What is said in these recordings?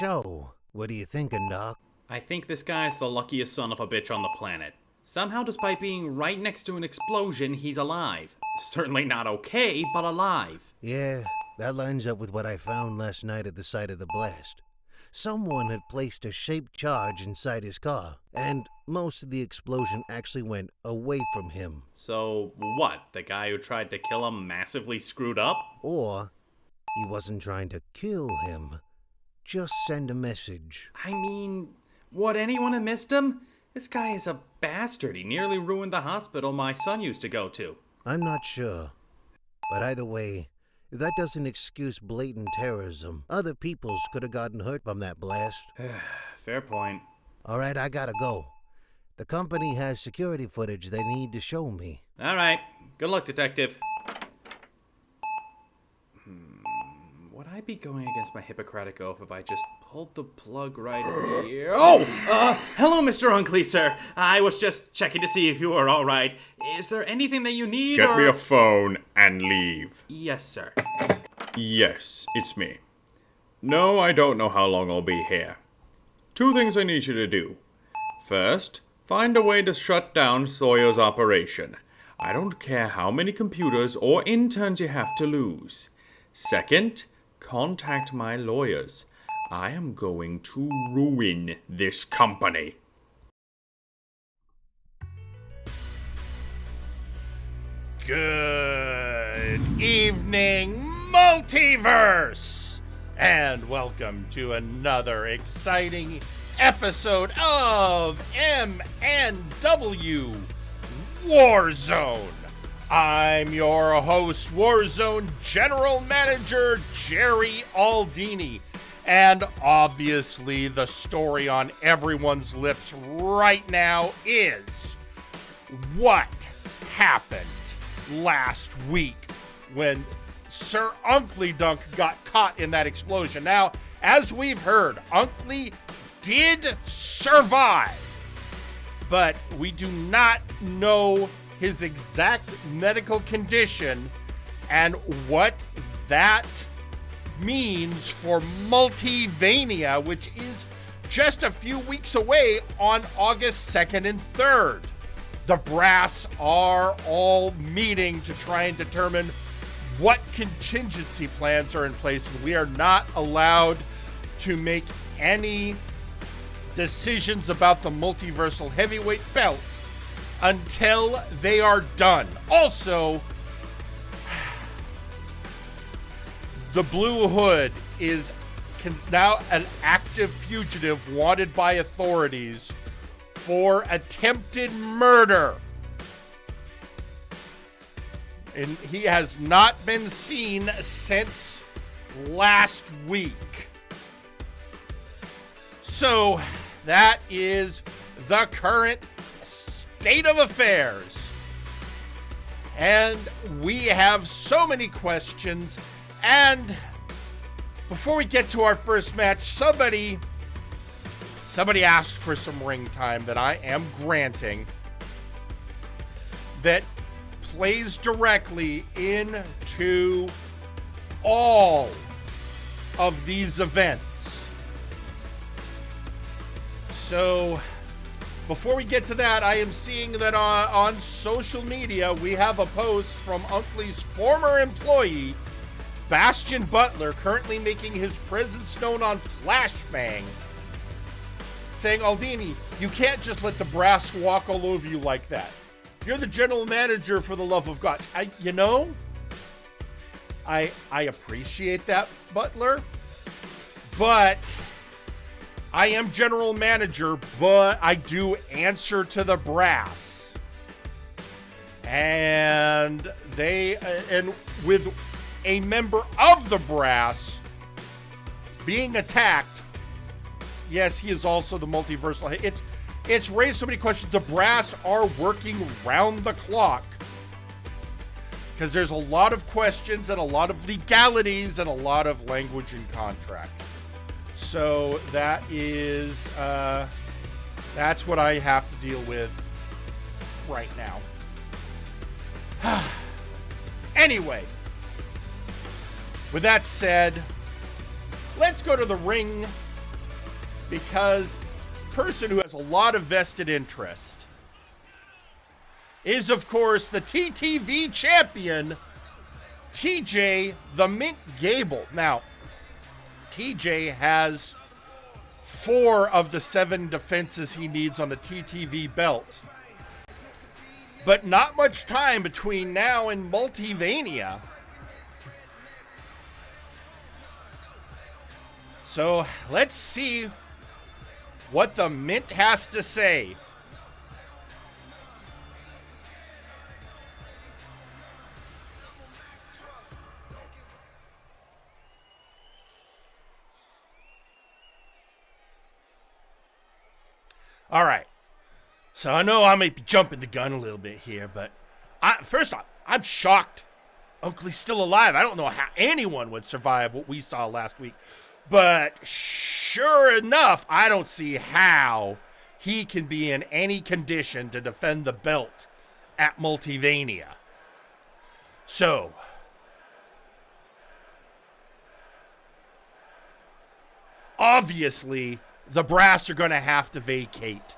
So, what are you thinking, Doc? I think this guy's the luckiest son of a bitch on the planet. Somehow, despite being right next to an explosion, he's alive. Certainly not okay, but alive. Yeah, that lines up with what I found last night at the site of the blast. Someone had placed a shaped charge inside his car, and most of the explosion actually went away from him. So, what? The guy who tried to kill him massively screwed up? Or, he wasn't trying to kill him. Just send a message. I mean, would anyone have missed him? This guy is a bastard. He nearly ruined the hospital my son used to go to. I'm not sure. But either way, that doesn't excuse blatant terrorism. Other peoples could have gotten hurt from that blast. Fair point. Alright, I gotta go. The company has security footage they need to show me. Alright. Good luck, detective. Would I be going against my Hippocratic oath if I just pulled the plug right here? Oh! Hello, Mr. Unkley, sir. I was just checking to see if you were alright. Is there anything that you need, Get me a phone and leave. Yes, sir. Yes, it's me. No, I don't know how long I'll be here. 2 things I need you to do. First, find a way to shut down Sawyer's operation. I don't care how many computers or interns you have to lose. Second, contact my lawyers. I am going to ruin this company. Good evening, Multiverse! And welcome to another exciting episode of MNW Warzone. I'm your host, Warzone General Manager Jerry Aldini. And obviously, the story on everyone's lips right now is what happened last week when Sir Unkley Dunk got caught in that explosion. Now, as we've heard, Unkley did survive, but we do not know his exact medical condition and what that means for Multivania, which is just a few weeks away on August 2nd and 3rd. The brass are all meeting to try and determine what contingency plans are in place, and we are not allowed to make any decisions about the multiversal heavyweight belt until they are done. Also, the Blue Hood is now an active fugitive wanted by authorities for attempted murder. And he has not been seen since last week. So that is the current state of affairs. And we have so many questions. And before we get to our first match, somebody asked for some ring time that I am granting that plays directly into all of these events. So before we get to that, I am seeing that on social media, we have a post from Unkley's former employee, Bastion Butler, currently making his presence known on Flashbang, saying, Aldini, you can't just let the brass walk all over you like that. You're the general manager, for the love of God. I appreciate that, Butler, but I am general manager, but I do answer to the brass. And and with a member of the brass being attacked, yes, he is also the multiversal. It's raised so many questions. The brass are working round the clock because there's a lot of questions and a lot of legalities and a lot of language and contracts. So that is that's what I have to deal with right now. Anyway, with that said, let's go to the ring because the person who has a lot of vested interest is, of course, the TTV champion, TJ the Mint Gable. Now, TJ has 4 of the 7 defenses he needs on the TTV belt. But not much time between now and Multivania. So let's see what the Mint has to say. All right. So I know I may be jumping the gun a little bit here, but first off, I'm shocked Unkley's still alive. I don't know how anyone would survive what we saw last week. But sure enough, I don't see how he can be in any condition to defend the belt at Multivania. So, obviously, the Brass are going to have to vacate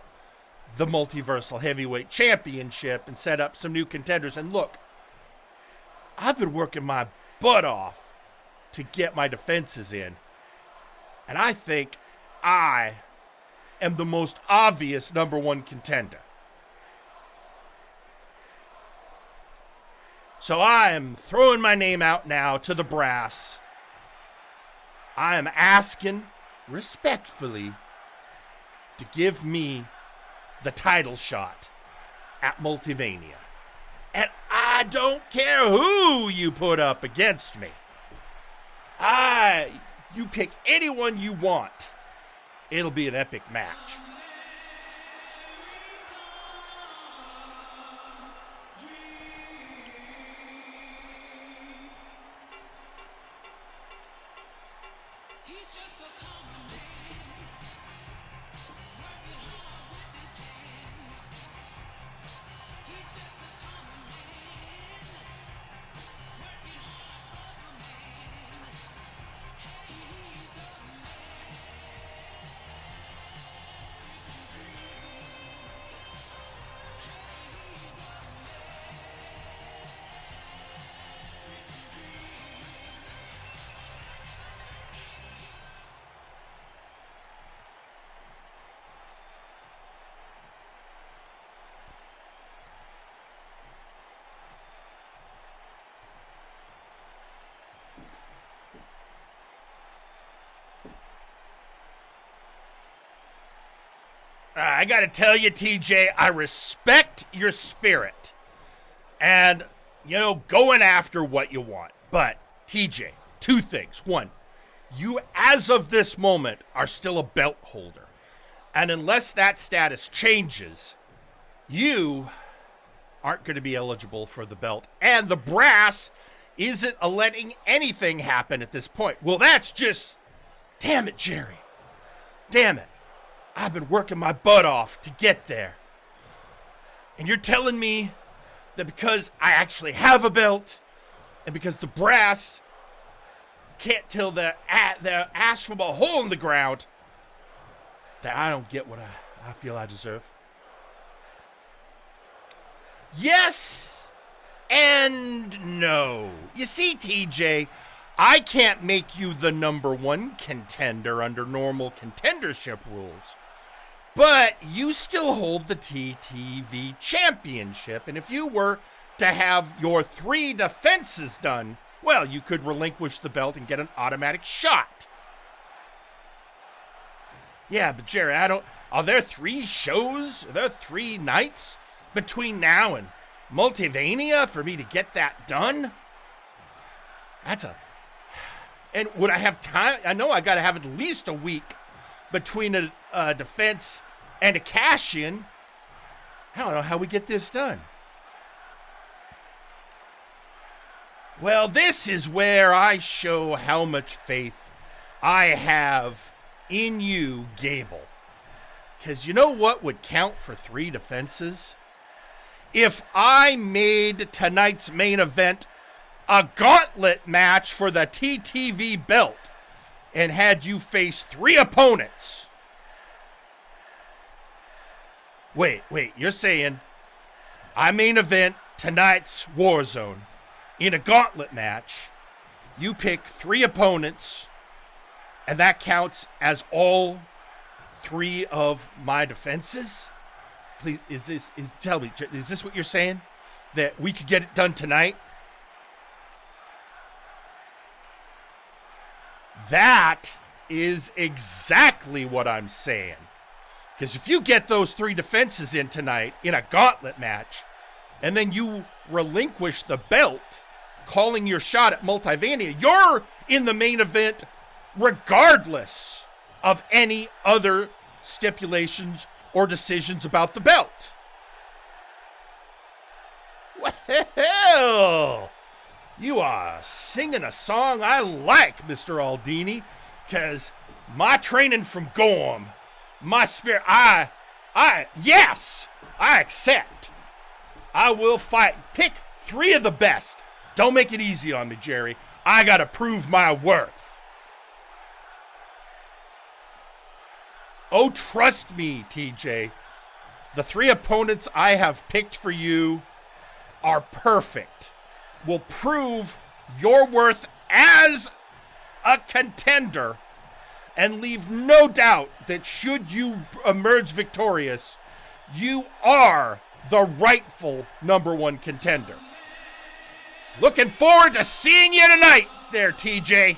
the Multiversal Heavyweight Championship and set up some new contenders. And look, I've been working my butt off to get my defenses in. And I think I am the most obvious number 1 contender. So I am throwing my name out now to the Brass. I am asking respectfully to give me the title shot at Multivania. And I don't care who you put up against me. You pick anyone you want. It'll be an epic match. I gotta tell you, TJ, I respect your spirit and, going after what you want. But, TJ, 2 things. 1, you, as of this moment, are still a belt holder. And unless that status changes, you aren't going to be eligible for the belt. And the Brass isn't letting anything happen at this point. Well, that's just... Damn it, Jerry. Damn it. I've been working my butt off to get there. And you're telling me that because I actually have a belt and because the Brass can't tell their ass from a hole in the ground that I don't get what I feel I deserve? Yes and no. You see, TJ, I can't make you the number 1 contender under normal contendership rules. But you still hold the TTV championship, and if you were to have your 3 defenses done, well, you could relinquish the belt and get an automatic shot. Yeah, but Jerry, are there 3 shows? Are there 3 nights between now and Multivania for me to get that done? And would I have time? I know I got to have at least a week between a defense and a cash-in. I don't know how we get this done. Well, this is where I show how much faith I have in you, Gable. Because you know what would count for 3 defenses? If I made tonight's main event a gauntlet match for the TTV belt and had you face 3 opponents Wait, you're saying I main event tonight's Warzone in a gauntlet match. You pick 3 opponents, and that counts as all 3 of my defenses? Please, tell me, is this what you're saying? That we could get it done tonight? That is exactly what I'm saying. Because if you get those 3 defenses in tonight in a gauntlet match, and then you relinquish the belt, calling your shot at Multiverse, you're in the main event regardless of any other stipulations or decisions about the belt. Well, you are singing a song I like, Mr. Aldini, because my training from Gorm, my spirit, yes, I accept. I will fight. Pick 3 of the best. Don't make it easy on me, Jerry. I gotta prove my worth. Oh, trust me, TJ. The 3 opponents I have picked for you are perfect. Will prove your worth as a contender and leave no doubt that should you emerge victorious, you are the rightful #1 contender. Looking forward to seeing you tonight there, TJ.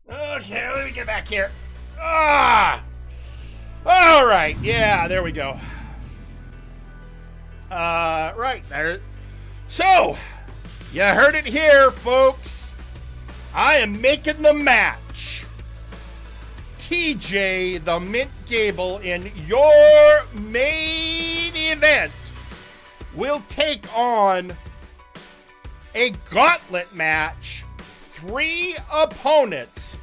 Okay, let me get back here. All right, yeah, there we go. Right there. So, you heard it here, folks. I am making the match. TJ the Mint Gable in your main event will take on a gauntlet match, 3 opponents,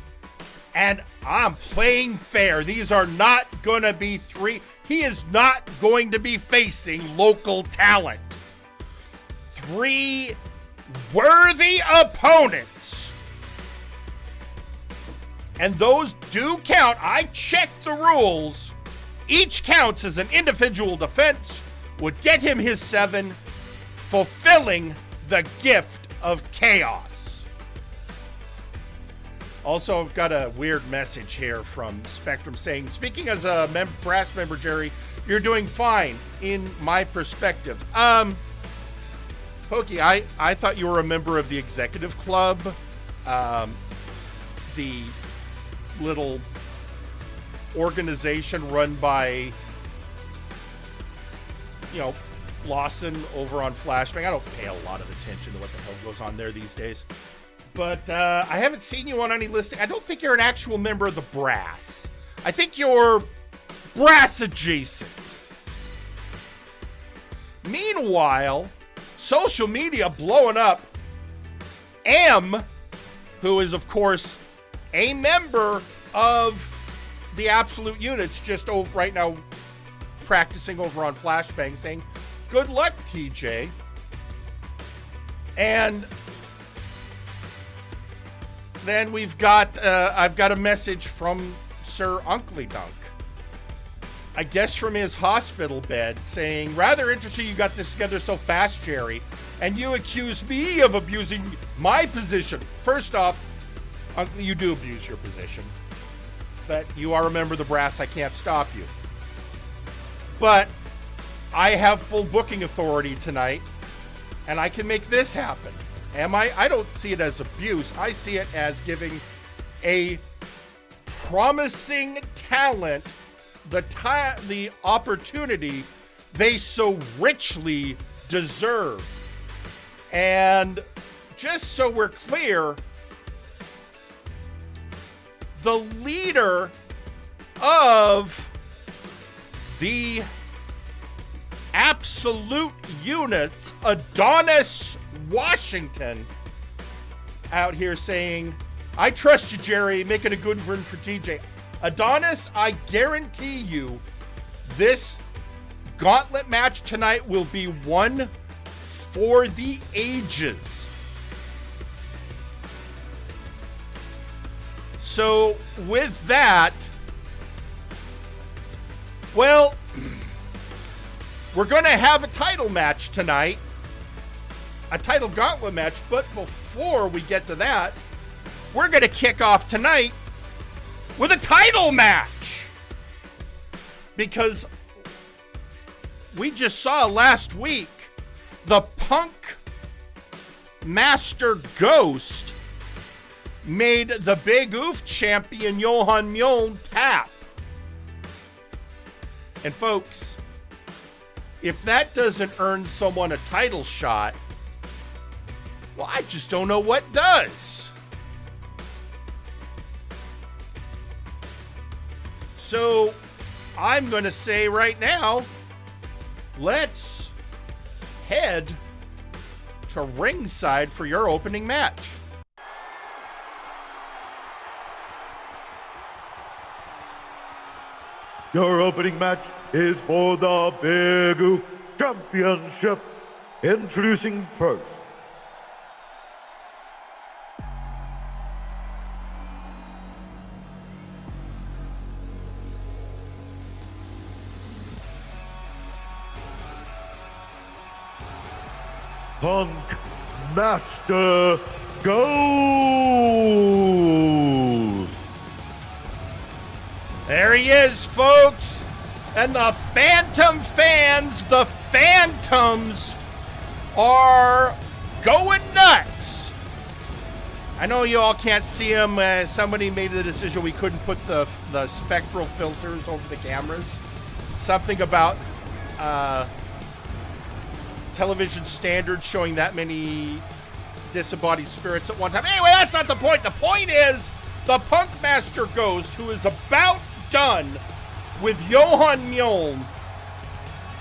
and I'm playing fair. These are not gonna be 3. He is not going to be facing local talent. 3 worthy opponents. And those do count. I checked the rules. Each counts as an individual defense, would get him his 7, fulfilling the gift of chaos. Also, I've got a weird message here from Spectrum saying, speaking as a brass member, Jerry, you're doing fine in my perspective. Pokey, I thought you were a member of the executive club. The little organization run by, Lawson over on Flashbang. I don't pay a lot of attention to what the hell goes on there these days. But I haven't seen you on any listing. I don't think you're an actual member of the brass. I think you're brass adjacent. Meanwhile, social media blowing up. M, who is, of course, a member of the Absolute Units, just over right now practicing over on Flashbang, saying, good luck, TJ. And then we've got, I've got a message from Sir Uncle Dunk. I guess from his hospital bed, saying, rather interesting you got this together so fast, Jerry. And you accuse me of abusing my position. First off, Uncle, you do abuse your position. But you are a member of the brass, I can't stop you. But I have full booking authority tonight, and I can make this happen. I don't see it as abuse. I see it as giving a promising talent the opportunity they so richly deserve. And just so we're clear, the leader of the Absolute Units, Adonis Washington, out here saying, I trust you, Jerry, making a good run for TJ. Adonis, I guarantee you this gauntlet match tonight will be one for the ages. So, with that, well, we're going to have a title match tonight, a title gauntlet match, but before we get to that, we're going to kick off tonight with a title match. Because we just saw last week the Punk Master Ghost made the Big Oof champion Johan Mjoln tap. And folks, if that doesn't earn someone a title shot, well, I just don't know what does. So, I'm going to say right now, let's head to ringside for your opening match. Your opening match is for the Big Oof Championship. Introducing first, Punk Master Ghost. There he is, folks. And the Phantom fans, the Phantoms, are going nuts. I know you all can't see him. Somebody made the decision we couldn't put the spectral filters over the cameras. Something about television standards showing that many disembodied spirits at one time. Anyway, that's not the point. The point is the Punk Master Ghost, who is about done with Johan Mjoln,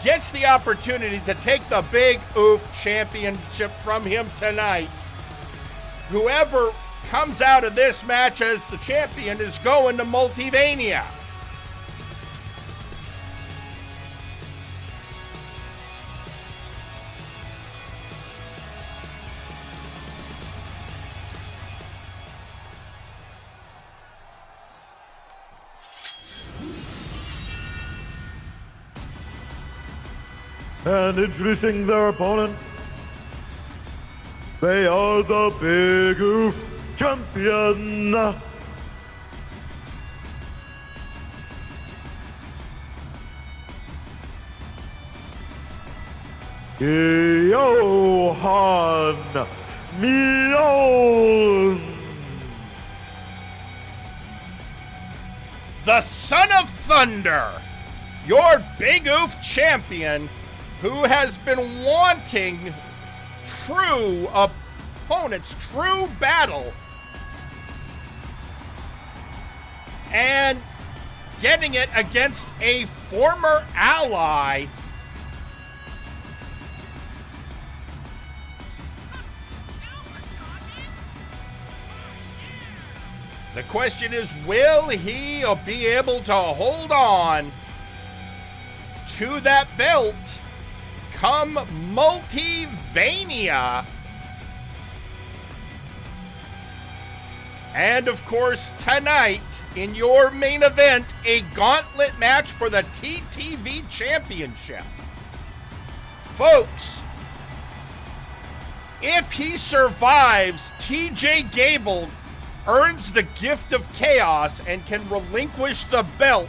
gets the opportunity to take the Big Oof Championship from him tonight. Whoever comes out of this match as the champion is going to Multivania. And introducing their opponent, they are the Big Oof Champion, Johan Mjoln. The Son of Thunder, your Big Oof champion, who has been wanting true opponents, true battle, and getting it against a former ally. The question is, will he be able to hold on to that belt come Multivania? And of course, tonight, in your main event, a gauntlet match for the TTV Championship. Folks, if he survives, TJ Gable earns the gift of chaos and can relinquish the belt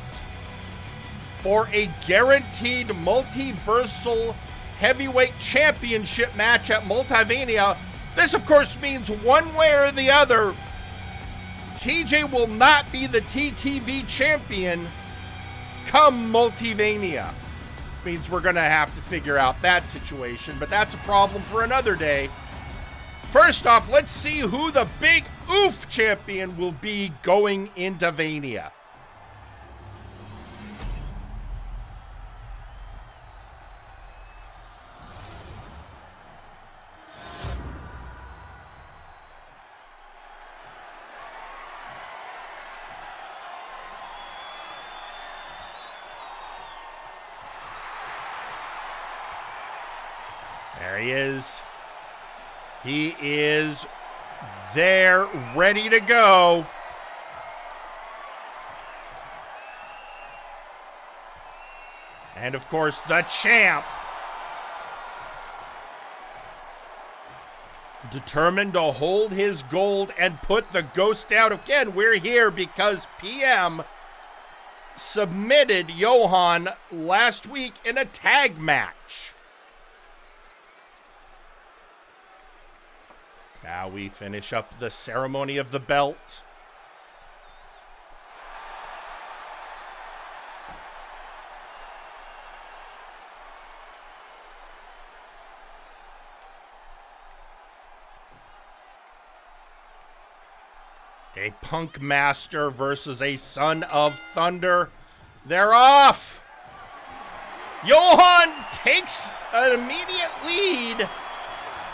for a guaranteed multiversal heavyweight championship match at Multivania. This, of course, means one way or the other, TJ will not be the TTV champion come Multivania. Means we're going to have to figure out that situation, but that's a problem for another day. First off, let's see who the Big Oof champion will be going into Vania. There he is. He is there, ready to go. And of course, the champ. Determined to hold his gold and put the ghost out. Again, we're here because PM submitted Johan last week in a tag match. Now we finish up the ceremony of the belt. A Punk Master versus a Son of Thunder. They're off. Johan takes an immediate lead.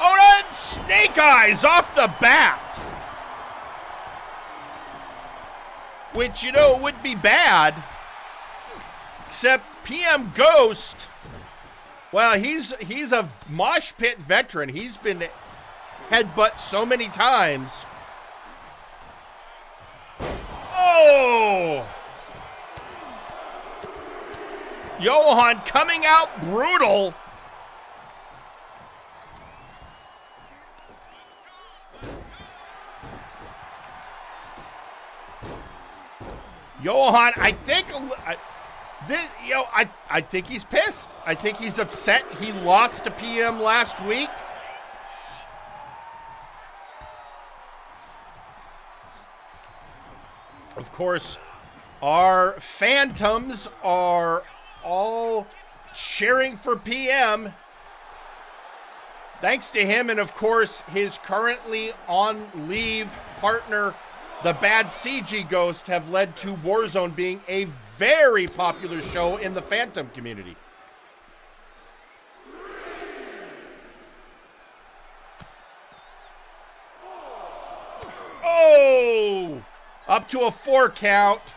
Oh, no, Snake Eyes off the bat. Which, you know, would be bad. Except PM Ghost, well, he's a mosh pit veteran. He's been headbutt so many times. Oh! Johan coming out brutal. Johan, I think I think he's pissed. I think he's upset he lost to PM last week. Of course, our phantoms are all cheering for PM. Thanks to him and, of course, his currently on leave partner, the Bad CG Ghost, have led to Warzone being a very popular show in the Phantom community. Oh! Up to a 4 count.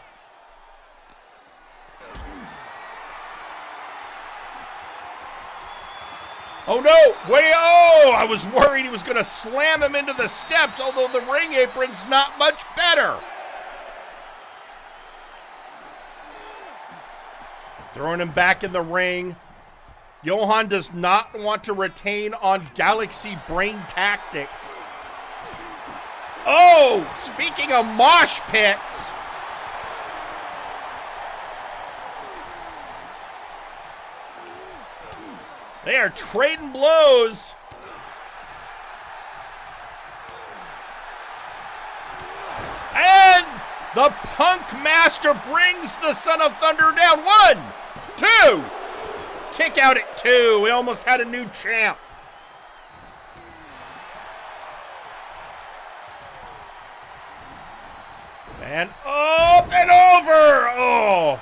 Oh no! Wait! Oh! I was worried he was going to slam him into the steps, although the ring apron's not much better. Throwing him back in the ring. Johan does not want to retain on Galaxy Brain Tactics. Oh! Speaking of mosh pits. They are trading blows. And the Punk Master brings the Son of Thunder down. 1, 2. Kick out at 2. We almost had a new champ. And up and over. Oh.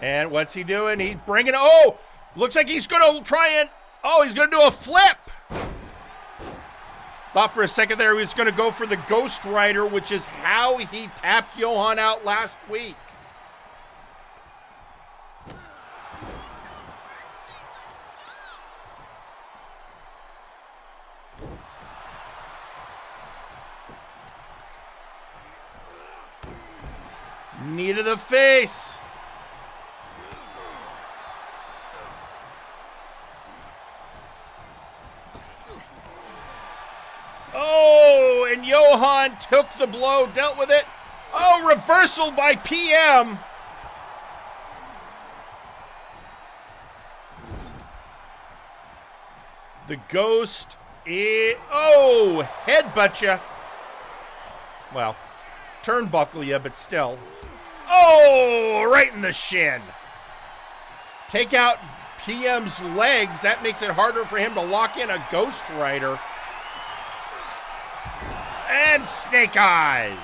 And what's he doing? He's bringing, oh, looks like he's going to try and, oh, he's going to do a flip. Thought for a second there he was going to go for the Ghost Rider, which is how he tapped Johan out last week. Knee to the face. Oh, and Johan took the blow, dealt with it. Oh, reversal by PM. The Ghost is, oh, headbutt ya. Well, turnbuckle ya, but still. Oh, right in the shin. Take out PM's legs. That makes it harder for him to lock in a Ghost Rider. And Snake Eyes.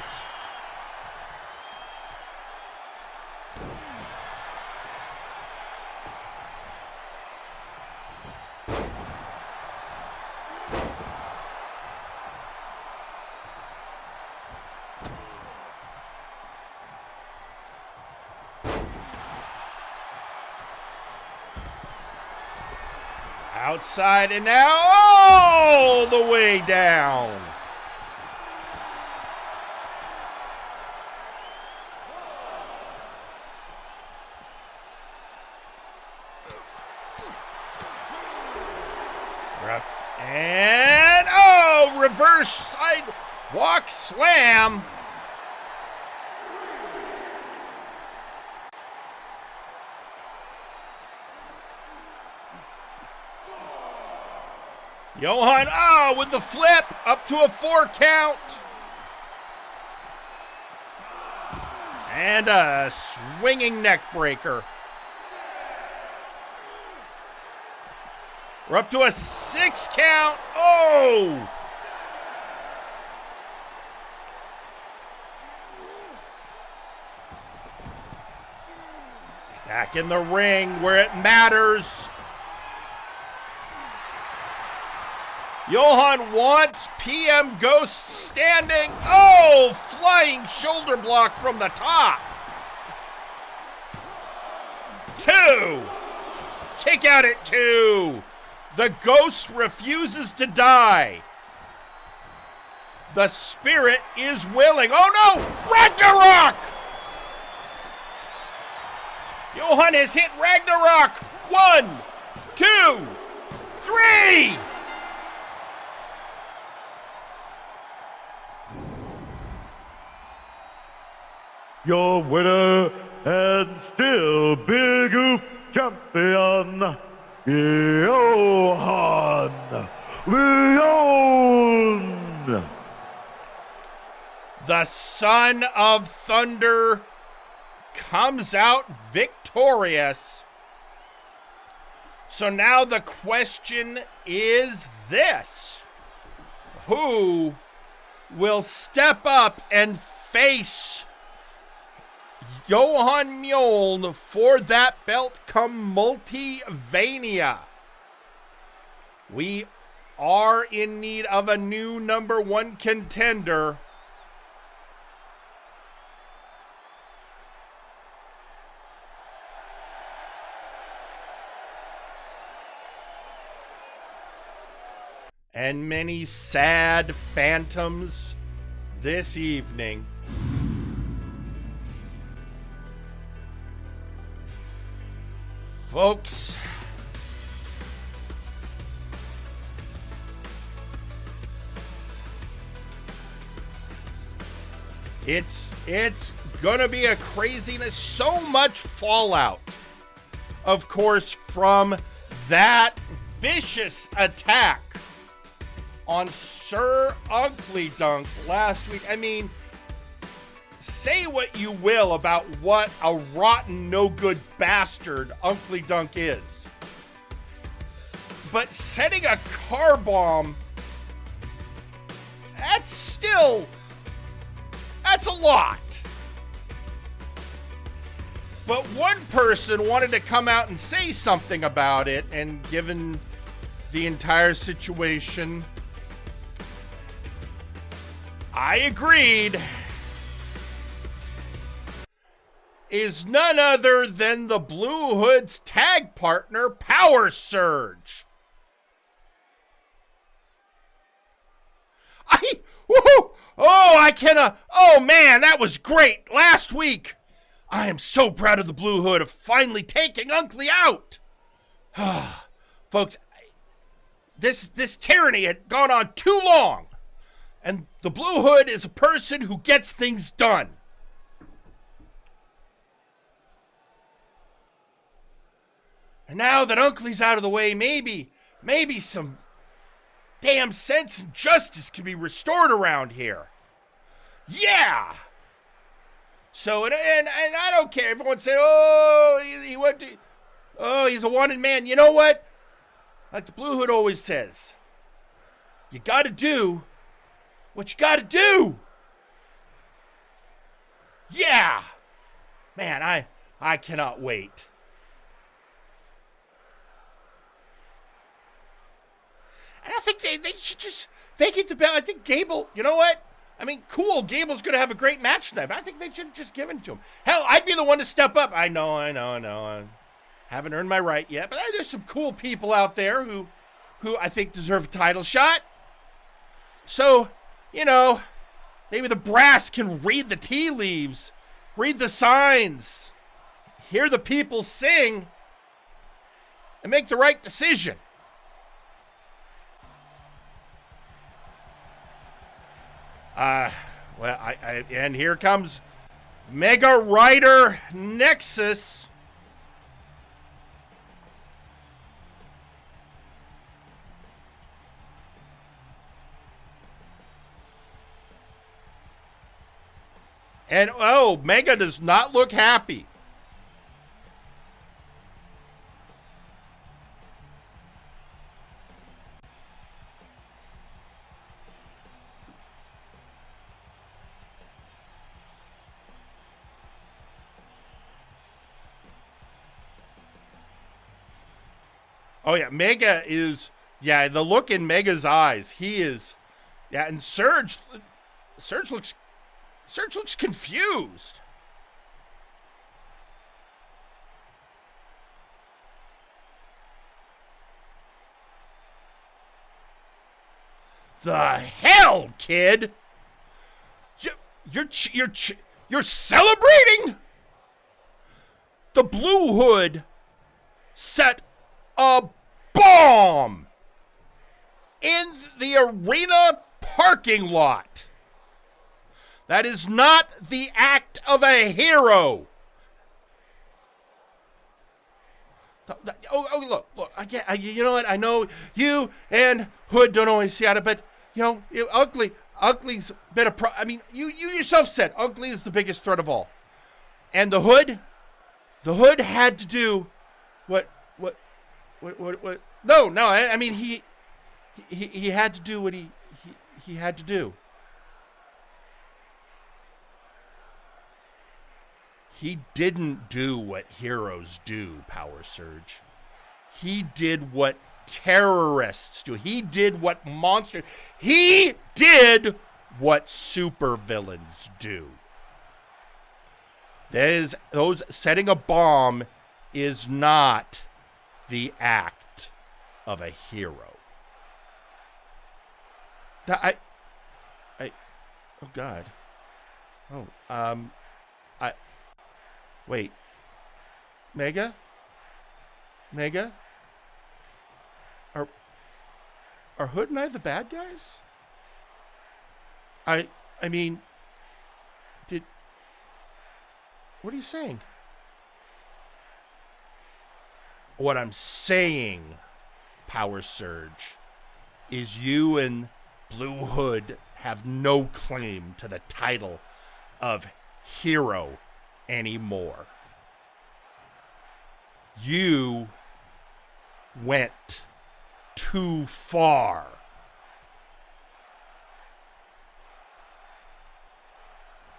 Outside and now all the way down. And, reverse sidewalk slam. Johan, with the flip, up to a 4 count. And a swinging neck breaker. We're up to a 6 count. Oh! Back in the ring where it matters. Johan wants PM Ghost standing. Oh, flying shoulder block from the top. 2. Kick out at 2. The Ghost refuses to die. The Spirit is willing. Oh no! Ragnarok! Johan has hit Ragnarok. 1, 2, 3! Your winner and still Big Oof champion, Johan Leon. The Son of Thunder comes out victorious. So now the question is this: who will step up and face Johan Mjoln for that belt come Multivania? We are in need of a new number 1 contender. And many sad phantoms this evening. Folks, it's gonna be a craziness. So much fallout, of course, from that vicious attack on Sir Ugly Dunk last week. I mean, say what you will about what a rotten, no-good bastard Ugly Dunk is, but setting a car bomb, that's a lot. But one person wanted to come out and say something about it, and given the entire situation, I agreed, is none other than the Blue Hood's tag partner, Power Surge. Oh man, that was great last week. I am so proud of the Blue Hood of finally taking Unkley out. Folks, this tyranny had gone on too long, and the Blue Hood is a person who gets things done. And now that Unkley's out of the way, maybe some damn sense and justice can be restored around here. Yeah! So, and I don't care. Everyone said, he went to, he's a wanted man. You know what? Like the Blue Hood always says, you gotta do what you gotta do. Yeah! Man, I cannot wait. And I think they should just vacate the belt. I think Gable, you know what? I mean, cool, Gable's going to have a great match tonight, but I think they should just give it to him. Hell, I'd be the one to step up. I know. I haven't earned my right yet, but there's some cool people out there who who I think deserve a title shot. So, you know, maybe the brass can read the tea leaves, read the signs, hear the people sing, and make the right decision. And here comes Mega Rider Nexus. And, Mega does not look happy. Oh, yeah, Mega is, the look in Mega's eyes, he is, and Surge looks confused. The hell, kid? You're celebrating? The Blue Hood set a bomb in the arena parking lot. That is not the act of a hero. Look. You know what? I know you and Hood don't always see it, but Ugly's been a you yourself said Ugly is the biggest threat of all, and the Hood had to do what? No. I mean he had to do what he had to do. He didn't do what heroes do, Power Surge. He did what terrorists do. He did what monsters. He did what supervillains do. Those setting a bomb is not the act of a hero. Oh God. Wait. Mega? Are Hood and I the bad guys? I mean, what are you saying? What I'm saying, Power Surge, is you and Blue Hood have no claim to the title of hero anymore. You went too far.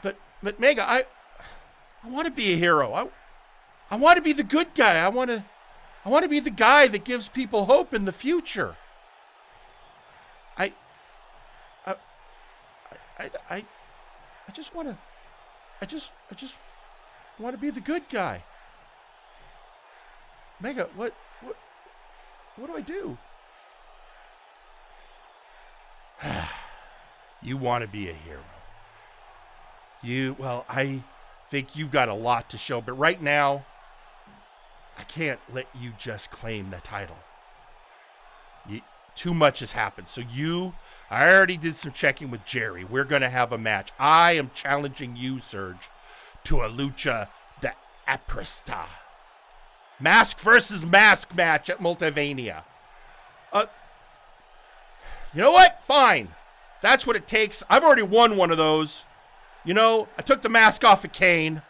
But Mega, I want to be a hero. I want to be the good guy. I want to be the guy that gives people hope in the future. I just want to be the good guy. Mega, what do I do? You want to be a hero. I think you've got a lot to show, but right now, I can't let you just claim the title. Too much has happened. So I already did some checking with Jerry. We're going to have a match. I am challenging you, Surge, to a lucha de apresta. Mask versus mask match at Multivania. You know what? Fine. That's what it takes. I've already won one of those. I took the mask off of Kane.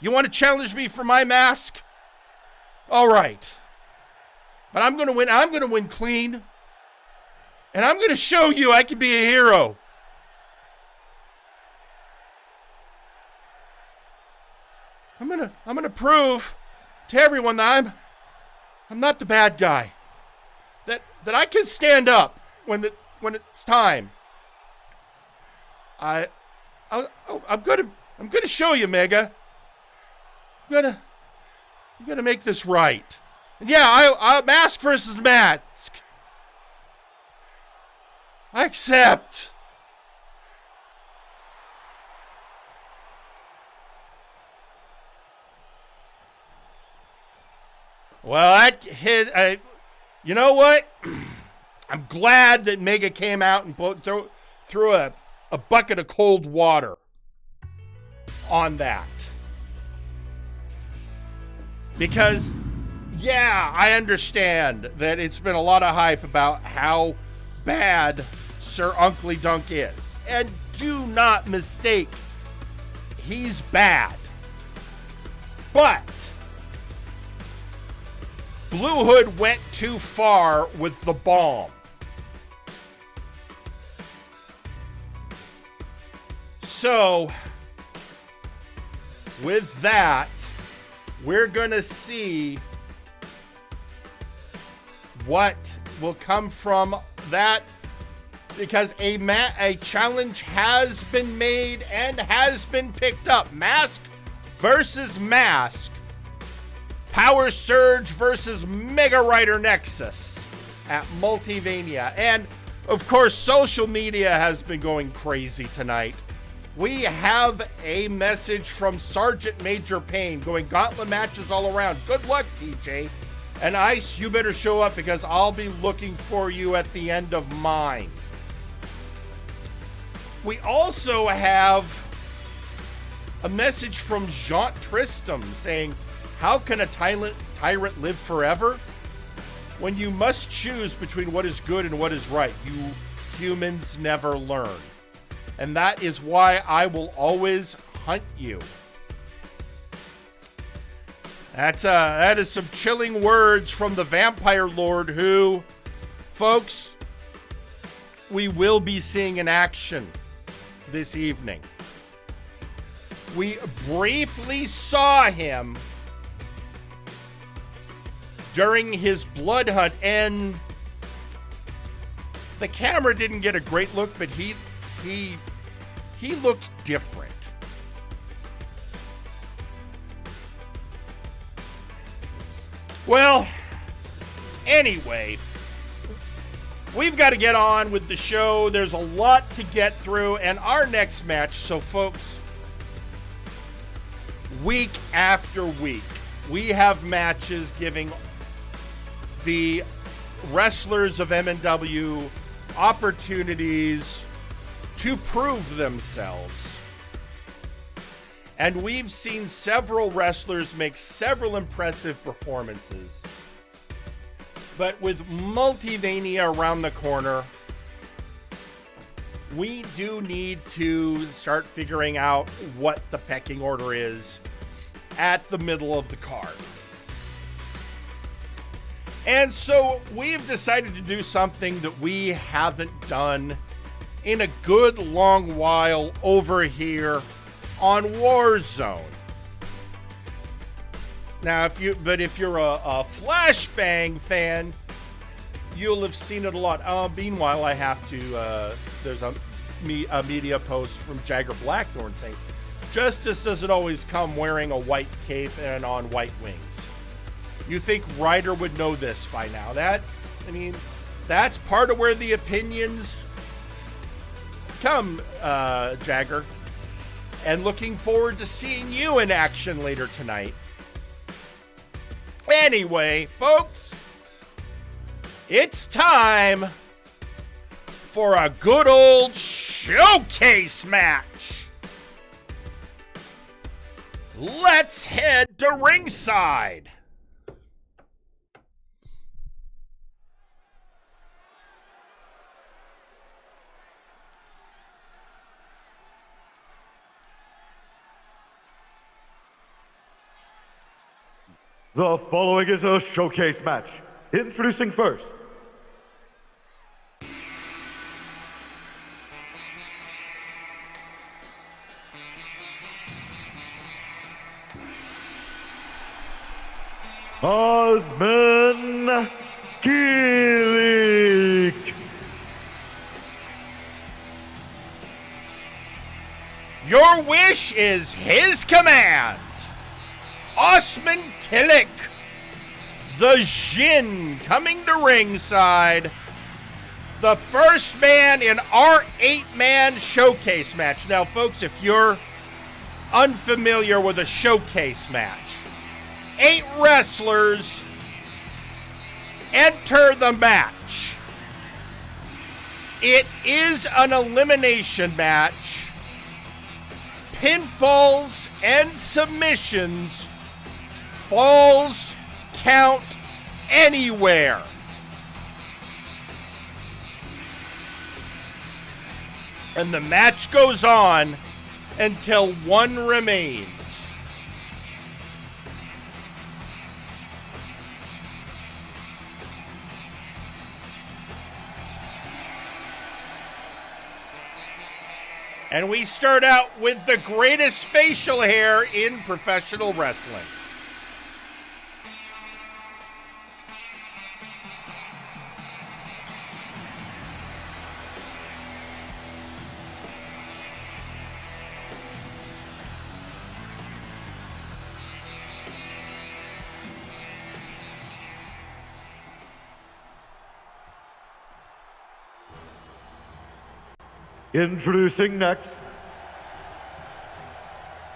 You want to challenge me for my mask? All right. But I'm going to win. I'm going to win clean. And I'm going to show you I can be a hero. I'm going to prove to everyone that I'm not the bad guy. That I can stand up when it's time. I'm gonna show you, Mega. I'm gonna make this right. And yeah, I mask versus mask. I accept. Well, that hit. You know what? I'm glad that Mega came out and threw a bucket of cold water on that. Because, yeah, I understand that it's been a lot of hype about how bad Sir Uncle Dunk is. And do not mistake, he's bad. But Blue Hood went too far with the bomb. So, with that, we're going to see what will come from that, because a challenge has been made and has been picked up. Mask versus Mask. Power Surge versus Mega Rider Nexus at Multivania. And, of course, social media has been going crazy tonight. We have a message from Sergeant Major Payne going, gauntlet matches all around. Good luck, TJ. And Ice, you better show up because I'll be looking for you at the end of mine. We also have a message from Jean Tristram saying, how can a tyrant live forever? When you must choose between what is good and what is right, you humans never learn. And that is why I will always hunt you. That is some chilling words from the Vampire Lord who, folks, we will be seeing in action this evening. We briefly saw him during his blood hunt, and the camera didn't get a great look, but he looked different. Well, anyway, we've got to get on with the show. There's a lot to get through, and our next match, so folks, week after week, we have matches giving the wrestlers of MNW opportunities to prove themselves. And we've seen several wrestlers make several impressive performances. But with Multivania around the corner, we do need to start figuring out what the pecking order is at the middle of the card. And so we've decided to do something that we haven't done in a good long while over here on Warzone. Now, if you're a Flashbang fan, you'll have seen it a lot. Meanwhile, I have to. There's a media post from Jagger Blackthorn saying, "Justice doesn't always come wearing a white cape and on white wings." You think Ryder would know this by now? That's part of where the opinions come, Jagger. And looking forward to seeing you in action later tonight. Anyway, folks, it's time for a good old showcase match. Let's head to ringside. The following is a showcase match. Introducing first, Osman Kilik. Your wish is his command. Osman Kilik, the Jin, coming to ringside. the first man in our 8-man showcase match. Now, folks, if you're unfamiliar with a showcase match, 8 wrestlers enter the match. It is an elimination match. Pinfalls and submissions, falls count anywhere. And the match goes on until one remains. And we start out with the greatest facial hair in professional wrestling. Introducing next,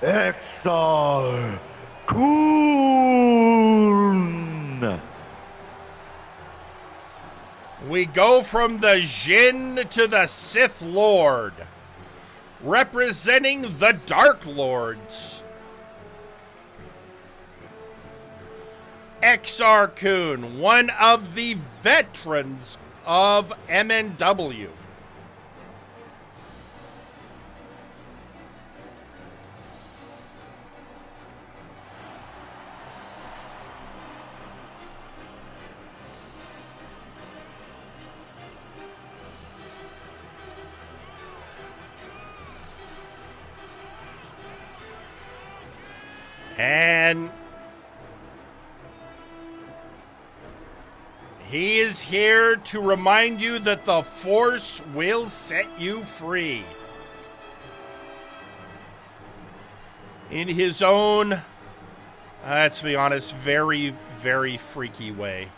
XR Kun. We go from the Jin to the Sith Lord, representing the Dark Lords. XR Kun, one of the veterans of MNW. And he is here to remind you that the Force will set you free. In his own, let's be honest, very, very freaky way.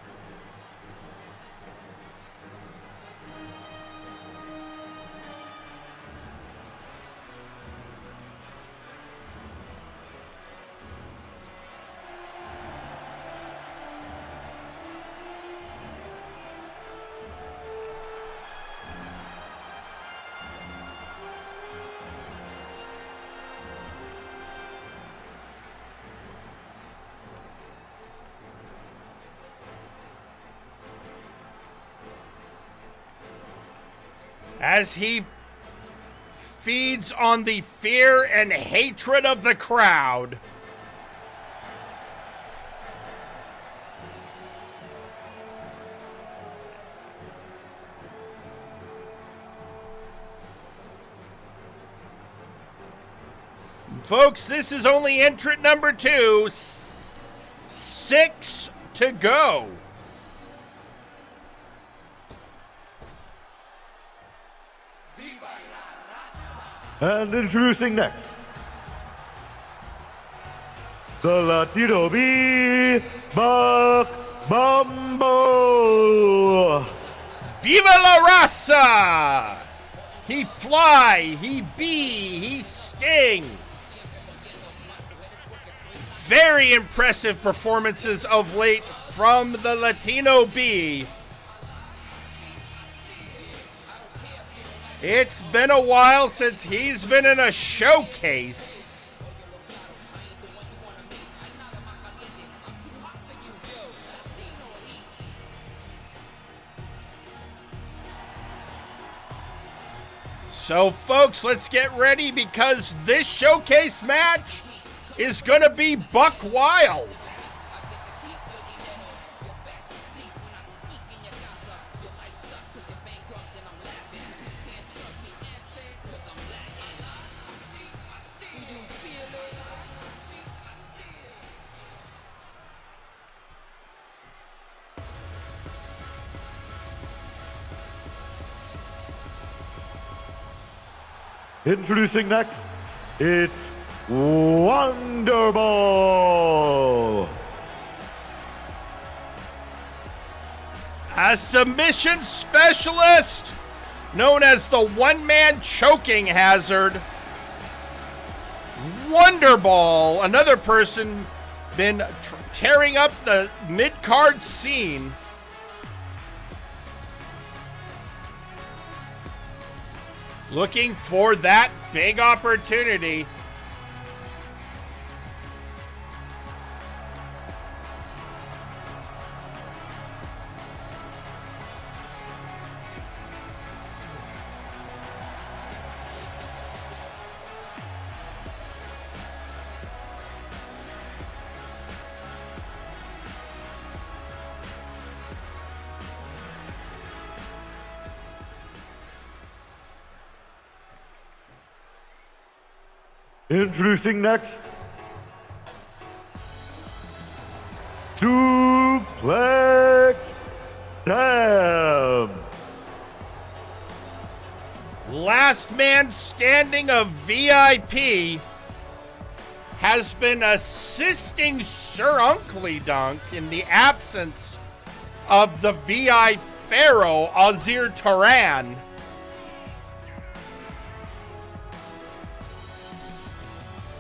As he feeds on the fear and hatred of the crowd. Folks, this is only entrant number 2. 6 to go. And introducing next, the Latino B, Buck Bumbo. Viva la raza! He fly, he bee, he sting. Very impressive performances of late from the Latino B. It's been a while since he's been in a showcase. So, folks, let's get ready because this showcase match is going to be buck wild. Introducing next, it's Wonderball. A submission specialist known as the one-man choking hazard. Wonderball, another person been tearing up the mid-card scene. Looking for that big opportunity. Introducing next, Suplex Sam. Last man standing of VIP has been assisting Sir Unkley Dunk in the absence of the VI Pharaoh, Azir Turan.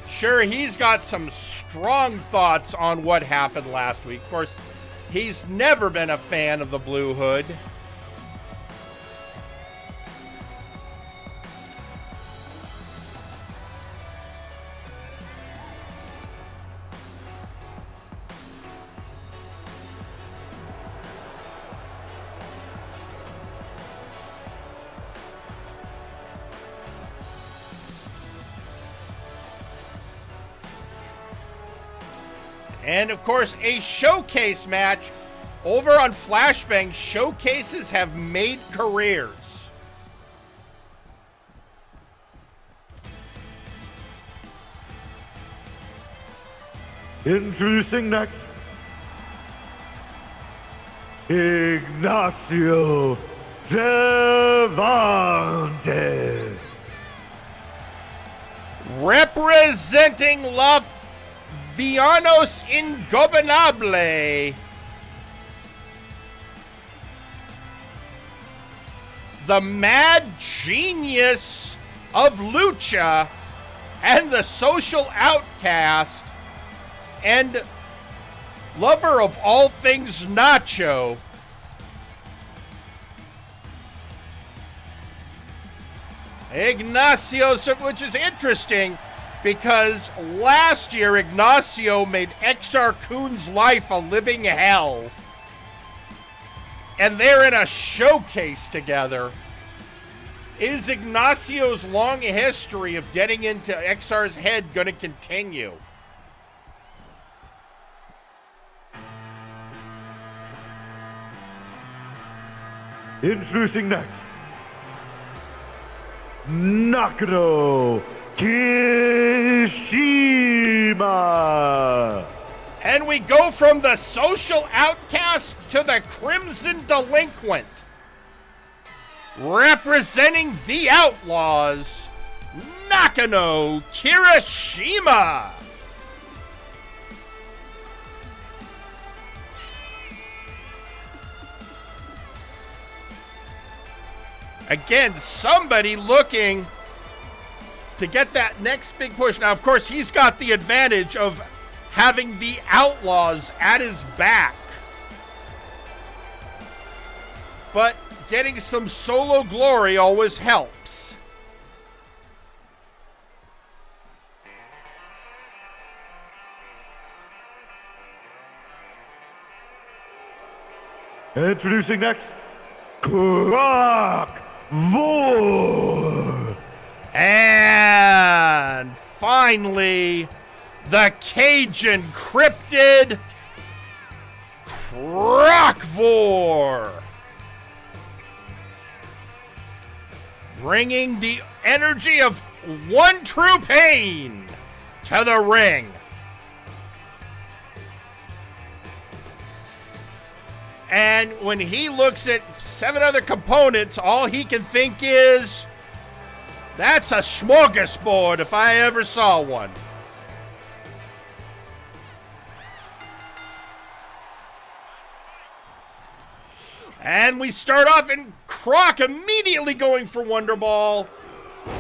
Sure, he's got some strong thoughts on what happened last week. Of course, he's never been a fan of the Blue Hood. And of course, a showcase match over on Flashbang. Showcases have made careers. Introducing next, Ignacio Cervantes. Representing La Villanos Ingobernable, the mad genius of Lucha and the social outcast and lover of all things Nacho. Ignacio, which is interesting because last year Ignacio made XR Kun's life a living hell. And they're in a showcase together. Is Ignacio's long history of getting into XR's head going to continue? Introducing next, Nakano Kishima. And we go from the social outcast to the crimson delinquent. Representing the Outlaws, Nakano Kirishima. Again, somebody looking to get that next big push. Now, of course, he's got the advantage of having the Outlaws at his back. But getting some solo glory always helps. Introducing next, Croc Vor. And finally, the Cajun cryptid, Croc-Vor. Bringing the energy of one true pain to the ring. And when he looks at 7 other components, all he can think is, that's a smorgasbord if I ever saw one. And we start off, and Croc immediately going for Wonder Ball.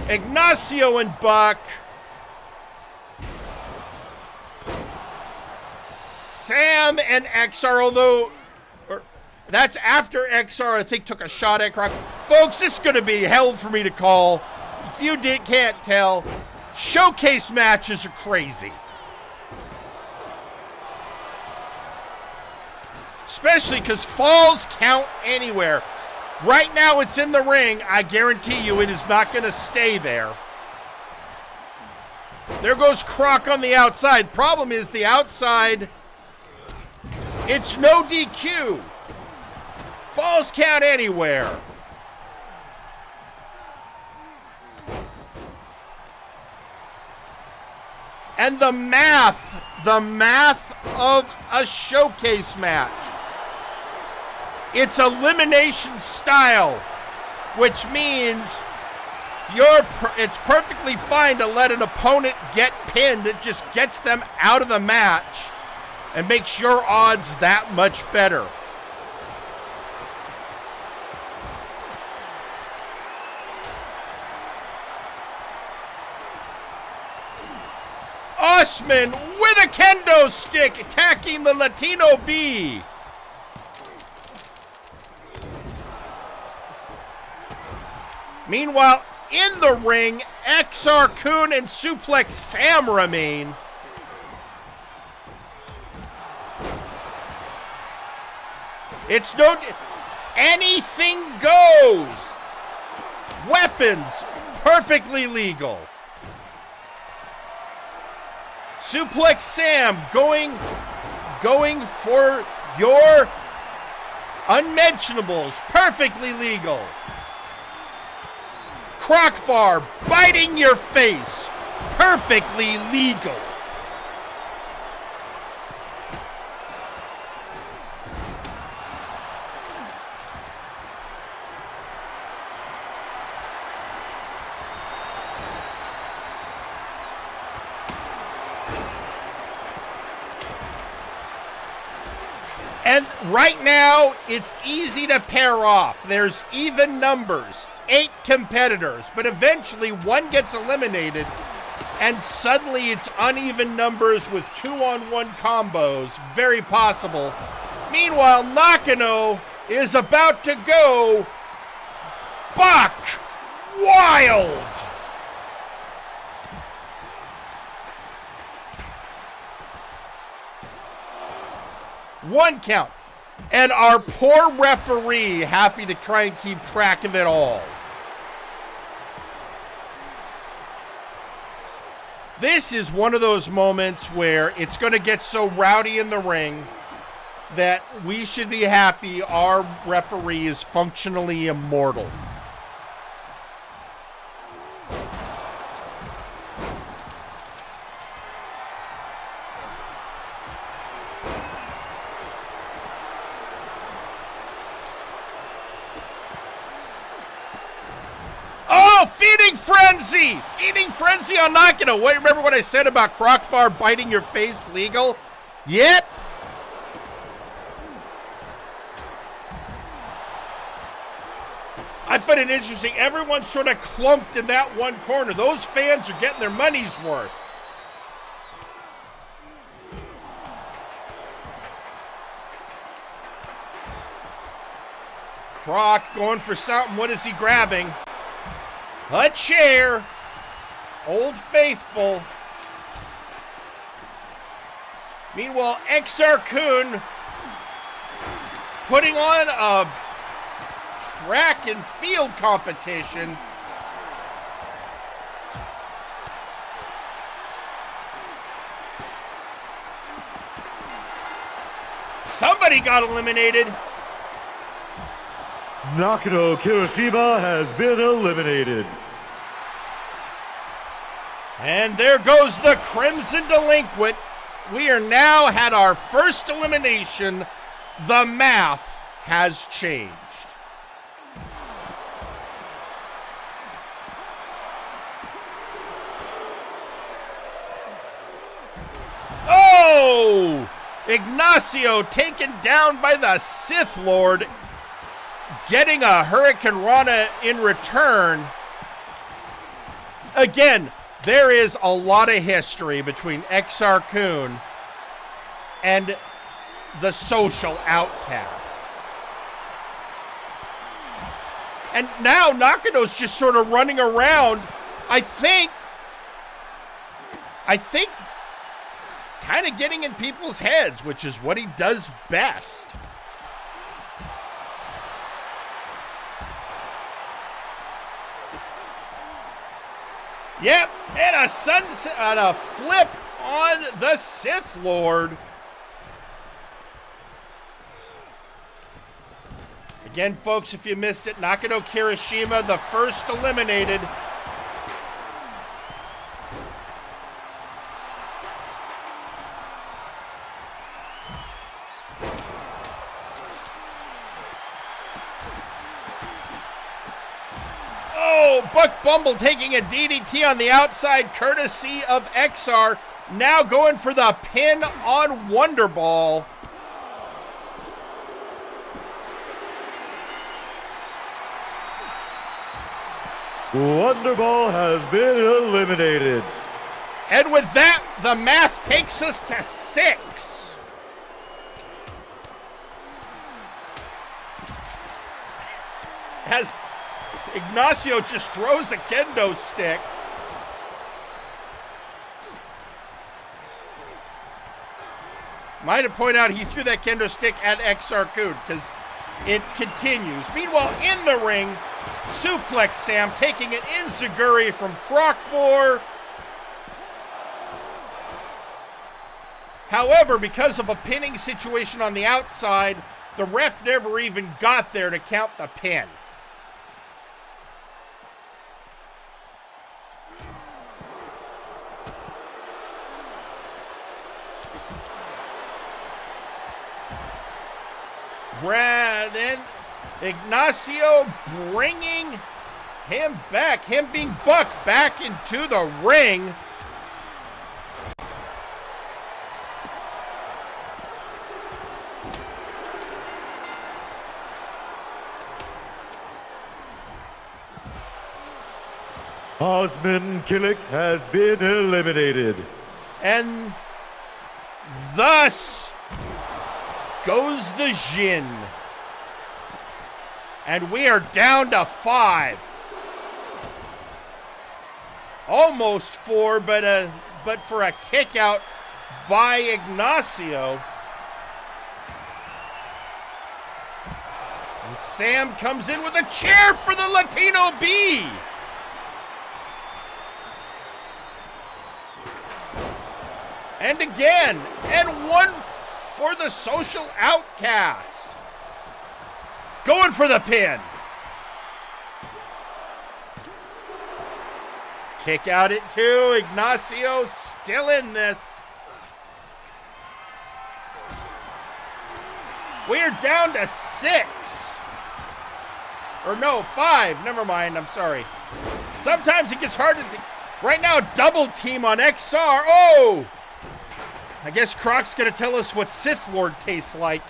Ignacio and Buck. Sam and XR, although that's after XR, I think, took a shot at Croc. Folks, this is going to be hell for me to call. If you can't tell, showcase matches are crazy. Especially because falls count anywhere. Right now it's in the ring. I guarantee you it is not going to stay there. There goes Croc on the outside. Problem is the outside, it's no DQ. Falls count anywhere. And the math of a showcase match. It's elimination style, which means it's perfectly fine to let an opponent get pinned. It just gets them out of the match and makes your odds that much better. Osman with a kendo stick attacking the Latino B. Meanwhile, in the ring, XR Kun and Suplex Sam remain. It's no... anything goes. Weapons, perfectly legal. Suplex Sam going for your unmentionables, perfectly legal. Crocfar biting your face, perfectly legal. And right now, it's easy to pair off. There's even numbers, 8 competitors, but eventually one gets eliminated, and suddenly it's uneven numbers with 2-on-1 combos, very possible. Meanwhile, Nakano is about to go buck wild. One count. And our poor referee having to try and keep track of it all. This is one of those moments where it's going to get so rowdy in the ring that we should be happy our referee is functionally immortal. Feeding Frenzy! Feeding Frenzy on Nakano. Wait, remember what I said about Crocfar biting your face legal? Yep. I find it interesting. Everyone's sort of clumped in that one corner. Those fans are getting their money's worth. Croc going for something. What is he grabbing? A chair. Old Faithful. Meanwhile, XR Kun putting on a track and field competition. Somebody got eliminated. Nakano Kirishima has been eliminated. And there goes the Crimson Delinquent. We are now had our first elimination. The math has changed. Oh! Ignacio taken down by the Sith Lord. getting a Hurricane Rana in return. Again, there is a lot of history between XR Kun and the Social Outcast. And now Nakado's just sort of running around, I think kind of getting in people's heads, which is what he does best. Yep, and a sunset, and a flip on the Sith Lord. Again, folks, if you missed it, Nakano Kirishima, the first eliminated. Oh, Buck Bumble taking a DDT on the outside, courtesy of XR. Now going for the pin on Wonderball. Wonderball has been eliminated. And with that, the math takes us to 6. As Ignacio just throws a kendo stick. Might have pointed out he threw that kendo stick at XR Kun because it continues. Meanwhile, in the ring, Suplex Sam taking an enziguri from Croc4. However, because of a pinning situation on the outside, the ref never even got there to count the pin. Then Ignacio bringing him back, him being bucked back into the ring. Osman Killick has been eliminated. And thus goes the Jin. And we are down to 5. Almost 4, but for a kick out by Ignacio. And Sam comes in with a chair for the Latino B. And again, and one for the Social Outcast. Going for the pin. Kick out at 2. Ignacio still in this. We're down to 6. Or no, 5. Never mind, I'm sorry. Sometimes it gets hard to... Right now, double team on XR. Oh! I guess Croc's going to tell us what Sith Lord tastes like.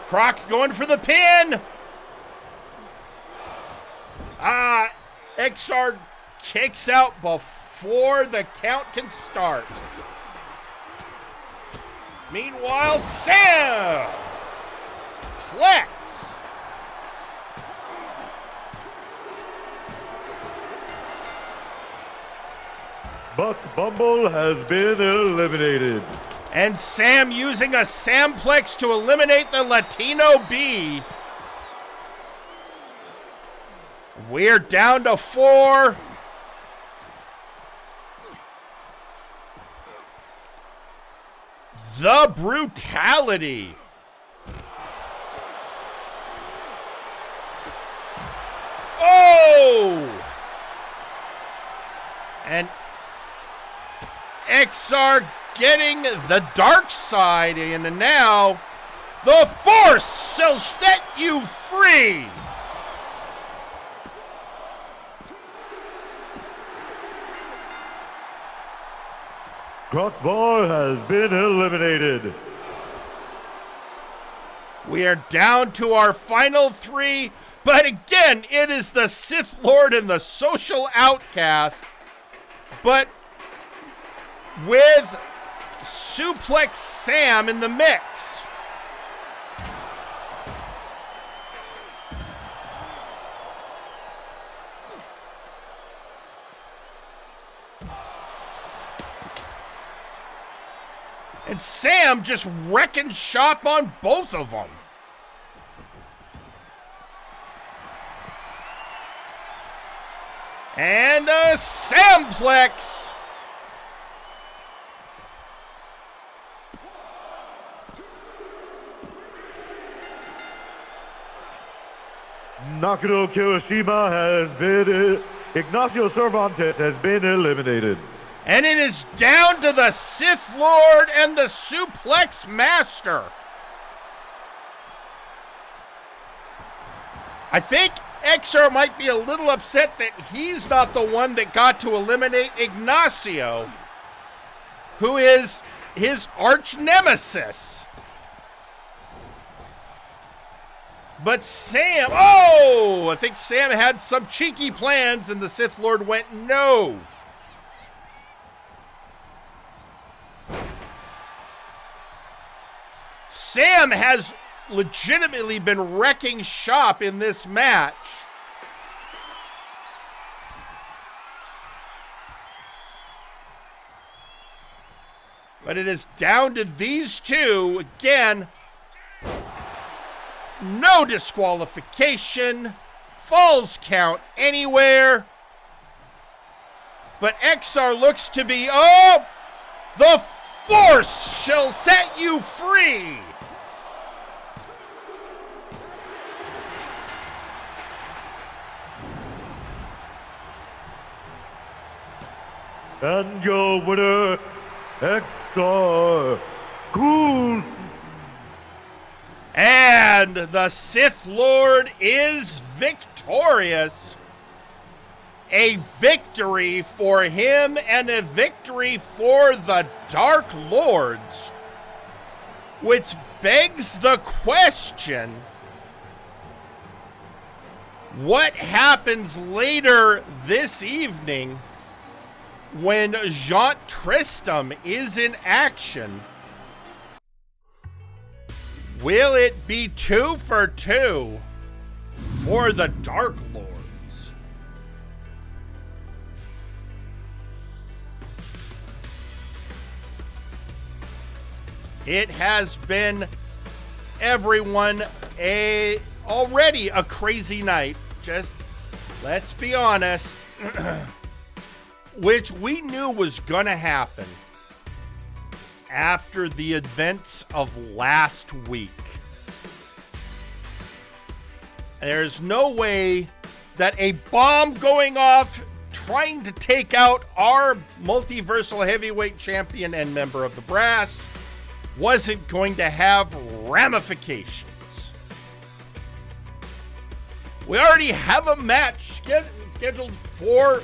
Croc going for the pin. XR kicks out before the count can start. Meanwhile, Sam Plex. Buck Bumble has been eliminated. And Sam using a Samplex to eliminate the Latino B. We're down to 4. The brutality. Oh! And XR getting the dark side in, and now the Force shall set you free. Krokvar has been eliminated. We are down to our final three, but again, it is the Sith Lord and the Social Outcast, but with Suplex Sam in the mix. And Sam just wrecking shop on both of them. And a Samplex. Nakano Kirishima has been... Ignacio Cervantes has been eliminated. And it is down to the Sith Lord and the Suplex Master. I think XR might be a little upset that he's not the one that got to eliminate Ignacio, who is his arch nemesis. But Sam, I think Sam had some cheeky plans and the Sith Lord went no. Sam has legitimately been wrecking shop in this match. But it is down to these two. Again, no disqualification. Falls count anywhere. But XR looks to be, the Force shall set you free. And your winner, XR Cool. And the Sith Lord is victorious. A victory for him and a victory for the Dark Lords. Which begs the question, what happens later this evening when Jean Tristram is in action? Will it be 2 for 2 for the Dark Lords? It has been, everyone, already a crazy night. Just, let's be honest. Which we knew was gonna happen after the events of last week. There's no way that a bomb going off trying to take out our multiversal heavyweight champion and member of the Brass wasn't going to have ramifications. We already have a match scheduled for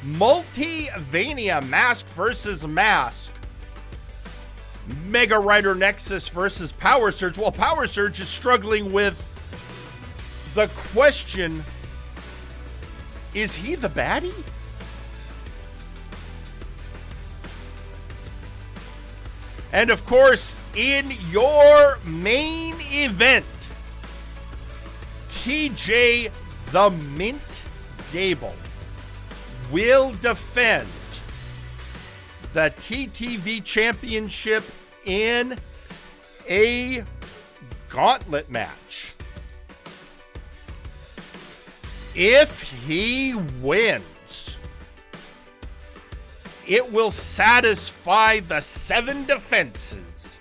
Multivania, Mask versus Mask. Mega Rider Nexus versus Power Surge. Well, Power Surge is struggling with the question, is he the baddie? And of course, in your main event, TJ the Mint Gable will defend the TTV Championship in a gauntlet match. If he wins, it will satisfy the 7 defenses,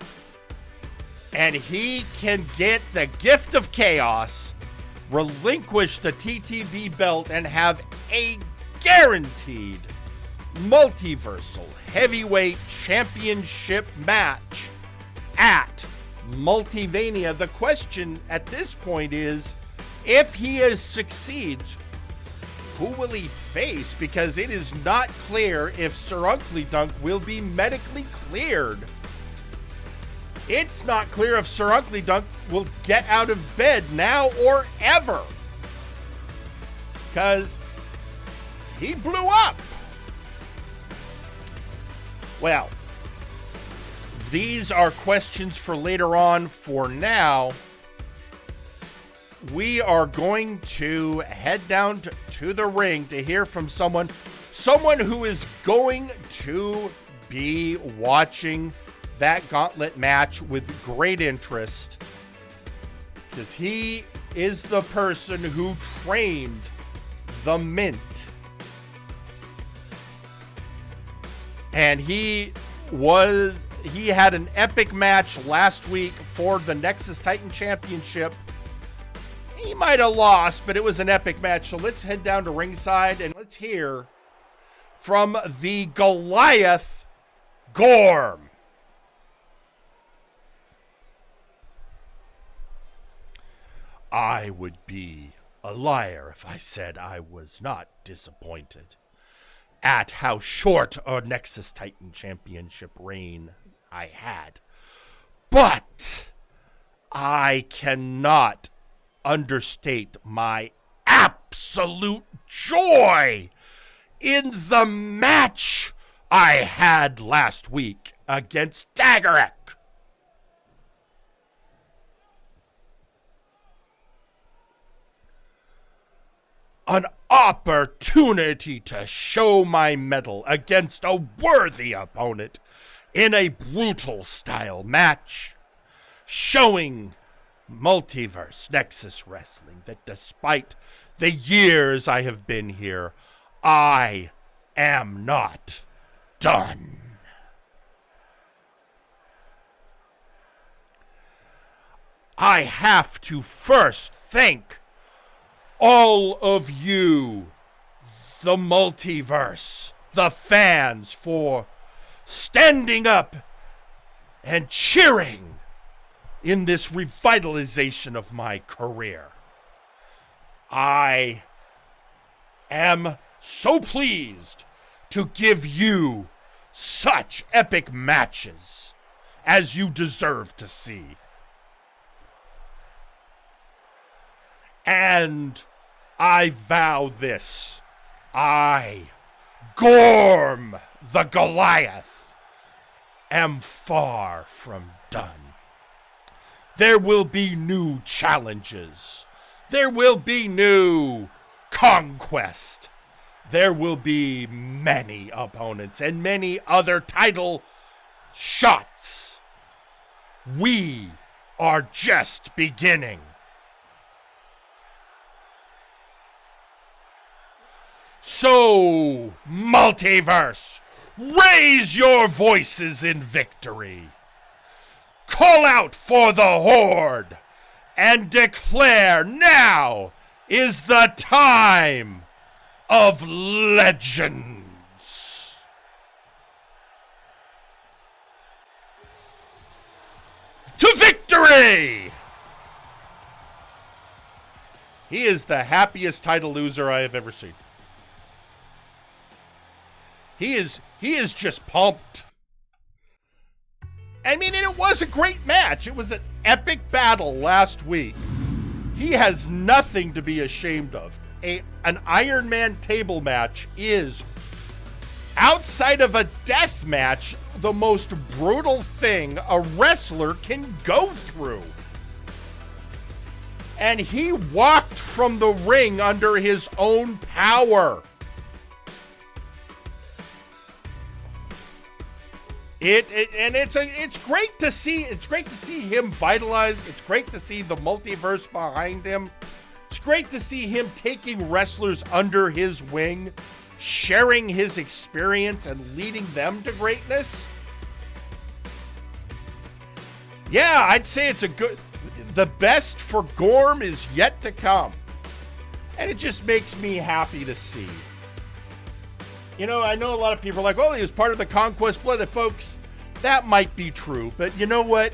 and he can get the Gift of Chaos, relinquish the TTV belt, and have a guaranteed multiversal heavyweight championship match at Multivania. The question at this point is, if he succeeds, who will he face? Because it is not clear if Sir Unkley Dunk will be medically cleared. It's not clear if Sir Unkley Dunk will get out of bed now or ever. Because he blew up. Well, these are questions for later on. For now, we are going to head down to the ring to hear from someone who is going to be watching that gauntlet match with great interest, because he is the person who trained the Mint. And he had an epic match last week for the Nexus Titan Championship. He might have lost, but it was an epic match. So let's head down to ringside and let's hear from the Goliath, Gorm. I would be a liar if I said I was not disappointed at how short a Nexus Titan Championship reign I had. But I cannot understate my absolute joy in the match I had last week against Daggerick. An opportunity to show my mettle against a worthy opponent in a brutal style match, showing Multiverse Nexus Wrestling that despite the years I have been here, I am not done. I have to first thank all of you, the Multiverse, the fans, for standing up and cheering in this revitalization of my career. I am so pleased to give you such epic matches as you deserve to see. And I vow this, I, Gorm the Goliath, am far from done. There will be new challenges. There will be new conquest. There will be many opponents and many other title shots. We are just beginning. So, Multiverse, raise your voices in victory. Call out for the Horde and declare now is the time of legends. To victory! He is the happiest title loser I have ever seen. He is just pumped. I mean, and it was a great match. It was an epic battle last week. He has nothing to be ashamed of. An Iron Man table match is, outside of a death match, the most brutal thing a wrestler can go through. And he walked from the ring under his own power. It's great to see. It's great to see him vitalized. It's great to see the multiverse behind him. It's great to see him taking wrestlers under his wing, sharing his experience and leading them to greatness. Yeah, I'd say the best for Gorm is yet to come. And it just makes me happy to see. You know, I know a lot of people are like, well, he was part of the Conquest Blood. Folks, that might be true. But you know what?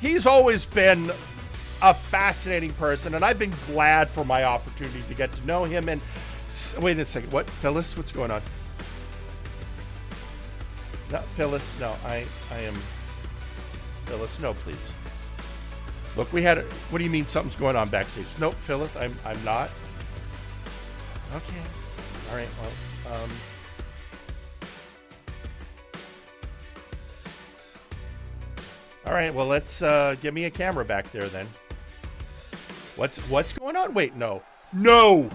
He's always been a fascinating person. And I've been glad for my opportunity to get to know him. And Wait a second. What? Phyllis? What's going on? Not Phyllis. No, I am... Phyllis, no, please. Look, we had... What do you mean something's going on backstage? Nope, Phyllis, I'm not. Okay. All right, well, all right, well, let's give me a camera back there then. What's going on? Wait, no. No!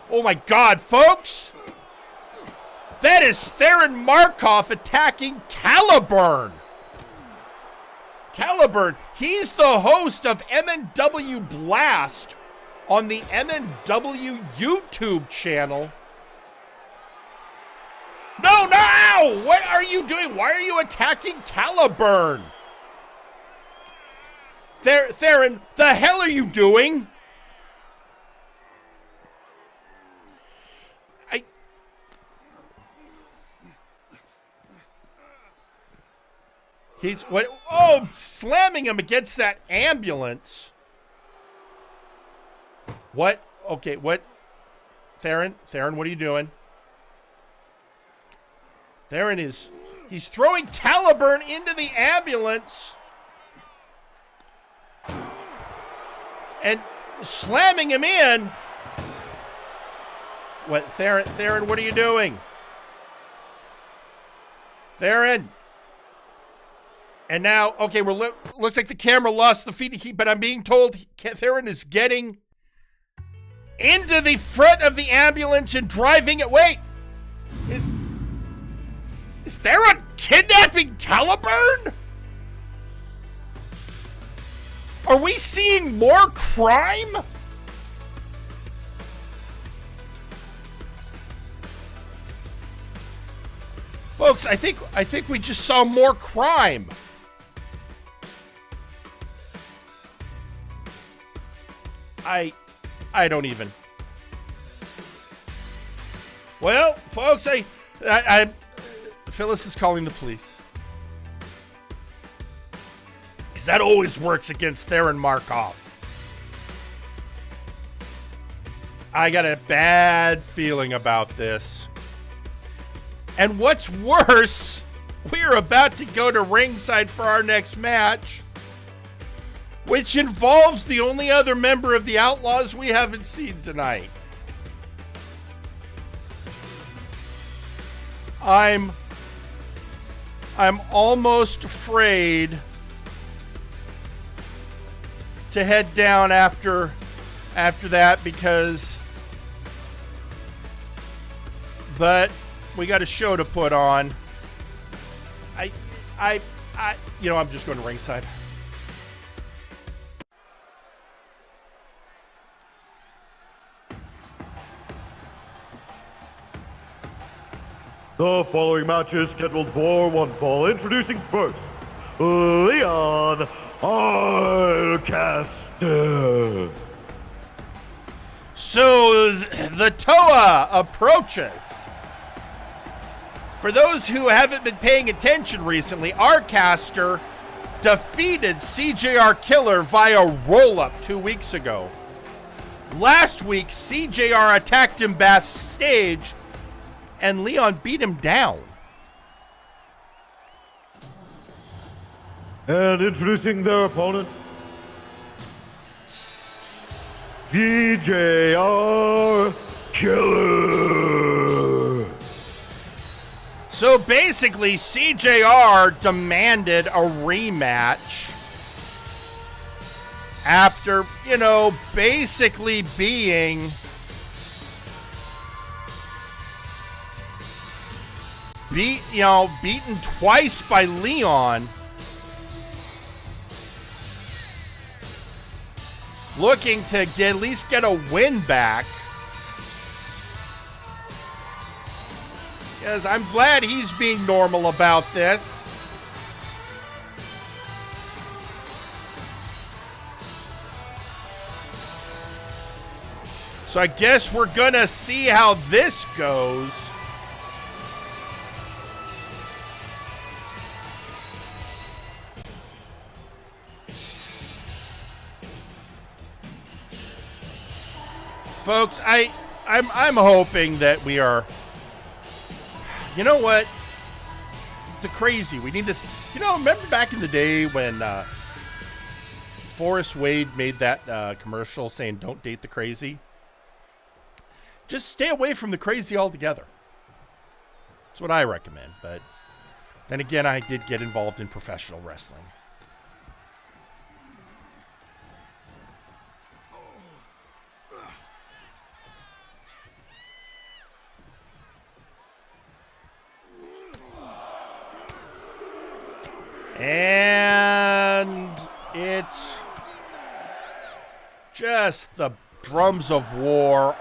Oh my God, folks! That is Theron Markov attacking Caliburn! Caliburn, he's the host of MNW Blast on the MNW YouTube channel. No! What are you doing? Why are you attacking Caliburn? Theron, the hell are you doing? He's what? Oh, slamming him against that ambulance. What? Okay, what? Theron, what are you doing? Theron he's throwing Caliburn into the ambulance and slamming him in. What, Theron, what are you doing? Theron. And now, okay, looks like the camera lost the feed, but I'm being told Theron is getting into the front of the ambulance and driving it. Wait, is Theron kidnapping Caliburn? Are we seeing more crime? Folks, I think we just saw more crime. I don't even. Well, folks, Phyllis is calling the police. Because that always works against Theron Markov. I got a bad feeling about this. And what's worse, we're about to go to ringside for our next match, which involves the only other member of the Outlaws we haven't seen tonight. I'm almost afraid to head down after that but we got a show to put on. I'm just going to ringside. The following match is scheduled for one fall. Introducing first, Leon Arcaster. So the TOA approaches. For those who haven't been paying attention recently, Arcaster defeated CJR Killer via roll-up 2 weeks ago. Last week, CJR attacked him backstage and Leon beat him down. And introducing their opponent, CJR Killer. So basically, CJR demanded a rematch after, basically being beaten twice by Leon. Looking to at least get a win back. Yes, I'm glad he's being normal about this. So I guess we're gonna see how this goes. Folks, I'm hoping that we are. You know what? The crazy. We need this. Remember back in the day when Forrest Wade made that commercial saying, "Don't date the crazy." Just stay away from the crazy altogether. That's what I recommend. But then again, I did get involved in professional wrestling. And it's just the drums of war.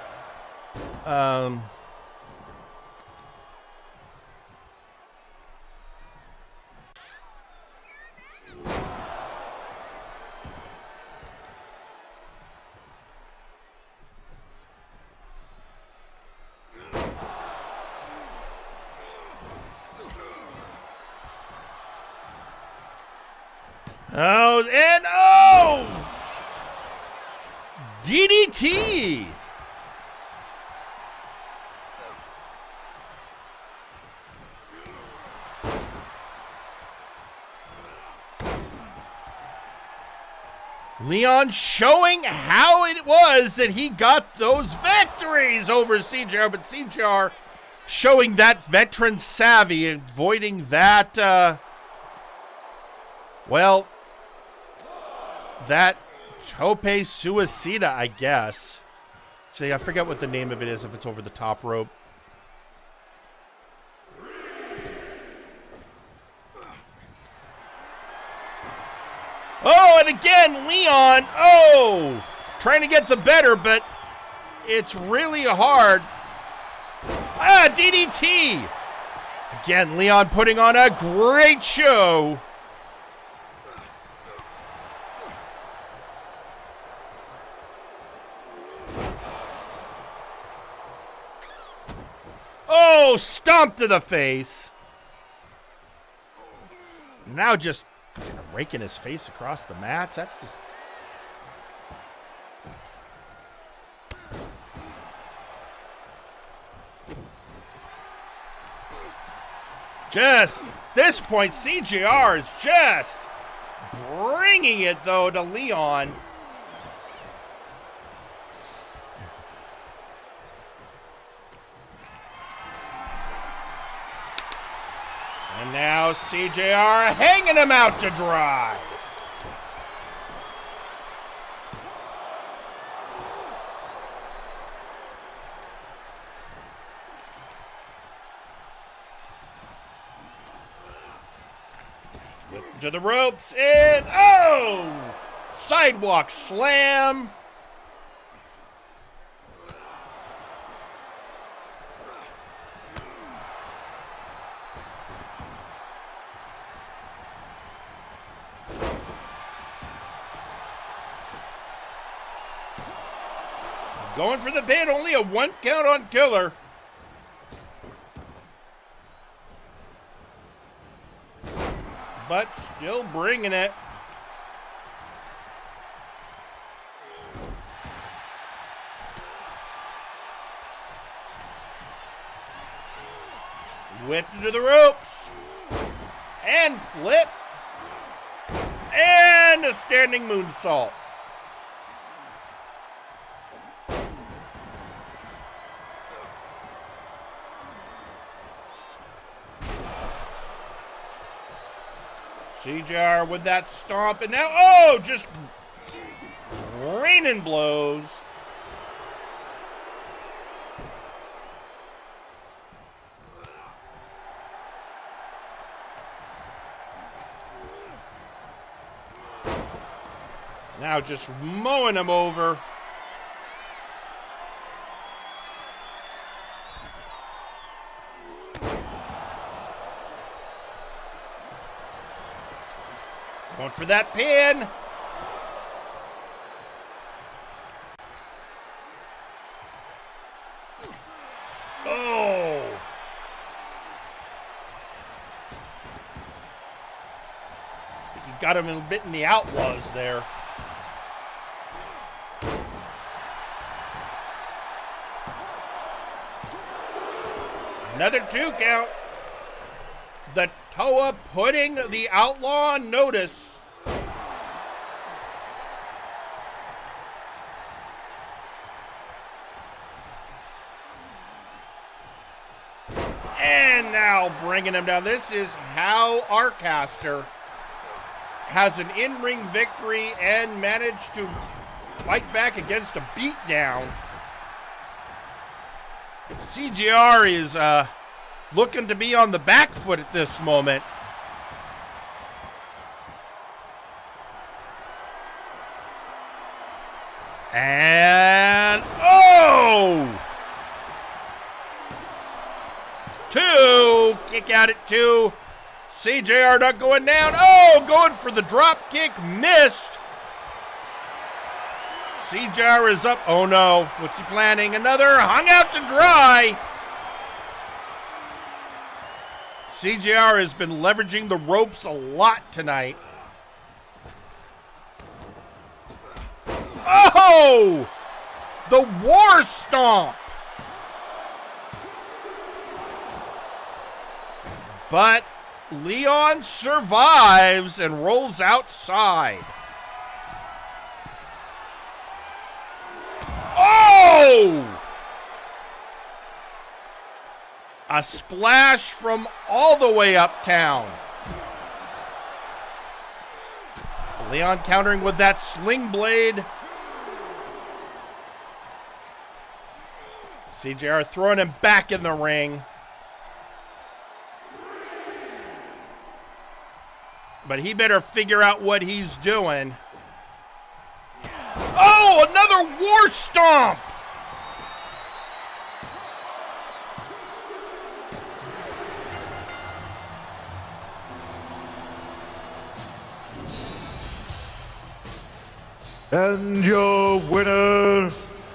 DDT! Leon showing how it was that he got those victories over CJR, but CJR showing that veteran savvy, avoiding that, that Tope Suicida, I guess. Actually, I forget what the name of it is if it's over the top rope. Oh, and again, Leon, trying to get the better, but it's really hard. DDT. Again, Leon putting on a great show. Oh, stomp to the face. Now just raking his face across the mats. That's just this point, CJR is just bringing it, though, to Leon. And now CJR hanging him out to dry. Whip to the ropes and sidewalk slam. Going for the pin, only a 1 count on Killer. But still bringing it. Whipped into the ropes. And flipped. And a standing moonsault. CJR with that stomp, and now, just raining blows. Now just mowing him over. Going for that pin. Oh. I think he got him a bit in the Outlaws there. Another 2 count. The Toa putting the Outlaw on notice. And now bringing him down. This is how Arcaster has an in-ring victory and managed to fight back against a beatdown. CJR is looking to be on the back foot at this moment. And, oh! 2, kick out at 2. CJR not going down. Oh, going for the drop kick, missed. CJR is up. Oh no, what's he planning? Another hung out to dry. CJR has been leveraging the ropes a lot tonight. Oh! The War Stomp! But Leon survives and rolls outside. Oh! A splash from all the way uptown. Leon countering with that sling blade. CJR throwing him back in the ring. But he better figure out what he's doing. Oh, another War Stomp! And your winner,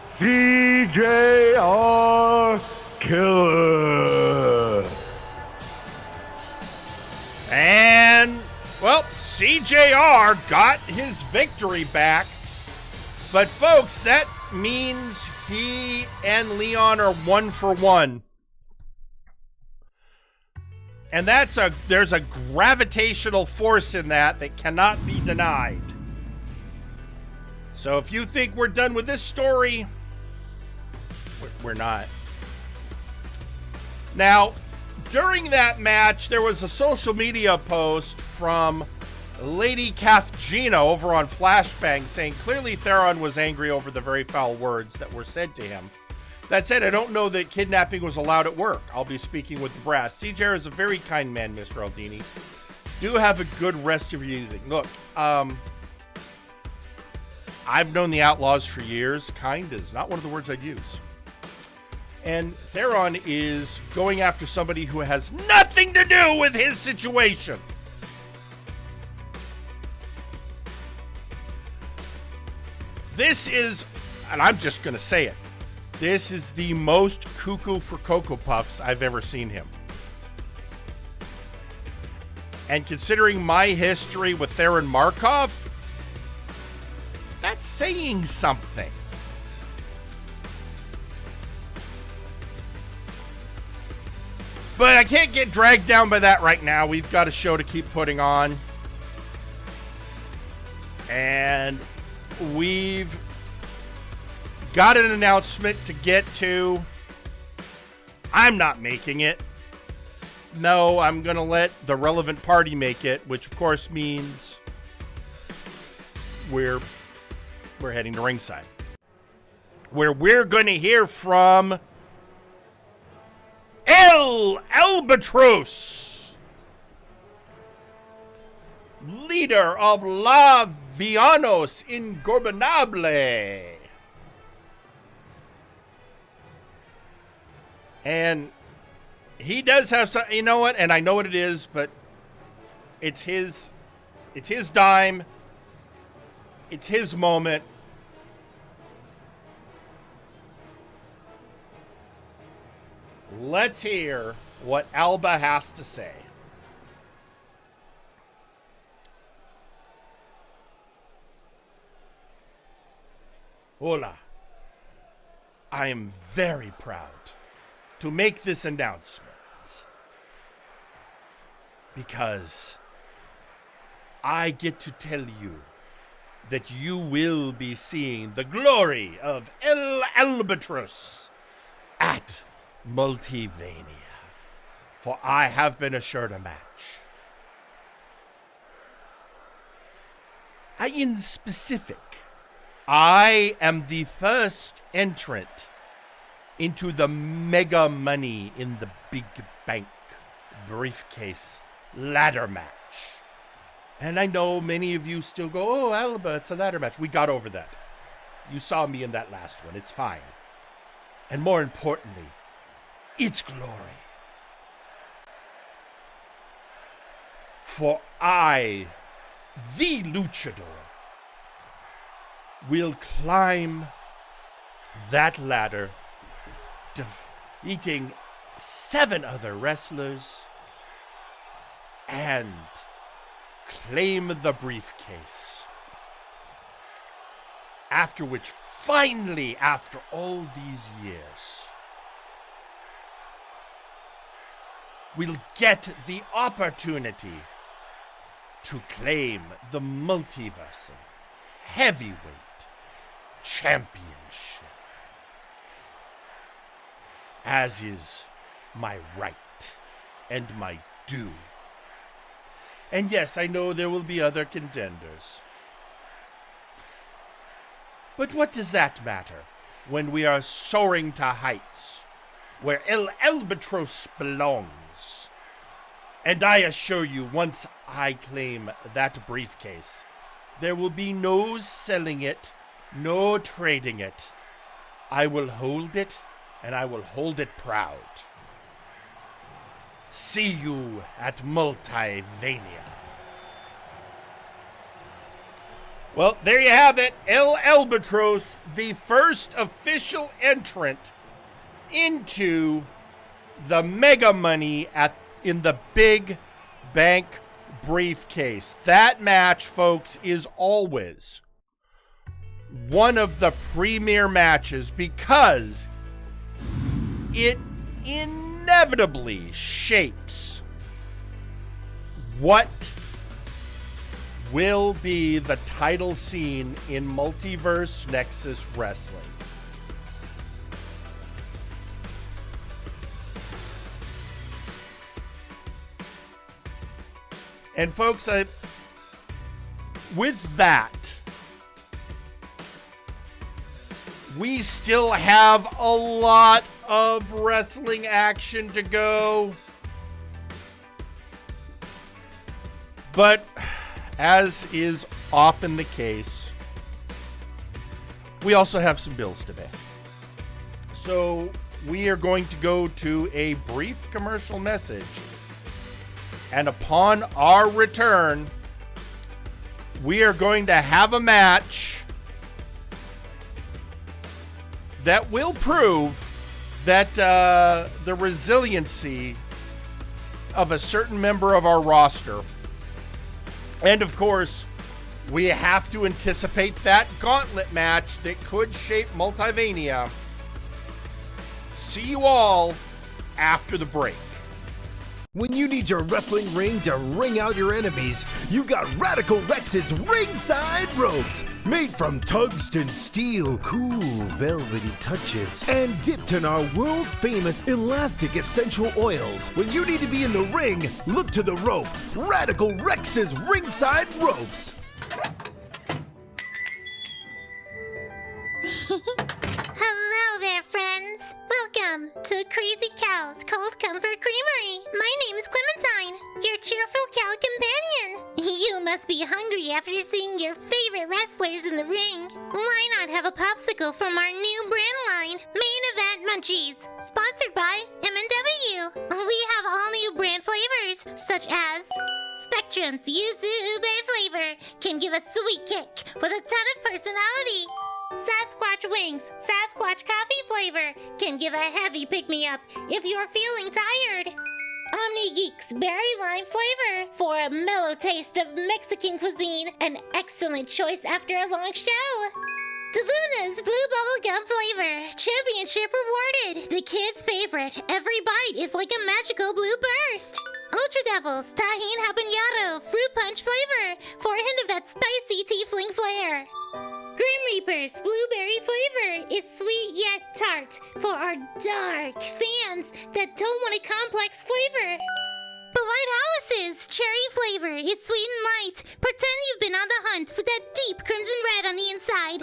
CJR Killer. And, well, CJR got his victory back. But, folks, that means he and Leon are 1 for 1. And there's a gravitational force in that cannot be denied. So if you think we're done with this story, we're not. Now, during that match, there was a social media post from Lady Kathgina over on Flashbang saying clearly Theron was angry over the very foul words that were said to him. That said, I don't know that kidnapping was allowed at work. I'll be speaking with the brass. CJR is a very kind man, Mr. Aldini. Do have a good rest of your evening. Look, I've known the Outlaws for years. Kind is not one of the words I'd use. And Theron is going after somebody who has nothing to do with his situation. This is, and I'm just going to say it, this is the most cuckoo for Cocoa Puffs I've ever seen him. And considering my history with Theron Markov, that's saying something. But I can't get dragged down by that right now. We've got a show to keep putting on. And we've got an announcement to get to. I'm not making it. No, I'm going to let the relevant party make it, which of course means we're heading to ringside, where we're going to hear from El Albatros, leader of La Villanos Ingobernable. And he does have some, you know what, and I know what it is, but it's his dime. It's his moment. Let's hear what Alba has to say. Hola. I am very proud to make this announcement because I get to tell you that you will be seeing the glory of El Albatross at Multivania, for I have been assured a match. In specific, I am the first entrant into the mega money in the big bank briefcase ladder match. And I know many of you still go, oh, Alba, it's a ladder match. We got over that. You saw me in that last one. It's fine. And more importantly, it's glory. For I, the luchador, will climb that ladder, defeating 7 other wrestlers, and claim the briefcase. After which, finally, after all these years, we'll get the opportunity to claim the Multiverse Heavyweight Championship, as is my right and my due. And yes, I know there will be other contenders. But what does that matter when we are soaring to heights where El Albatross belongs? And I assure you, once I claim that briefcase, there will be no selling it, no trading it. I will hold it, and I will hold it proud. See you at Multivania. Well, there you have it. El Albatross, the first official entrant into the mega money in the big bank briefcase. That match, folks, is always one of the premier matches because it inevitably shapes what will be the title scene in Multiverse Nexus Wrestling. And folks, with that, we still have a lot of wrestling action to go. But as is often the case, we also have some bills to pay. So we are going to go to a brief commercial message. And upon our return, we are going to have a match that will prove that the resiliency of a certain member of our roster. And of course, we have to anticipate that gauntlet match that could shape Multivania. See you all after the break. When you need your wrestling ring to ring out your enemies, you got Radical Rex's ringside ropes. Made from tungsten steel, cool velvety touches, and dipped in our world-famous elastic essential oils. When you need to be in the ring, look to the rope. Radical Rex's ringside ropes. Hello there, friends. Welcome to Crazy Cow's Cold Comfort Creamery. My name is Clementine, your cheerful cow companion. You must be hungry after seeing your favorite wrestlers in the ring. Why not have a popsicle from our new brand line, Main Event Munchies, sponsored by MNW. We have all new brand flavors, such as Spectrum's Yuzu Ube flavor, can give a sweet kick with a ton of personality. Sasquatch Wings, Sasquatch Coffee flavor, can give a heavy pick-me-up if you're feeling tired. Omni Geeks Berry Lime flavor, for a mellow taste of Mexican cuisine, an excellent choice after a long show. DeLuna Enigma's blue bubblegum flavor. Championship rewarded. The kids' favorite. Every bite is like a magical blue burst. Ultra Devils Tajín Habanero Fruit Punch flavor for a hint of that spicy tiefling flair. Grim Reaper's blueberry flavor. It's sweet yet tart for our dark fans that don't want a complex flavor. Polite Hollis's cherry flavor. It's sweet and light. Pretend you've been on the hunt with that deep crimson red on the inside.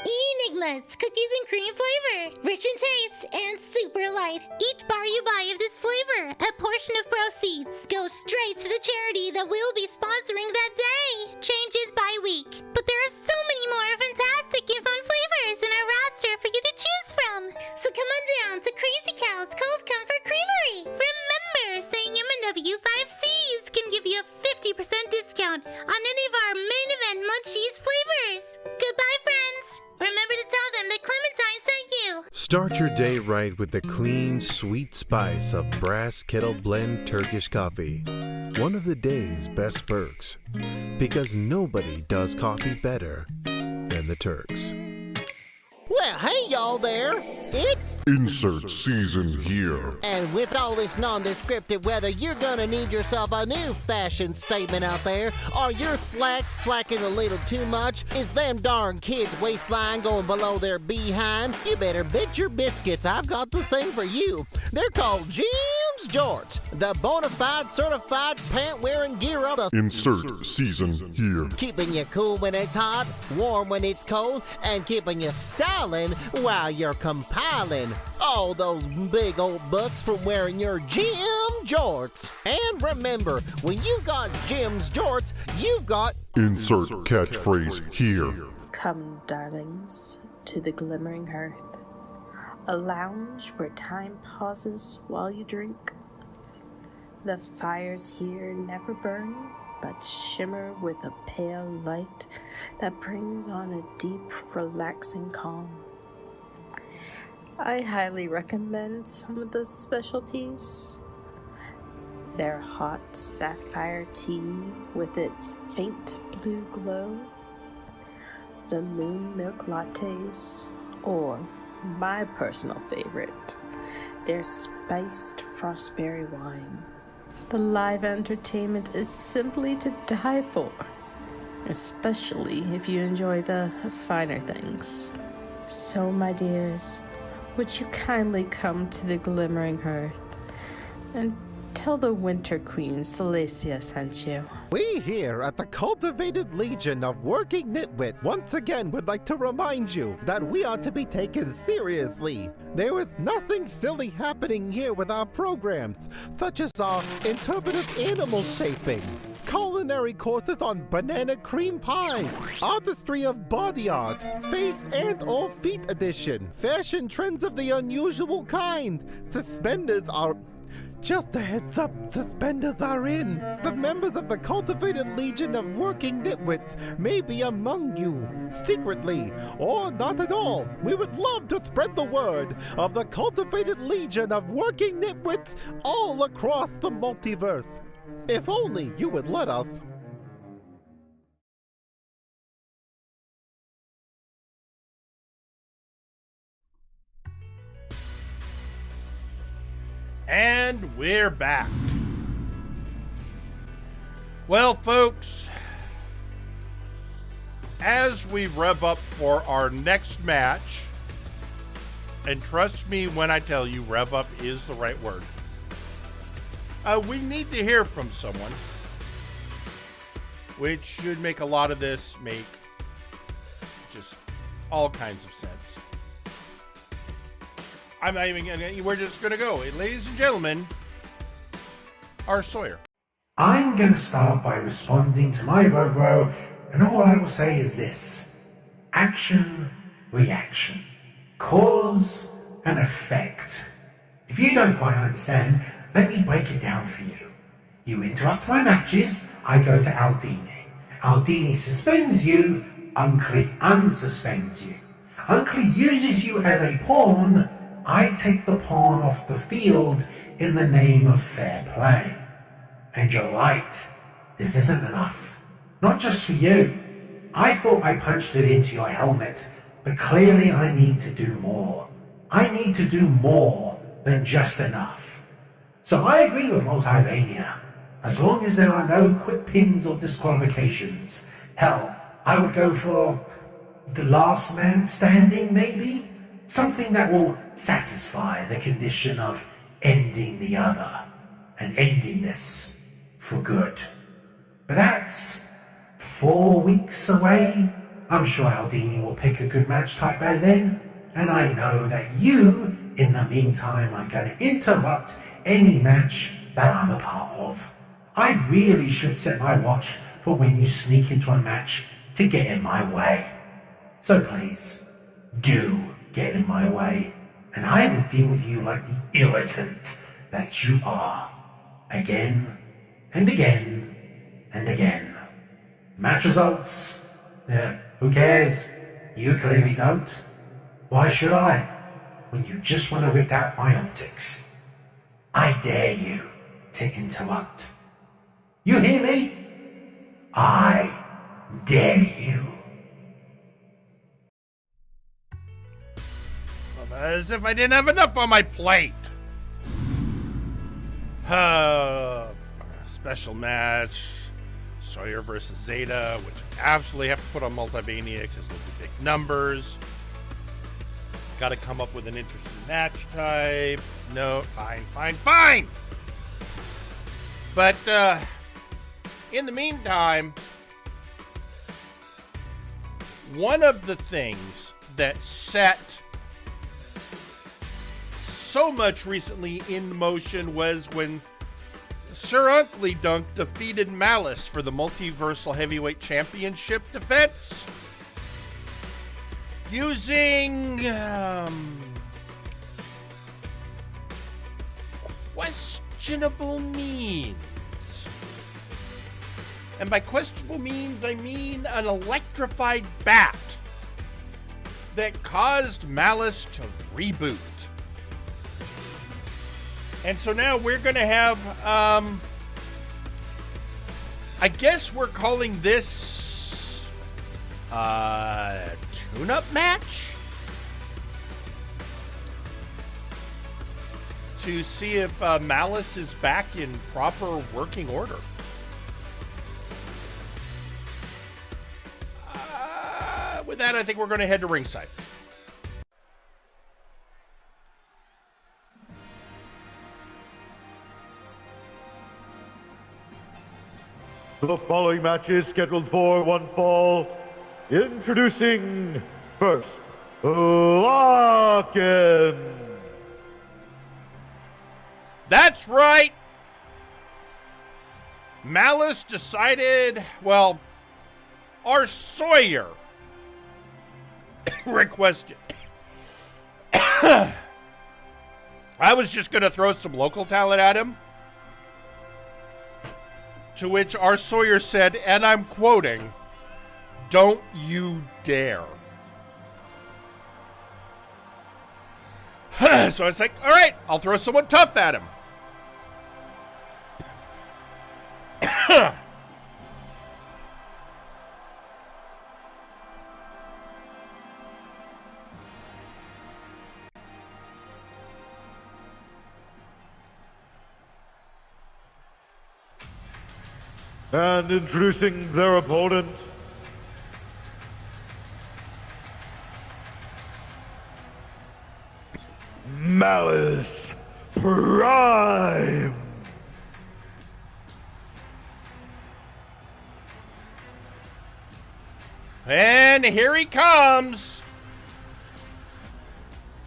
Enigma's cookies and cream flavor. Rich in taste and super light. Each bar you buy of this flavor, a portion of proceeds goes straight to the charity that we'll be sponsoring that day. Changes by week. But there are so many more fantastic and fun flavors in our roster for you to choose from. So come on down to Crazy Cow's Cold Comfort Creamery. Remember, saying MNW 5Cs can give you a 50% discount on any of our main event munchies flavors. Goodbye, friends. Remember to tell them that Clementine sent you. Start your day right with the clean, sweet spice of Brass Kettle Blend Turkish coffee. One of the day's best perks. Because nobody does coffee better than the Turks. Well, hey y'all there. It's Insert season here. And with all this nondescriptive weather, you're gonna need yourself a new fashion statement out there. Are your slacks slacking a little too much? Is them darn kids' waistline going below their behind? You better bet your biscuits I've got the thing for you. They're called Jim's Jorts, the bona fide certified pant-wearing gear of the Insert season here. keeping you cool when it's hot, warm when it's cold, and keeping you styling while you're compiling all those big old bucks from wearing your Jim Jorts. And remember, when you got Jim's Jorts, you've got Insert catchphrase here. Come, darlings, to the glimmering hearth, a lounge where time pauses while you drink. The fires here never burn, but shimmer with a pale light that brings on a deep, relaxing calm. I highly recommend some of the specialties. Their hot sapphire tea with its faint blue glow, the moon milk lattes, or my personal favorite, their spiced frostberry wine. The live entertainment is simply to die for, especially if you enjoy the finer things. So, my dears, would you kindly come to the glimmering hearth and tell the Winter Queen Celestia sent you? We here at the Cultivated Legion of Working Nitwit once again would like to remind you that we are to be taken seriously. There is nothing silly happening here with our programs, such as our interpretive animal shaping, culinary courses on banana cream pie, artistry of body art, face and or feet edition, fashion trends of the unusual kind, suspenders are... Just a heads up, suspenders are in. The members of the Cultivated Legion of Working Nitwits may be among you, secretly, or not at all. We would love to spread the word of the Cultivated Legion of Working Nitwits all across the multiverse. If only you would let us. And we're back. Well, folks, as we rev up for our next match, and trust me when I tell you rev up is the right word, we need to hear from someone, which should make a lot of this make just all kinds of sense. I'm not even gonna, we're just gonna go. Ladies and gentlemen, R. Sawyer. I'm gonna start by responding to my row, and all I will say is this. Action, reaction. Cause and effect. If you don't quite understand, let me break it down for you. You interrupt my matches, I go to Aldini. Aldini suspends you, Uncle unsuspends you. Uncle uses you as a pawn, I take the pawn off the field in the name of fair play. And you're right, this isn't enough. Not just for you. I thought I punched it into your helmet, but clearly I need to do more. I need to do more than just enough. So I agree with Multiverse. As long as there are no quick pins or disqualifications. Hell, I would go for the last man standing, maybe? Something that will satisfy the condition of ending the other and ending this for good. But that's 4 weeks away. I'm sure Aldini will pick a good match type by then. And I know that you, in the meantime, are going to interrupt any match that I'm a part of. I really should set my watch for when you sneak into a match to get in my way. So please, do get in my way, and I will deal with you like the irritant that you are. Again, and again, and again. Match results? Who cares? You clearly don't. Why should I? When you just want to rip out my optics. I dare you to interrupt. You hear me? I dare you. As if I didn't have enough on my plate. Special match. Sawyer versus Zeta, which I absolutely have to put on Multivania because they'll be big numbers. Got to come up with an interesting match type. No, fine. But in the meantime, one of the things that set so much recently in motion was when Sir Unkley Dunk defeated Malice for the Multiversal Heavyweight Championship defense using questionable means. And by questionable means, I mean an electrified bat that caused Malice to reboot. And so now we're going to have, I guess we're calling this a tune-up match? To see if Malice is back in proper working order. With that, I think we're going to head to ringside. The following match is scheduled for one fall. Introducing first, Lock-In. That's right. Malice decided, well, our Sawyer requested. I was just going to throw some local talent at him. To which our Sawyer said, and I'm quoting, "Don't you dare." So I was like, all right, I'll throw someone tough at him. And introducing their opponent, Malice Prime. And here he comes.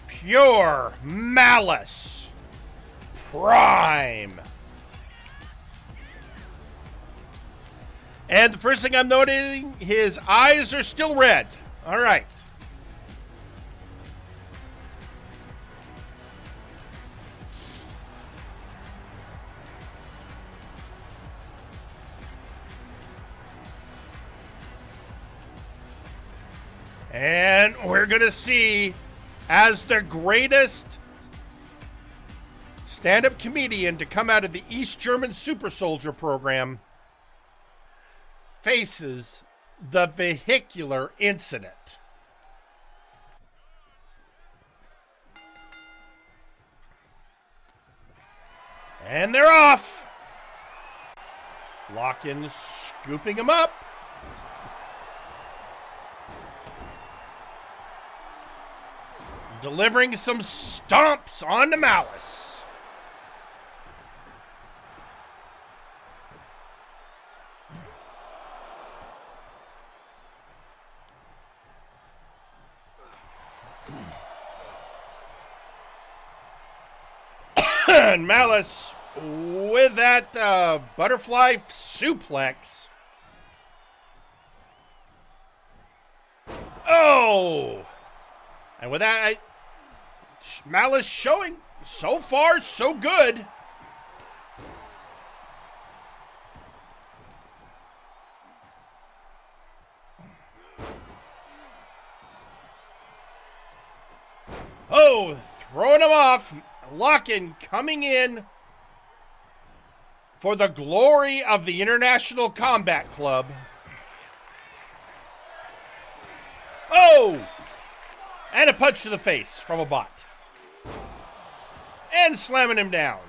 Pure Malice Prime. And the first thing I'm noticing, his eyes are still red. All right. And we're going to see, as the greatest stand-up comedian to come out of the East German Super Soldier program, faces the vehicular incident. And they're off. Lock-in scooping him up. Delivering some stomps onto Malice. And Malice with that butterfly suplex. Oh! And with that, Malice showing so far so good. Oh, throwing him off. Lock-in coming in for the glory of the International Combat Club. Oh! And a punch to the face from a bot. And slamming him down.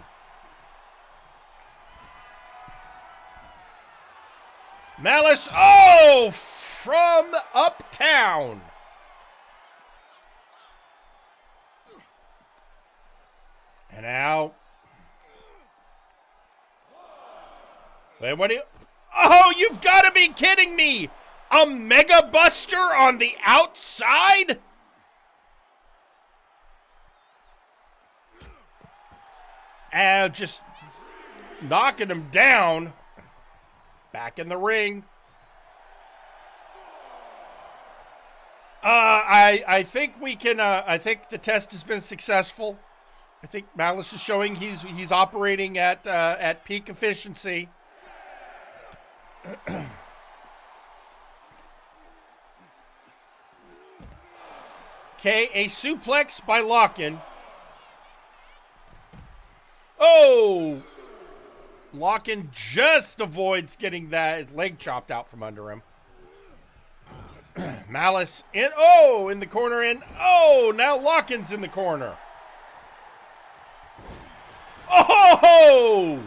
Malice, oh! From uptown. And now. Wait, what do you. Oh, you've got to be kidding me! A Mega Buster on the outside? And just knocking him down. Back in the ring. I think we can. I think the test has been successful. I think Malice is showing he's operating at peak efficiency. Okay, a suplex by Lock-in. Oh! Lock-in just avoids getting his leg chopped out from under him. Malice in the corner now Lock-in's in the corner. Oh!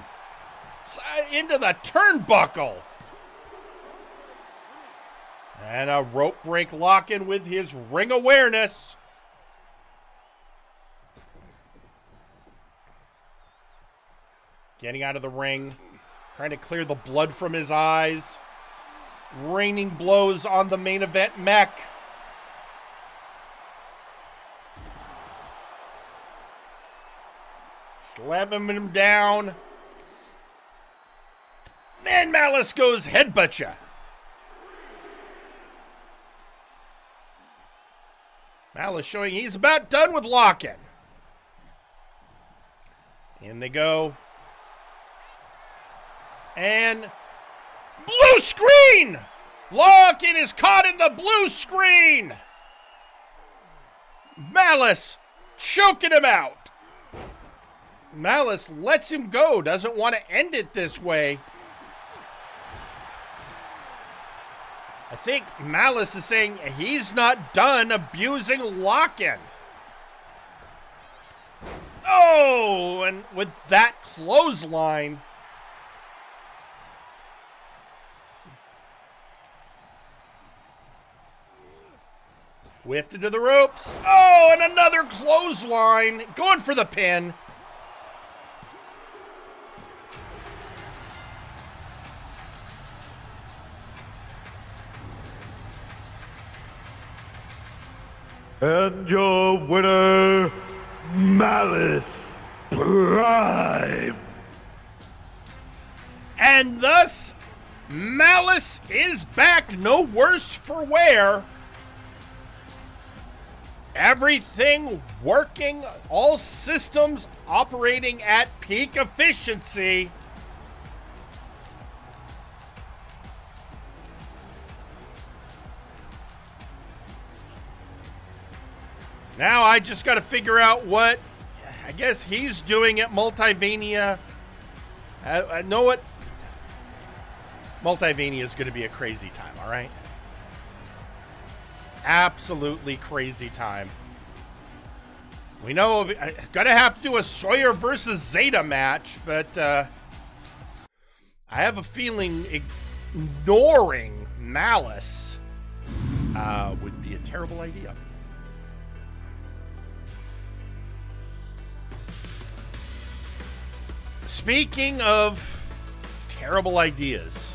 Into the turnbuckle. And a rope break Lock-in with his ring awareness. Getting out of the ring. Trying to clear the blood from his eyes. Raining blows on the main event mech. Slamming him down. And Malice goes headbutt ya. Malice showing he's about done with Lock-in. In they go. And blue screen! Lock-in is caught in the blue screen! Malice choking him out. Malice lets him go, doesn't want to end it this way. I think Malice is saying he's not done abusing Lock-in. Oh, and with that clothesline. Whipped into the ropes. Oh, and another clothesline. Going for the pin. And your winner, Malice Prime. And thus, Malice is back, no worse for wear. Everything working, all systems operating at peak efficiency. Now I just got to figure out what, I guess he's doing at Multivania. I know what, Multivania is going to be a crazy time, all right? Absolutely crazy time. We know I'm gonna have to do a Sawyer versus Zeta match, but I have a feeling ignoring Malice would be a terrible idea. Speaking of terrible ideas,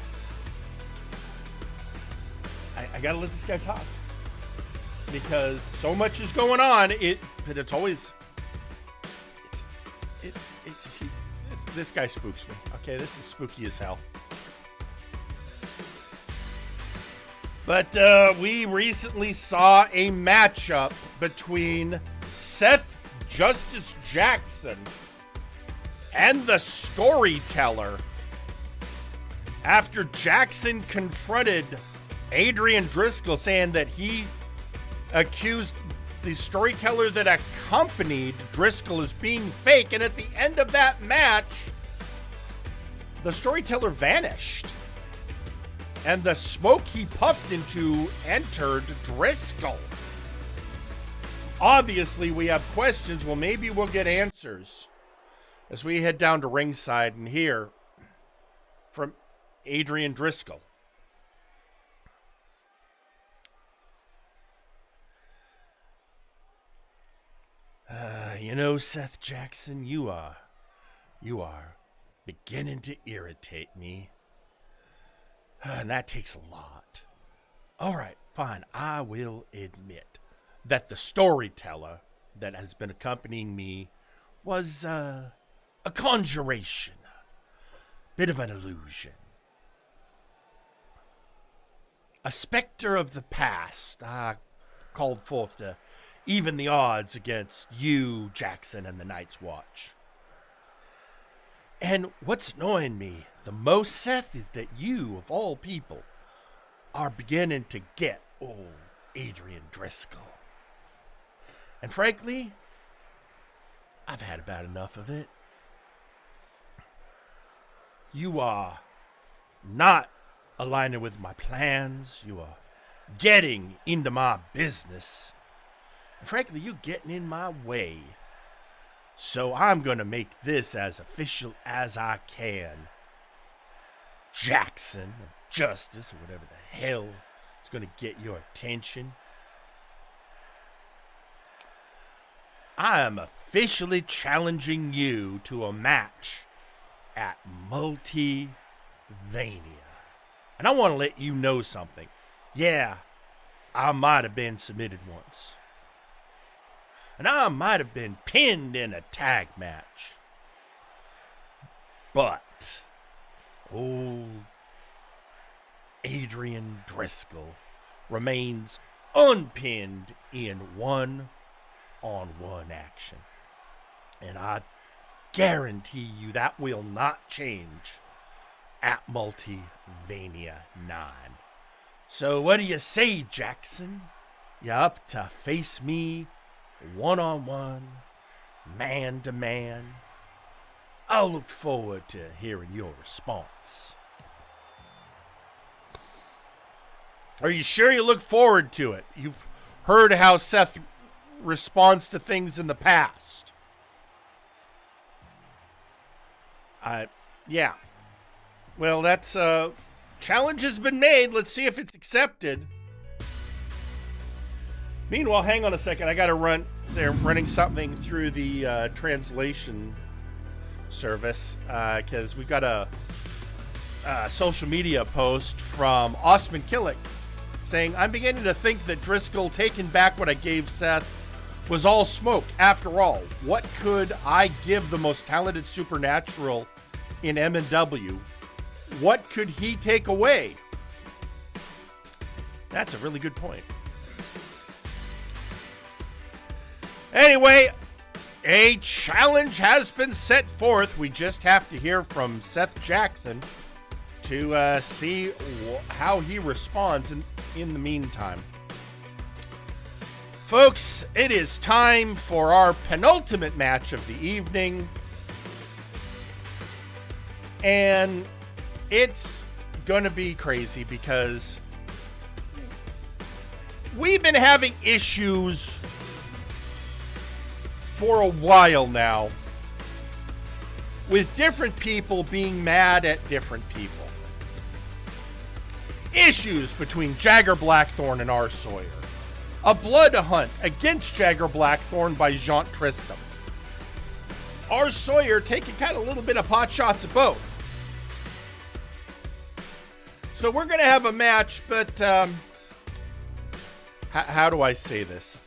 I gotta let this guy talk. Because so much is going on, but it's always, this guy spooks me. Okay, this is spooky as hell. But we recently saw a matchup between Seth Justice Jackson and the Storyteller after Jackson confronted Adrian Driscoll, saying that he accused the Storyteller that accompanied Driscoll as being fake, and at the end of that match, the Storyteller vanished. And the smoke he puffed into entered Driscoll. Obviously, we have questions. Well, maybe we'll get answers as we head down to ringside and hear from Adrian Driscoll. You know, Seth Jackson, you are beginning to irritate me. And that takes a lot. All right, fine. I will admit that the Storyteller that has been accompanying me was a conjuration, a bit of an illusion. A specter of the past called forth to even the odds against you, Jackson, and the Night's Watch. And what's annoying me the most, Seth, is that you, of all people, are beginning to get old Adrian Driscoll. And frankly, I've had about enough of it. You are not aligning with my plans. You are getting into my business. And frankly, you're getting in my way. So I'm going to make this as official as I can. Jackson, or Justice, or whatever the hell is going to get your attention. I am officially challenging you to a match at Multiverse. And I want to let you know something. Yeah, I might have been submitted once. And I might have been pinned in a tag match. But old Adrian Driscoll remains unpinned in one-on-one action. And I guarantee you that will not change at Multivania 9. So what do you say, Jackson? You up to face me one-on-one, man-to-man? I'll look forward to hearing your response. Are you sure you look forward to it? You've heard how Seth responds to things in the past. Yeah. Well, that's challenge has been made. Let's see if it's accepted. Meanwhile, hang on a second. I got to run. They're running something through the translation service because we got a social media post from Osman Killick saying, I'm beginning to think that Driscoll taking back what I gave Seth was all smoke. After all, what could I give the most talented supernatural in MNW? What could he take away? That's a really good point. Anyway, a challenge has been set forth. We just have to hear from Seth Jackson to see how he responds in the meantime. Folks, it is time for our penultimate match of the evening. And it's going to be crazy because we've been having issues for a while now with different people being mad at different people. Issues between Jagger Blackthorn and R. Sawyer. A blood hunt against Jagger Blackthorn by Jean Tristram. R. Sawyer taking kind of a little bit of pot shots at both. So we're going to have a match, but how do I say this?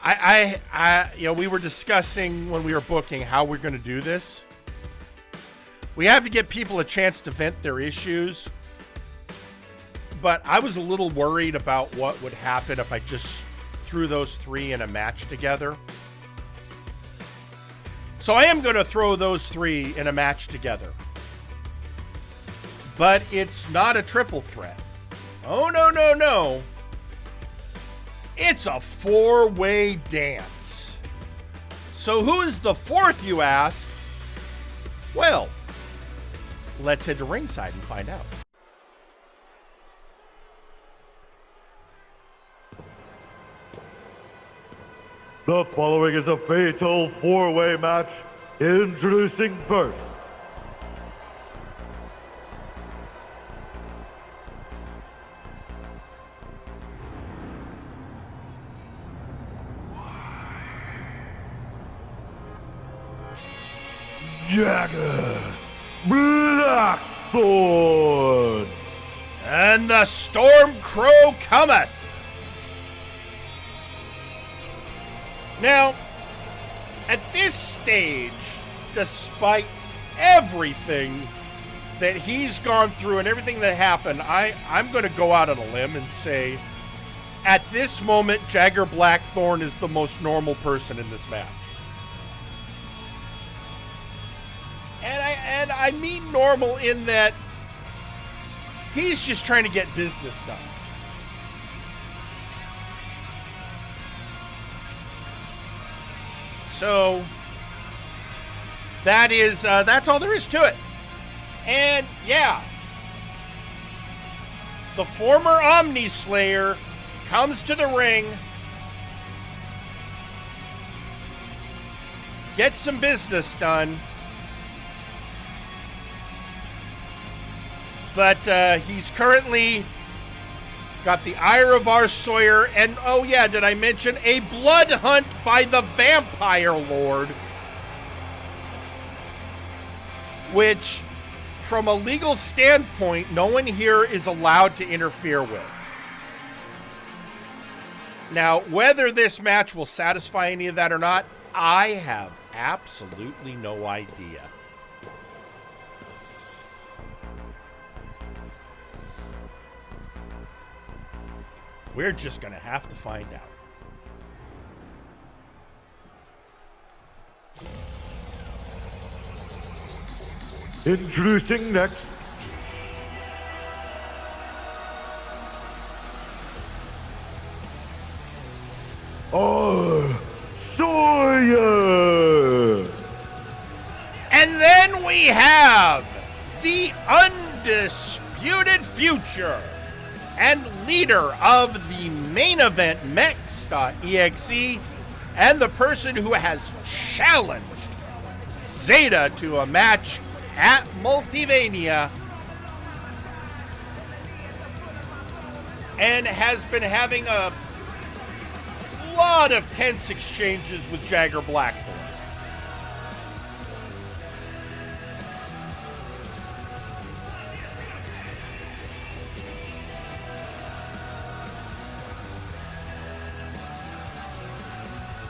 We were discussing when we were booking how we're going to do this. We have to give people a chance to vent their issues. But I was a little worried about what would happen if I just threw those three in a match together. So I am going to throw those three in a match together. But it's not a triple threat. Oh, no. It's a four-way dance. So who is the fourth, you ask? Well, let's head to ringside and find out. The following is a fatal four-way match. Introducing first, Jagger Blackthorn. And the Storm Crow cometh. Now, at this stage, despite everything that he's gone through and everything that happened, I'm going to go out on a limb and say, at this moment, Jagger Blackthorn is the most normal person in this match. And I mean normal in that he's just trying to get business done. So that's all there is to it. And yeah, the former Omni Slayer comes to the ring, gets some business done, but he's currently got the ire of R. Sawyer, and oh yeah, did I mention a blood hunt by the Vampire Lord, which, from a legal standpoint, no one here is allowed to interfere with. Now, whether this match will satisfy any of that or not, I have absolutely no idea. We're just going to have to find out. Introducing next, R. Sawyer. And then we have the undisputed future and leader of the main event, Mex.exe, and the person who has challenged Zeta to a match at Multivania and has been having a lot of tense exchanges with Jagger Blackthorn.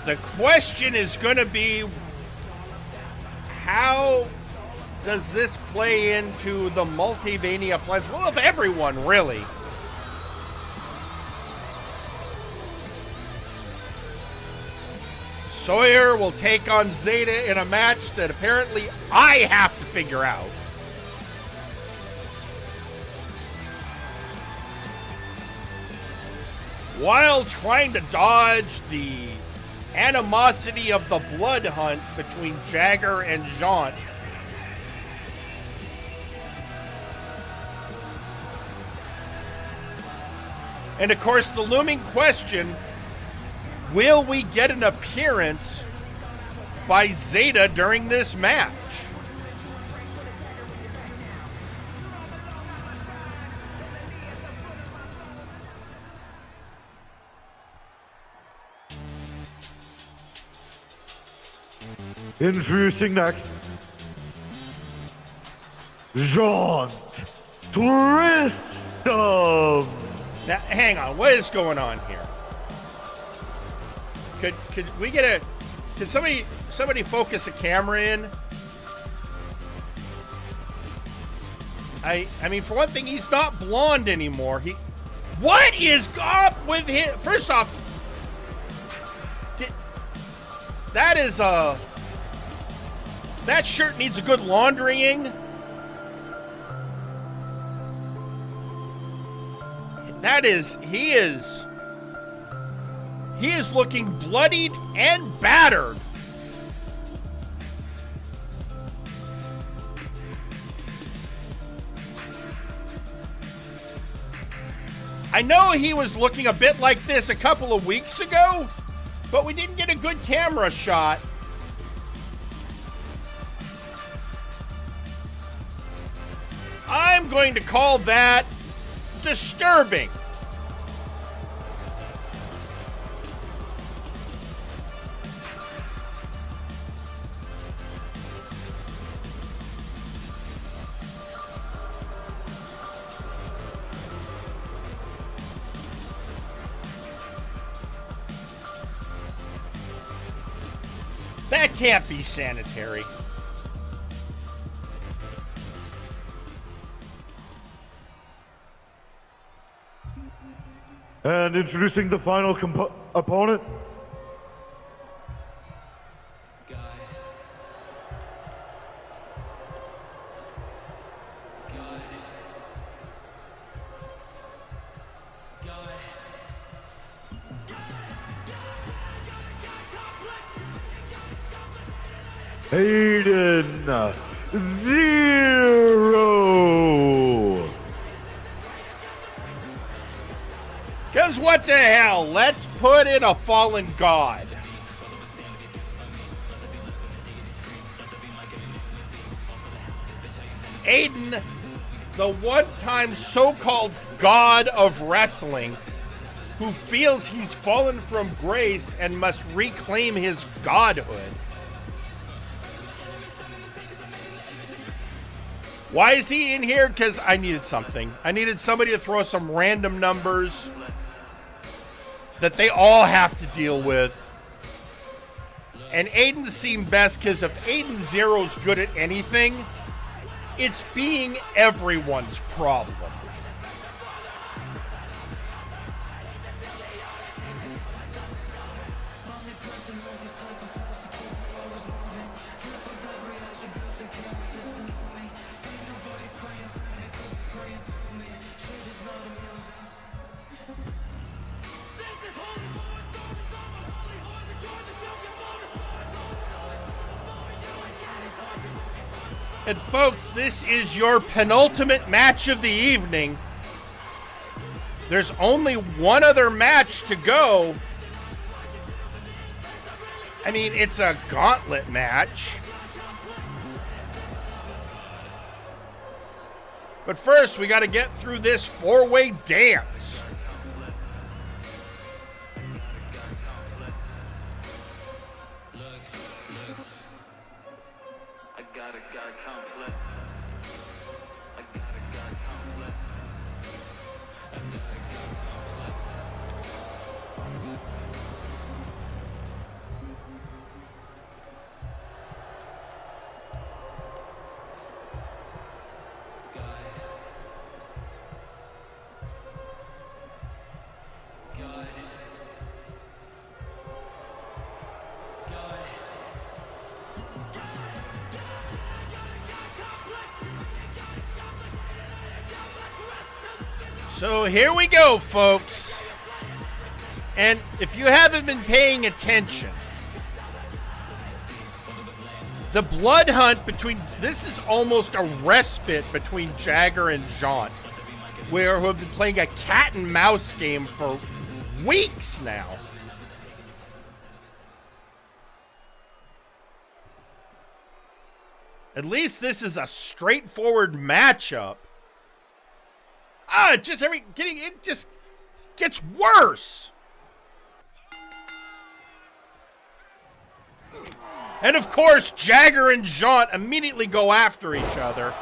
The question is going to be, how does this play into the Multivania plans? Well, of everyone, really. Sawyer will take on Zeta in a match that apparently I have to figure out. While trying to dodge the animosity of the blood hunt between Jagger and Jean. And of course, the looming question, will we get an appearance by Zeta during this match. Introducing next, Jean Tristam. Now, hang on, what is going on here? Could we get could somebody focus a camera in? I mean, for one thing, he's not blonde anymore. What is up with him? First off, that shirt needs a good laundering. He is looking bloodied and battered. I know he was looking a bit like this a couple of weeks ago, but we didn't get a good camera shot. I'm going to call that disturbing. That can't be sanitary. And introducing the final opponent, Aiden Zero. Cause what the hell? Let's put in a fallen god. Aiden, the one-time so-called god of wrestling, who feels he's fallen from grace and must reclaim his godhood. Why is he in here? Because I needed something. I needed somebody to throw some random numbers that they all have to deal with. And Aiden seemed best because if Aiden Zero's good at anything, it's being everyone's problem. And folks, this is your penultimate match of the evening. There's only one other match to go. I mean, it's a gauntlet match. But first, we got to get through this four-way dance. So here we go, folks. And if you haven't been paying attention, the blood hunt between, this is almost a respite between Jagger and Jaunt, where we've been playing a cat and mouse game for weeks now. At least this is a straightforward matchup. It just gets worse. And of course, Jagger and Jaunt immediately go after each other.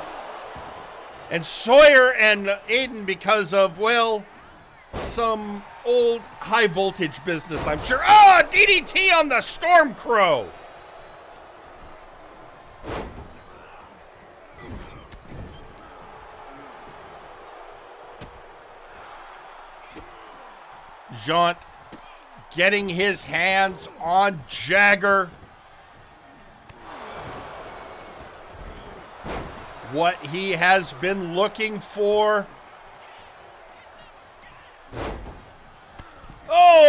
And Sawyer and Aiden, because of, well, some old high voltage business, I'm sure. DDT on the Stormcrow. Jaunt getting his hands on Jagger. What he has been looking for.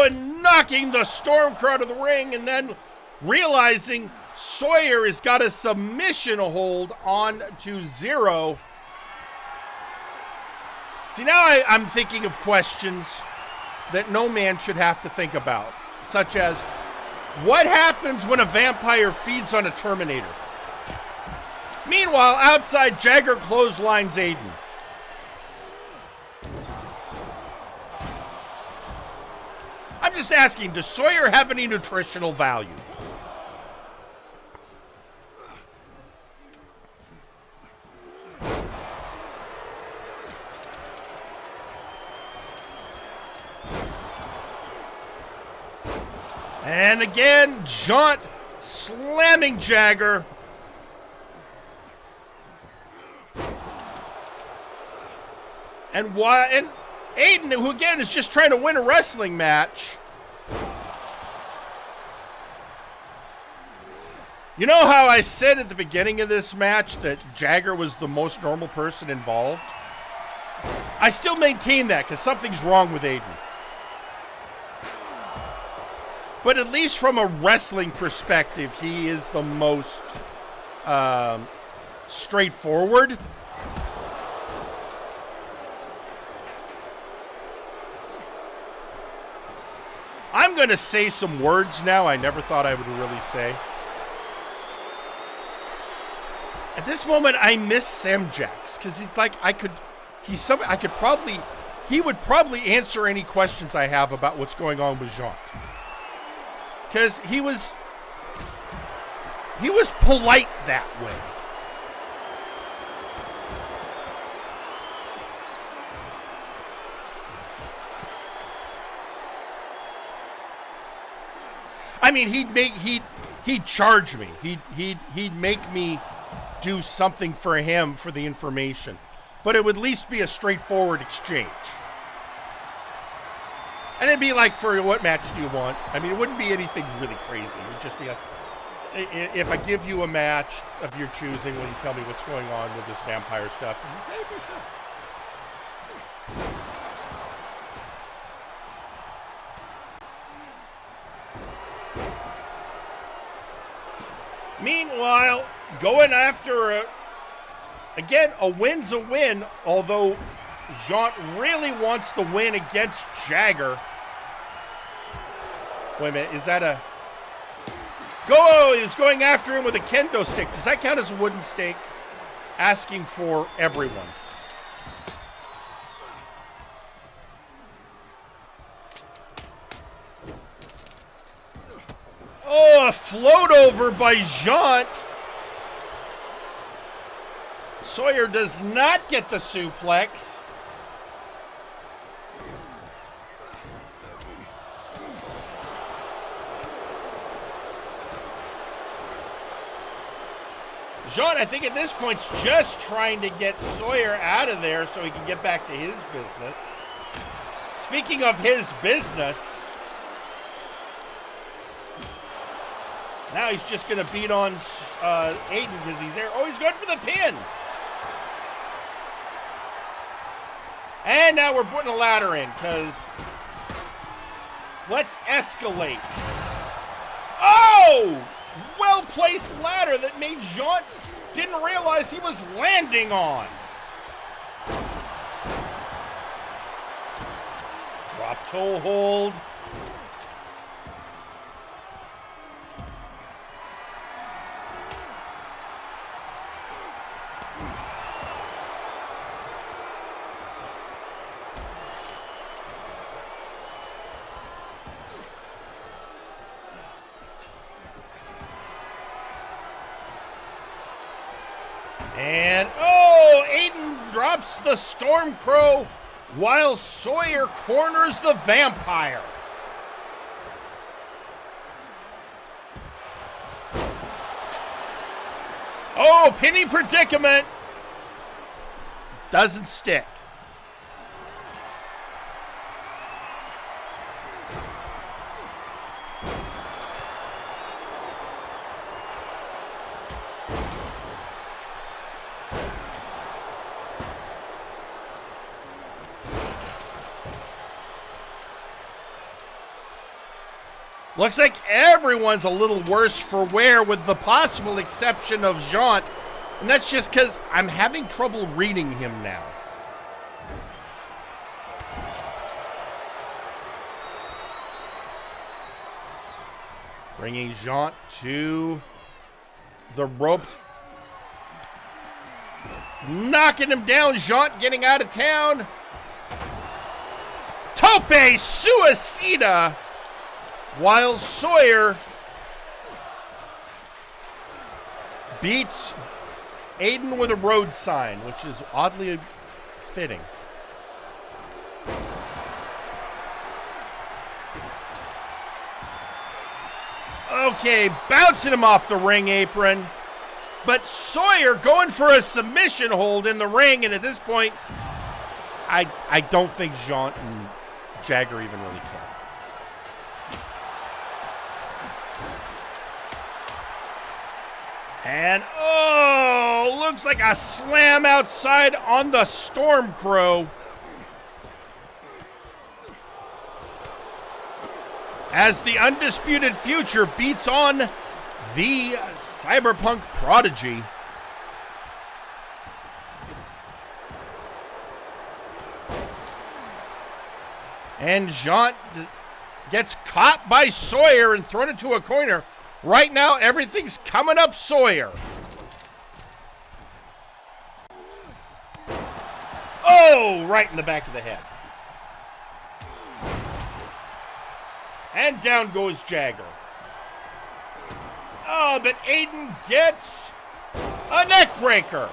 And knocking the Stormcrow to the ring, and then realizing Sawyer has got a submission hold on to Zero. See, now I'm thinking of questions that no man should have to think about, such as, what happens when a vampire feeds on a Terminator? Meanwhile, outside, Jagger clotheslines Aiden. I'm just asking, does Sawyer have any nutritional value? And again, Jaunt slamming Jagger. And Aiden, who again is just trying to win a wrestling match. You know how I said at the beginning of this match that Jagger was the most normal person involved? I still maintain that because something's wrong with Aiden. But at least from a wrestling perspective, he is the most straightforward. I'm going to say some words now I never thought I would really say. At this moment, I miss Sam Jax because it's like he would probably answer any questions I have about what's going on with Jaunt. Because he was polite that way. I mean, he'd charge me. He'd make me do something for him for the information, but it would at least be a straightforward exchange. And it'd be like, for what match do you want? I mean, it wouldn't be anything really crazy. It would just be like, if I give you a match of your choosing, will you tell me what's going on with this vampire stuff? Okay, for sure. Meanwhile, going after a win's a win, although Jaunt really wants to win against Jagger. Wait a minute, is that a... He's going after him with a kendo stick. Does that count as a wooden stake? Asking for everyone. A float over by Jaunt. Sawyer does not get the suplex. Jaunt, I think at this point, is just trying to get Sawyer out of there so he can get back to his business. Speaking of his business, now he's just going to beat on Aiden because he's there. Oh, he's going for the pin. And now we're putting a ladder in because let's escalate. Oh! Well-placed ladder that made Jaunt didn't realize he was landing on. Drop toe hold. And, Aiden drops the Stormcrow while Sawyer corners the vampire. Oh, pinning predicament. Doesn't stick. Looks like everyone's a little worse for wear with the possible exception of Jaunt. And that's just because I'm having trouble reading him now. Bringing Jaunt to the ropes. Knocking him down. Jaunt getting out of town. Tope Suicida. While Sawyer beats Aiden with a road sign, which is oddly fitting. Okay, bouncing him off the ring apron. But Sawyer going for a submission hold in the ring, and at this point, I don't think Jaunt and Jagger even really care. And, looks like a slam outside on the Stormcrow. As the Undisputed Future beats on the Cyberpunk Prodigy. And Jaunt gets caught by Sawyer and thrown into a corner. Right now, everything's coming up Sawyer. Oh, right in the back of the head. And down goes Jagger. Oh, but Aiden gets a neck breaker.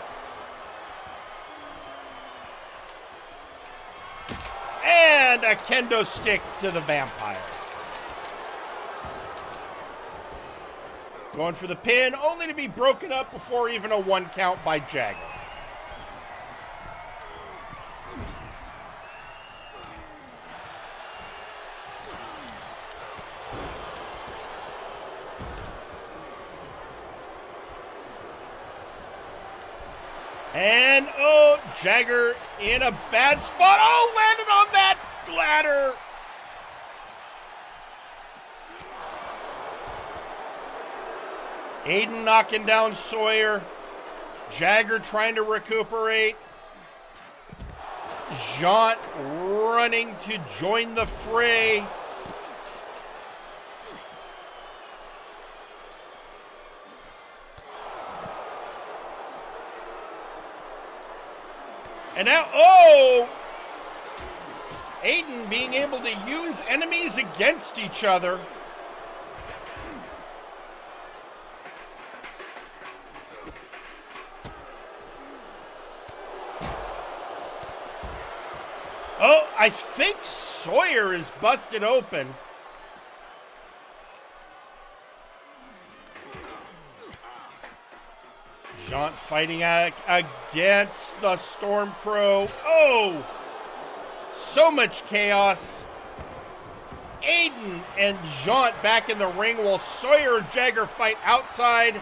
And a kendo stick to the vampire. Going for the pin, only to be broken up before even a 1 count by Jagger. And, Jagger in a bad spot. Oh, landed on that ladder. Aiden knocking down Sawyer. Jagger trying to recuperate. Jaunt running to join the fray. And now, Aiden being able to use enemies against each other. Oh, I think Sawyer is busted open. Jaunt fighting against the Stormcrow. Oh, so much chaos. Aiden and Jaunt back in the ring while Sawyer and Jagger fight outside.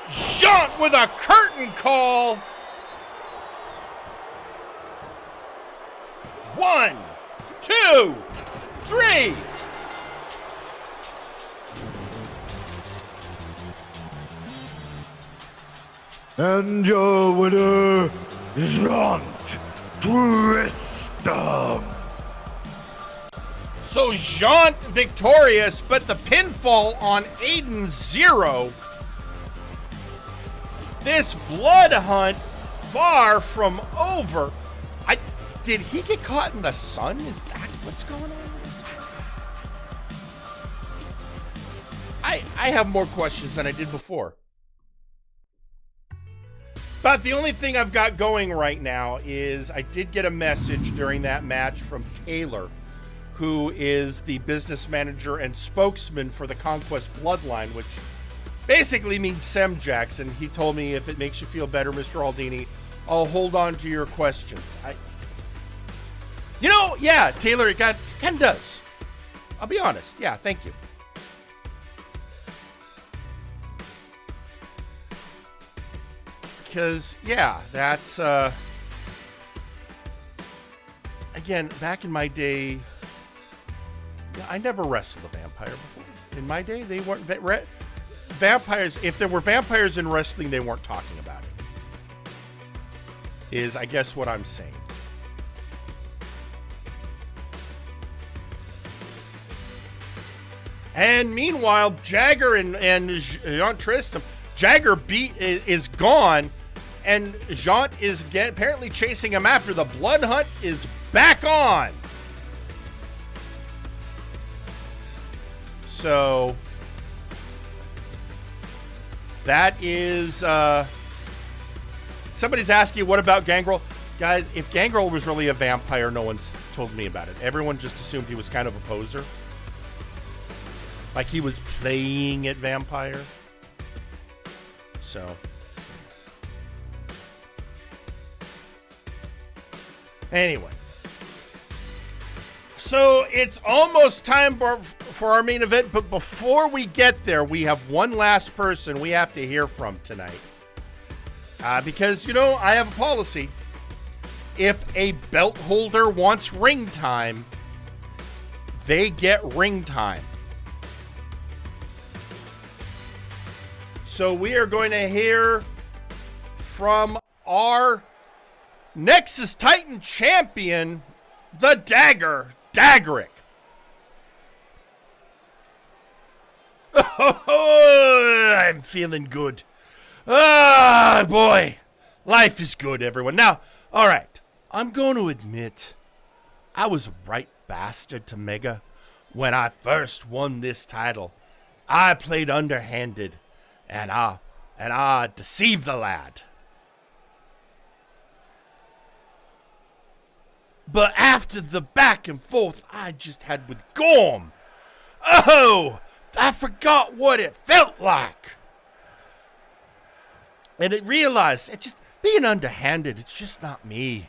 Jaunt with a curtain call. 1, 2, 3. And your winner, Jaunt Twistum. So Jaunt victorious, but the pinfall on Aiden 0. This blood hunt far from over. Did he get caught in the sun? Is that what's going on with this? I have more questions than I did before. But the only thing I've got going right now is I did get a message during that match from Taylor, who is the business manager and spokesman for the Conquest Bloodline, which basically means Sem Jackson. He told me, if it makes you feel better, Mr. Aldini, I'll hold on to your questions. Yeah, Taylor, it kind of does. I'll be honest. Yeah, thank you. Because, yeah, that's, again, back in my day, I never wrestled a vampire before. In my day, they weren't, vampires, if there were vampires in wrestling, they weren't talking about it. Is, I guess, what I'm saying. And meanwhile, Jagger and Jean Tristam, Jagger is gone, and Jean is apparently chasing him after. The blood hunt is back on. So that is, somebody's asking, what about Gangrel? Guys, if Gangrel was really a vampire, no one's told me about it. Everyone just assumed he was kind of a poser. Like he was playing at vampire. So. Anyway. So it's almost time for our main event, but before we get there, we have one last person we have to hear from tonight. Because, I have a policy. If a belt holder wants ring time, they get ring time. So we are going to hear from our Nexus Titan champion, the Dagger, Daggerick. Oh, I'm feeling good. Ah, boy. Life is good, everyone. Now, all right. I'm going to admit, I was a right bastard to Mega when I first won this title. I played underhanded, and I deceived the lad. But after the back and forth I just had with Gorm, I forgot what it felt like. And it realized, being underhanded, it's just not me.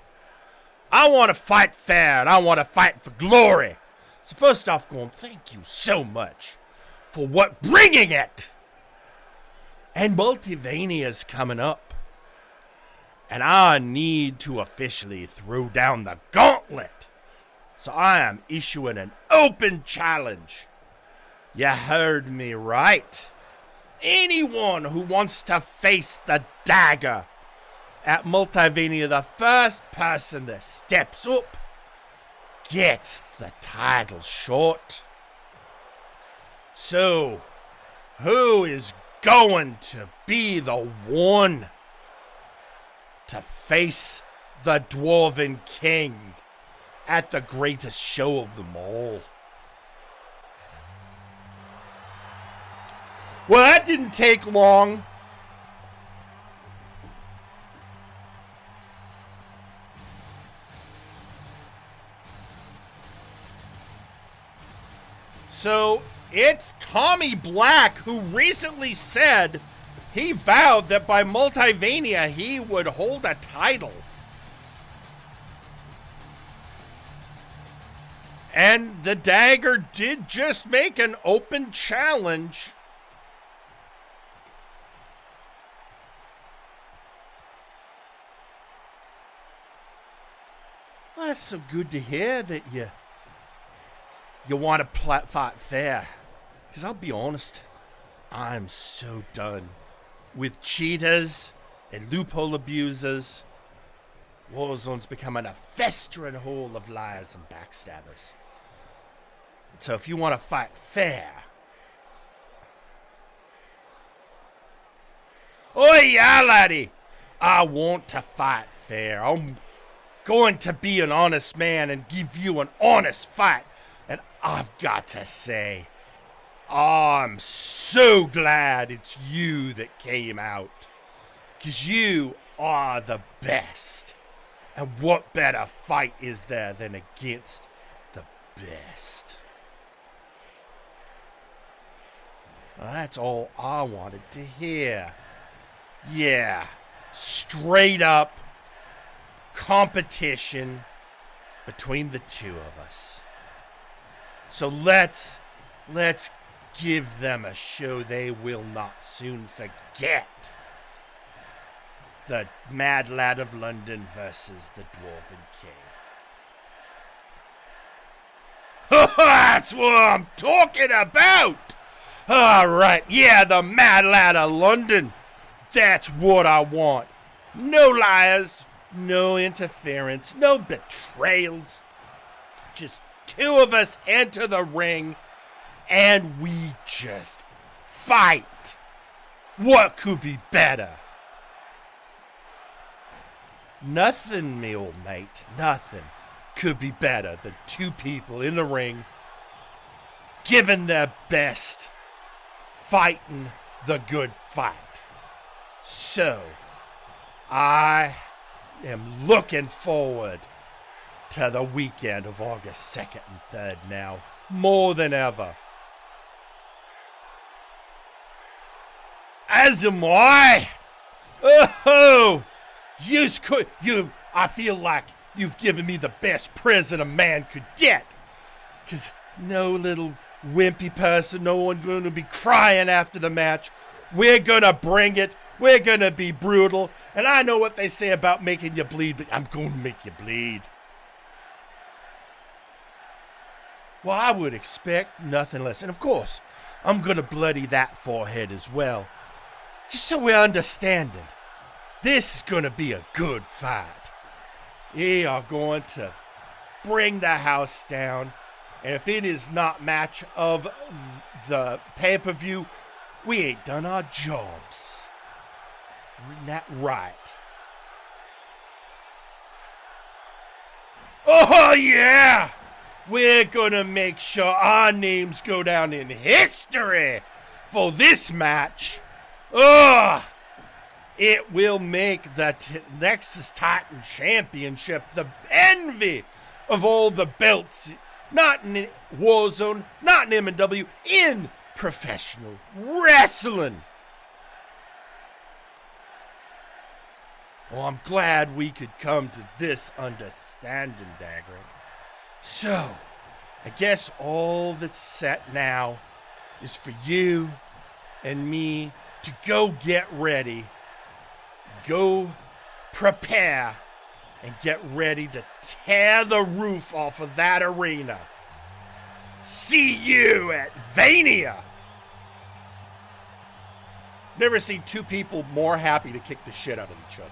I want to fight fair, and I want to fight for glory. So first off, Gorm, thank you so much for bringing it. And Multivania's coming up. And I need to officially throw down the gauntlet. So I am issuing an open challenge. You heard me right. Anyone who wants to face the Dagger at Multivania, the first person that steps up gets the title shot. So, who is going to be the one to face the Dwarven King at the greatest show of them all? Well, that didn't take long. So, it's Tommy Black, who recently said he vowed that by Multivania he would hold a title. And the Dagger did just make an open challenge. Well, that's so good to hear that you want to fight fair. Because I'll be honest, I'm so done with cheaters and loophole abusers. Warzone's becoming a festering hole of liars and backstabbers. So if you want to fight fair... Oh yeah, laddie! I want to fight fair. I'm going to be an honest man and give you an honest fight. And I've got to say, Oh, I'm so glad it's you that came out. 'Cause you are the best. And what better fight is there than against the best? Well, that's all I wanted to hear. Yeah, straight up competition between the two of us. So let's give them a show they will not soon forget. The Mad Lad of London versus the Dwarven King. That's what I'm talking about! Alright, yeah, the Mad Lad of London. That's what I want. No liars, no interference, no betrayals. Just two of us enter the ring and we just fight. What could be better? Nothing, me old mate, nothing could be better than two people in the ring giving their best, fighting the good fight. So, I am looking forward to the weekend of August 2nd and 3rd now, more than ever. As am I. Oh, I feel like you've given me the best present a man could get. 'Cause no little wimpy person, no one going to be crying after the match. We're going to bring it. We're going to be brutal. And I know what they say about making you bleed, but I'm going to make you bleed. Well, I would expect nothing less. And of course, I'm going to bloody that forehead as well. Just so we're understanding. This is going to be a good fight. We are going to bring the house down. And if it is not match of the pay-per-view, we ain't done our jobs. Reading that right. Oh, yeah! We're gonna make sure our names go down in history for this match. Ugh! It will make the Nexus Titan Championship the envy of all the belts, not in Warzone, not in MNW, in professional wrestling. Well, I'm glad we could come to this understanding, Dagger. So, I guess all that's set now is for you and me to go get ready, go prepare, and get ready to tear the roof off of that arena. See you at Vania! Never seen two people more happy to kick the shit out of each other.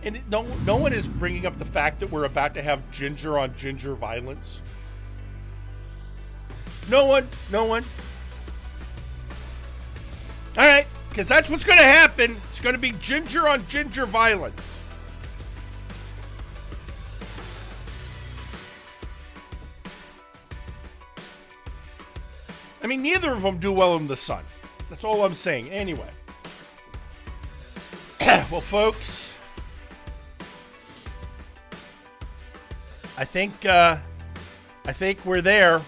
And no one is bringing up the fact that we're about to have ginger on ginger violence. No one. All right, because that's what's going to happen. It's going to be ginger on ginger violence. I mean, neither of them do well in the sun. That's all I'm saying. Anyway. Well, folks, I think we're there.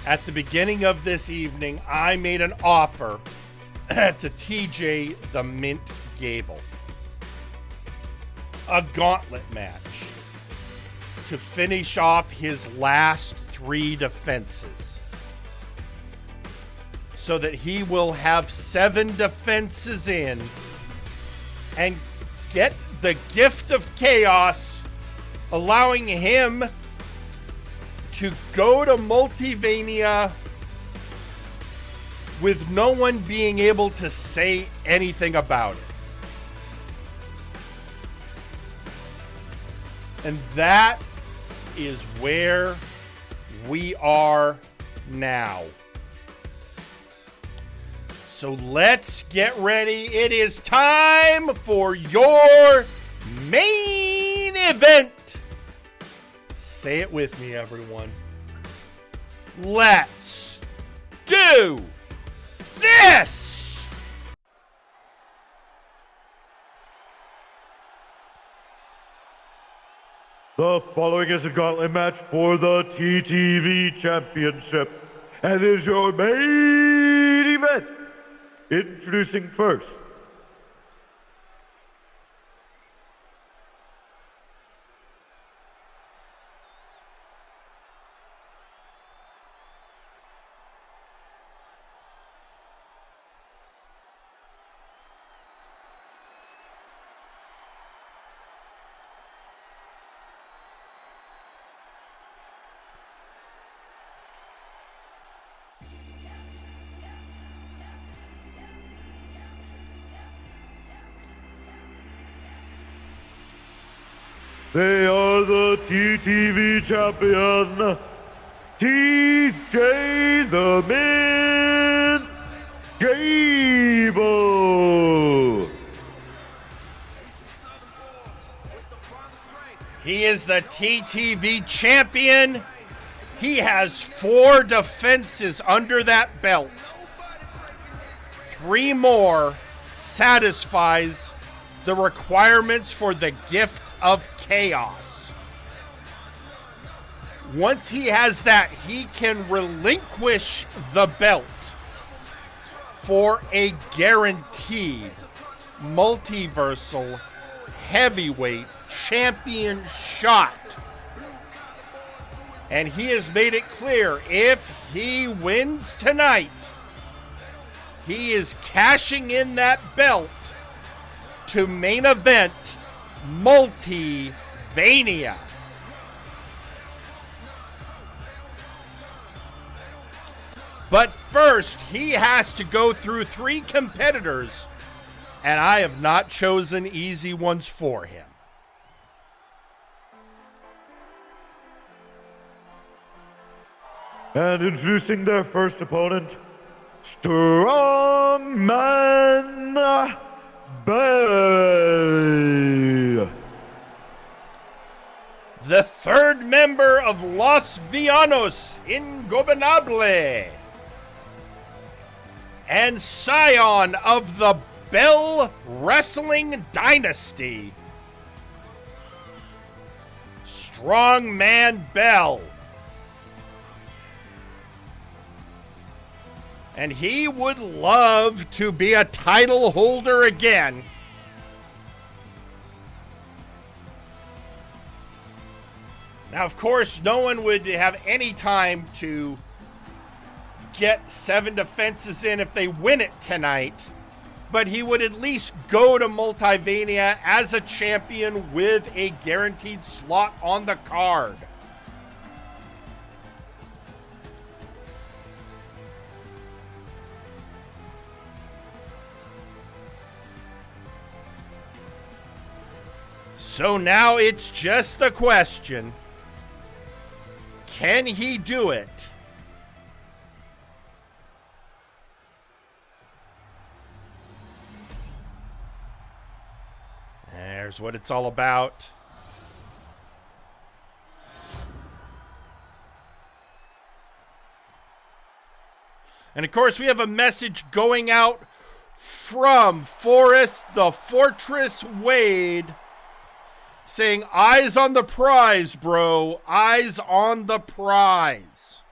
At the beginning of this evening, I made an offer to TJ the Mint Gable. A gauntlet match to finish off his last 3 defenses. So that he will have 7 defenses in and get the gift of chaos, allowing him to go to Multivania with no one being able to say anything about it. And that is where we are now. So let's get ready. It is time for your main event. Say it with me, everyone. Let's do this! The following is a gauntlet match for the TTV Championship and is your main event. Introducing first, they are the TTV champion, TJ the Mint Gable. He is the TTV champion. He has 4 defenses under that belt. 3 more satisfies the requirements for the gift of chaos. Once he has that, he can relinquish the belt for a guaranteed multiversal heavyweight champion shot. And he has made it clear, if he wins tonight, he is cashing in that belt to main event Multivania. But first, he has to go through 3 competitors, and I have not chosen easy ones for him. And introducing their first opponent, Strongman Bay. The 3rd member of Los Villanos Ingobernable and scion of the Bell Wrestling Dynasty, Strongman Bell. And he would love to be a title holder again. Now, of course, no one would have any time to get 7 defenses in if they win it tonight, but he would at least go to Multivania as a champion with a guaranteed slot on the card. So now it's just the question, can he do it? There's what it's all about. And of course, we have a message going out from Forrest the Fortress Wade, saying, eyes on the prize, bro. Eyes on the prize.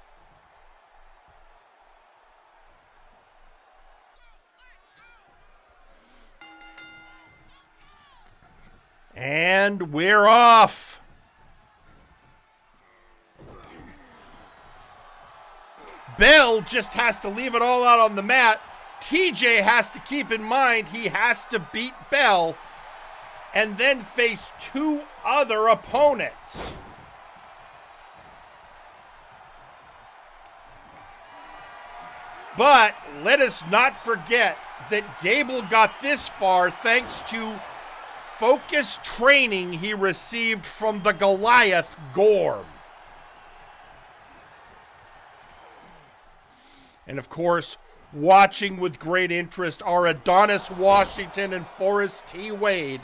And we're off. Bell just has to leave it all out on the mat. TJ has to keep in mind he has to beat Bell and then face 2 other opponents. But let us not forget that Gable got this far thanks to focused training he received from the Goliath Gorm. And of course, watching with great interest are Adonis Washington and Forrest T. Wade,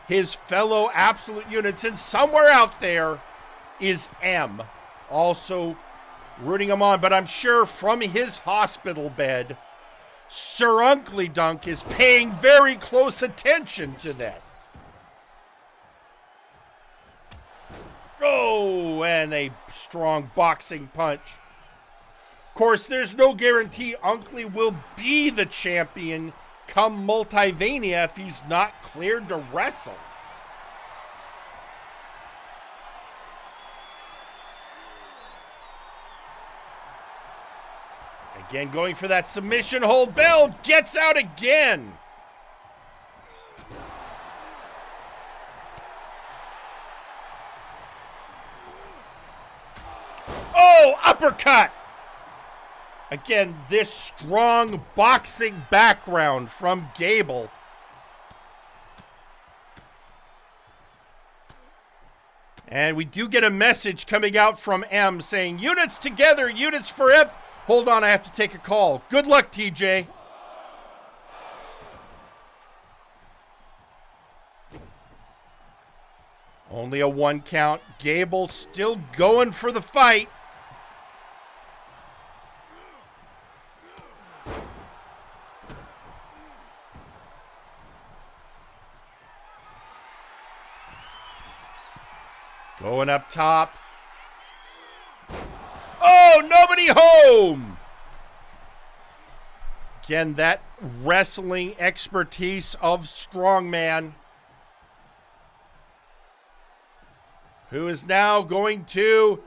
his fellow absolute units, and somewhere out there is M, also rooting him on. But I'm sure from his hospital bed, Sir Uncle Dunk is paying very close attention to this. Oh, and a strong boxing punch. Of course, there's no guarantee Unkley will be the champion come Multivania if he's not cleared to wrestle. Again, going for that submission hold. Bell gets out again. Oh, uppercut. Again, this strong boxing background from Gable. And we do get a message coming out from M saying, units together, units forever. Hold on, I have to take a call. Good luck, TJ. Only a 1 count. Gable still going for the fight. Going up top. Oh, nobody home! Again, that wrestling expertise of Strongman, who is now going to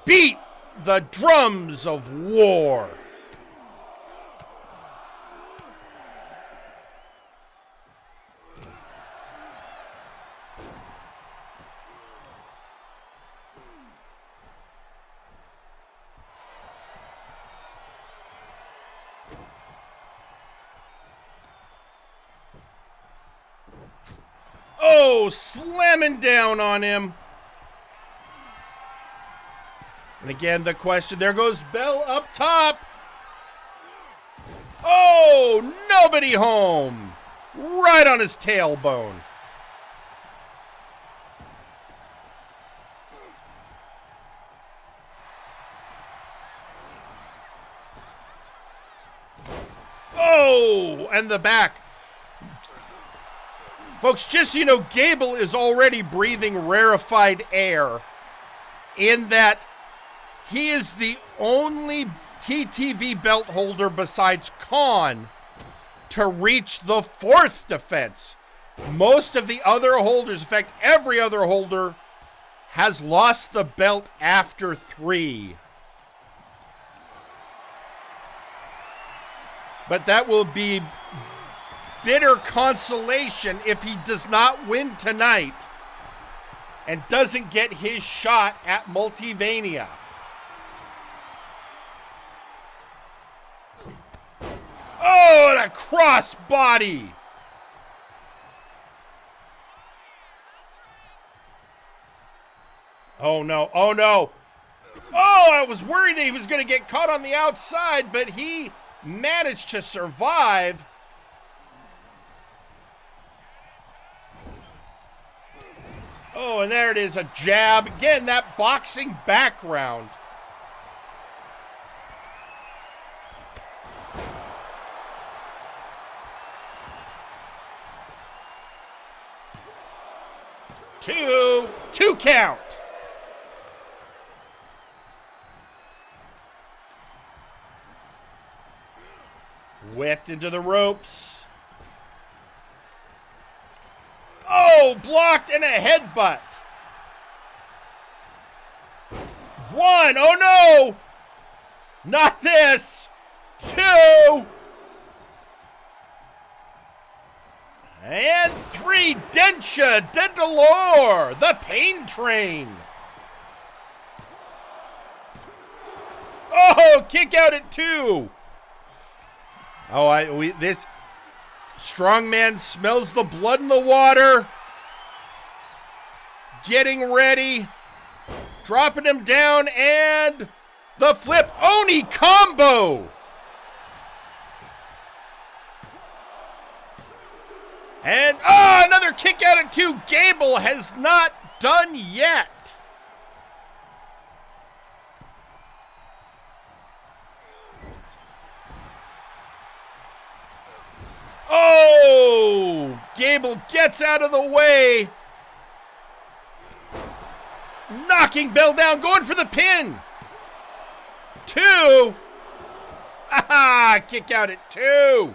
beat the drums of war. Oh, slamming down on him. And again, the question, there goes Bell up top. Oh, nobody home. Right on his tailbone. Oh, and the back. Folks, just so you know, Gable is already breathing rarefied air in that he is the only TTV belt holder besides Khan to reach the 4th defense. Most of the other holders, in fact, every other holder, has lost the belt after 3. But that will be bitter consolation if he does not win tonight and doesn't get his shot at Multivania. Oh, and a cross body. Oh no, oh no. Oh, I was worried he was going to get caught on the outside, but he managed to survive. Oh, and there it is, a jab. Again, that boxing background. Two count. Whipped into the ropes. Oh, blocked and a headbutt. 1, oh no! Not this. 2. And 3, Densha, Dentalore, the Pain Train. Oh, kick out at 2. Oh, this Strongman smells the blood in the water. Getting ready. Dropping him down and the flip Oni combo. And, oh, another kick out at 2. Gable has not done yet. Oh, Gable gets out of the way. Knocking Bell down, going for the pin. 2. Ah, kick out at 2.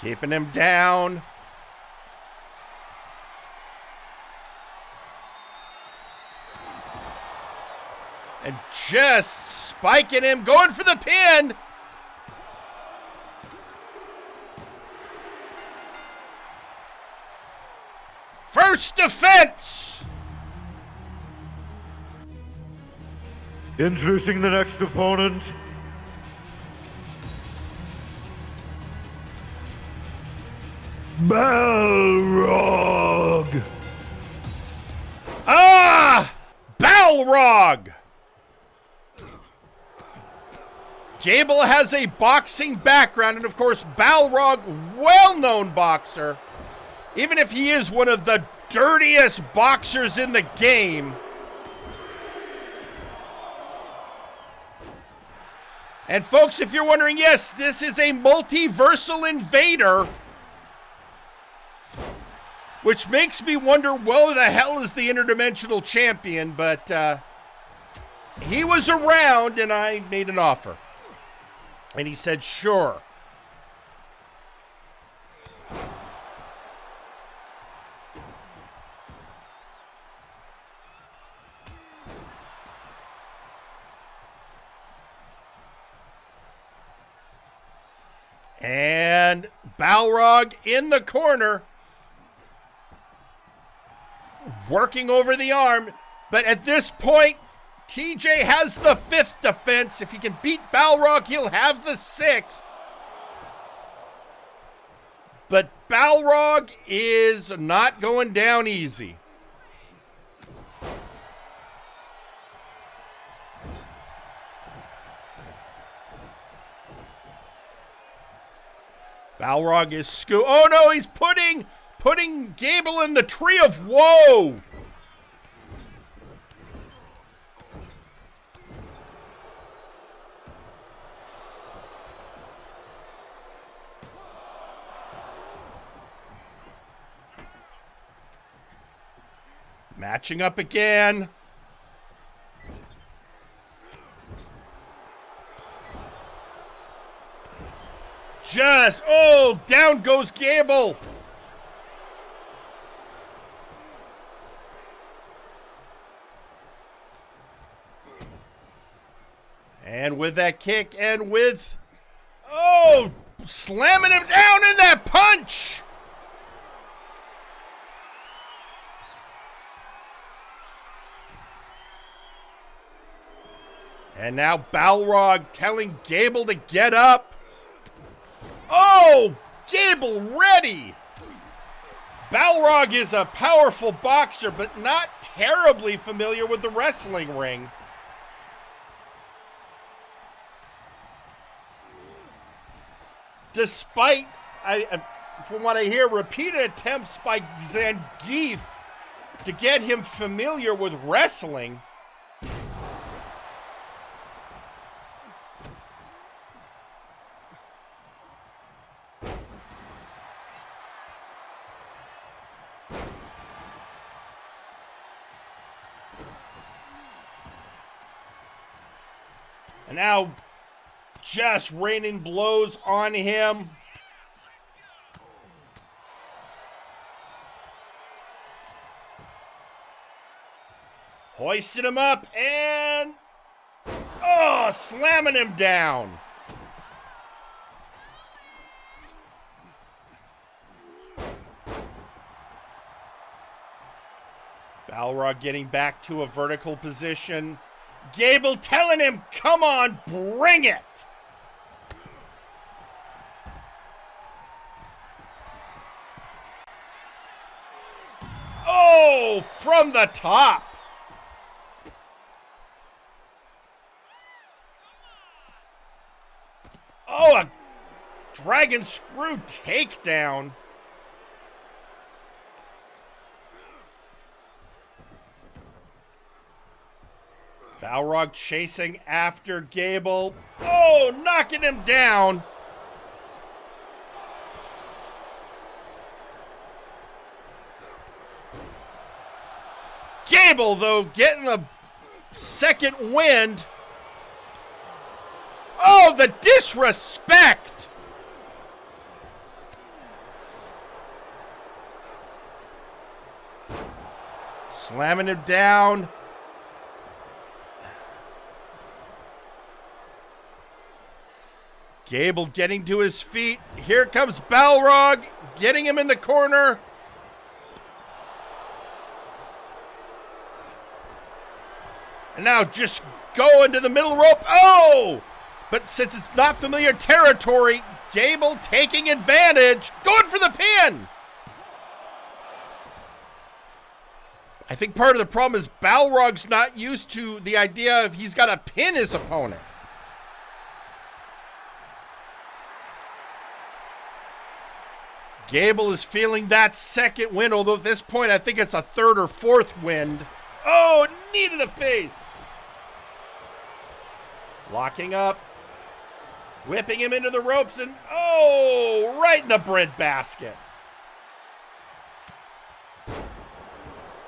Keeping him down. And just spiking him, going for the pin. First defense. Introducing the next opponent. Balrog. Ah! Balrog. Gable has a boxing background, and of course, Balrog, well-known boxer. Even if he is one of the dirtiest boxers in the game. And folks, if you're wondering, yes, this is a multiversal invader. Which makes me wonder, well, the hell is the interdimensional champion? But he was around, and I made an offer. And he said, sure. And Balrog in the corner. Working over the arm. But at this point, TJ has the 5th defense. If he can beat Balrog, he'll have the 6th. But Balrog is not going down easy. Balrog is oh no, he's putting Gable in the tree of woe. Matching up again. Down goes Gable. And with that kick and with, slamming him down in that punch. And now Balrog telling Gable to get up. Oh, Gable ready. Balrog is a powerful boxer, but not terribly familiar with the wrestling ring. Despite, from what I hear, repeated attempts by Zangief to get him familiar with wrestling. And now, just raining blows on him. Hoisted him up and, slamming him down. Balrog getting back to a vertical position. Gable telling him, come on, bring it. Oh, from the top. Oh, a dragon screw takedown. Balrog chasing after Gable. Oh, knocking him down. Gable, though, getting a second wind. Oh, the disrespect. Slamming him down. Gable getting to his feet. Here comes Balrog, getting him in the corner. And now just go into the middle rope. Oh! But since it's not familiar territory, Gable taking advantage. Going for the pin! I think part of the problem is Balrog's not used to the idea of he's got to pin his opponent. Gable is feeling that second wind, although at this point I think it's a third or fourth wind. Oh, knee to the face. Locking up. Whipping him into the ropes and, oh, right in the bread basket.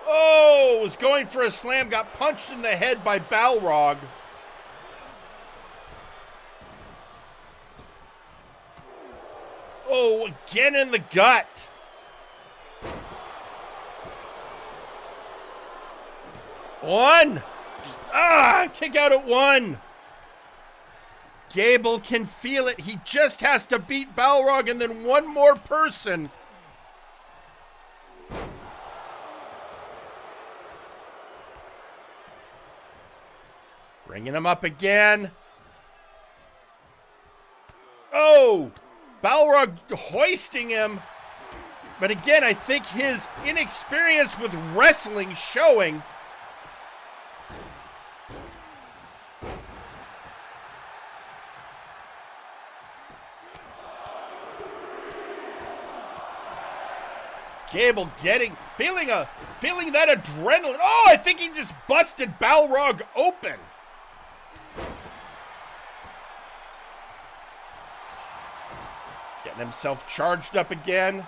Oh, was going for a slam, got punched in the head by Balrog. Oh, again in the gut. One. Kick out at one. Gable can feel it. He just has to beat Balrog and then one more person. Bringing him up again. Oh, Balrog hoisting him. But again, I think his inexperience with wrestling showing. Gable feeling that adrenaline. Oh, I think he just busted Balrog open. Getting himself charged up again.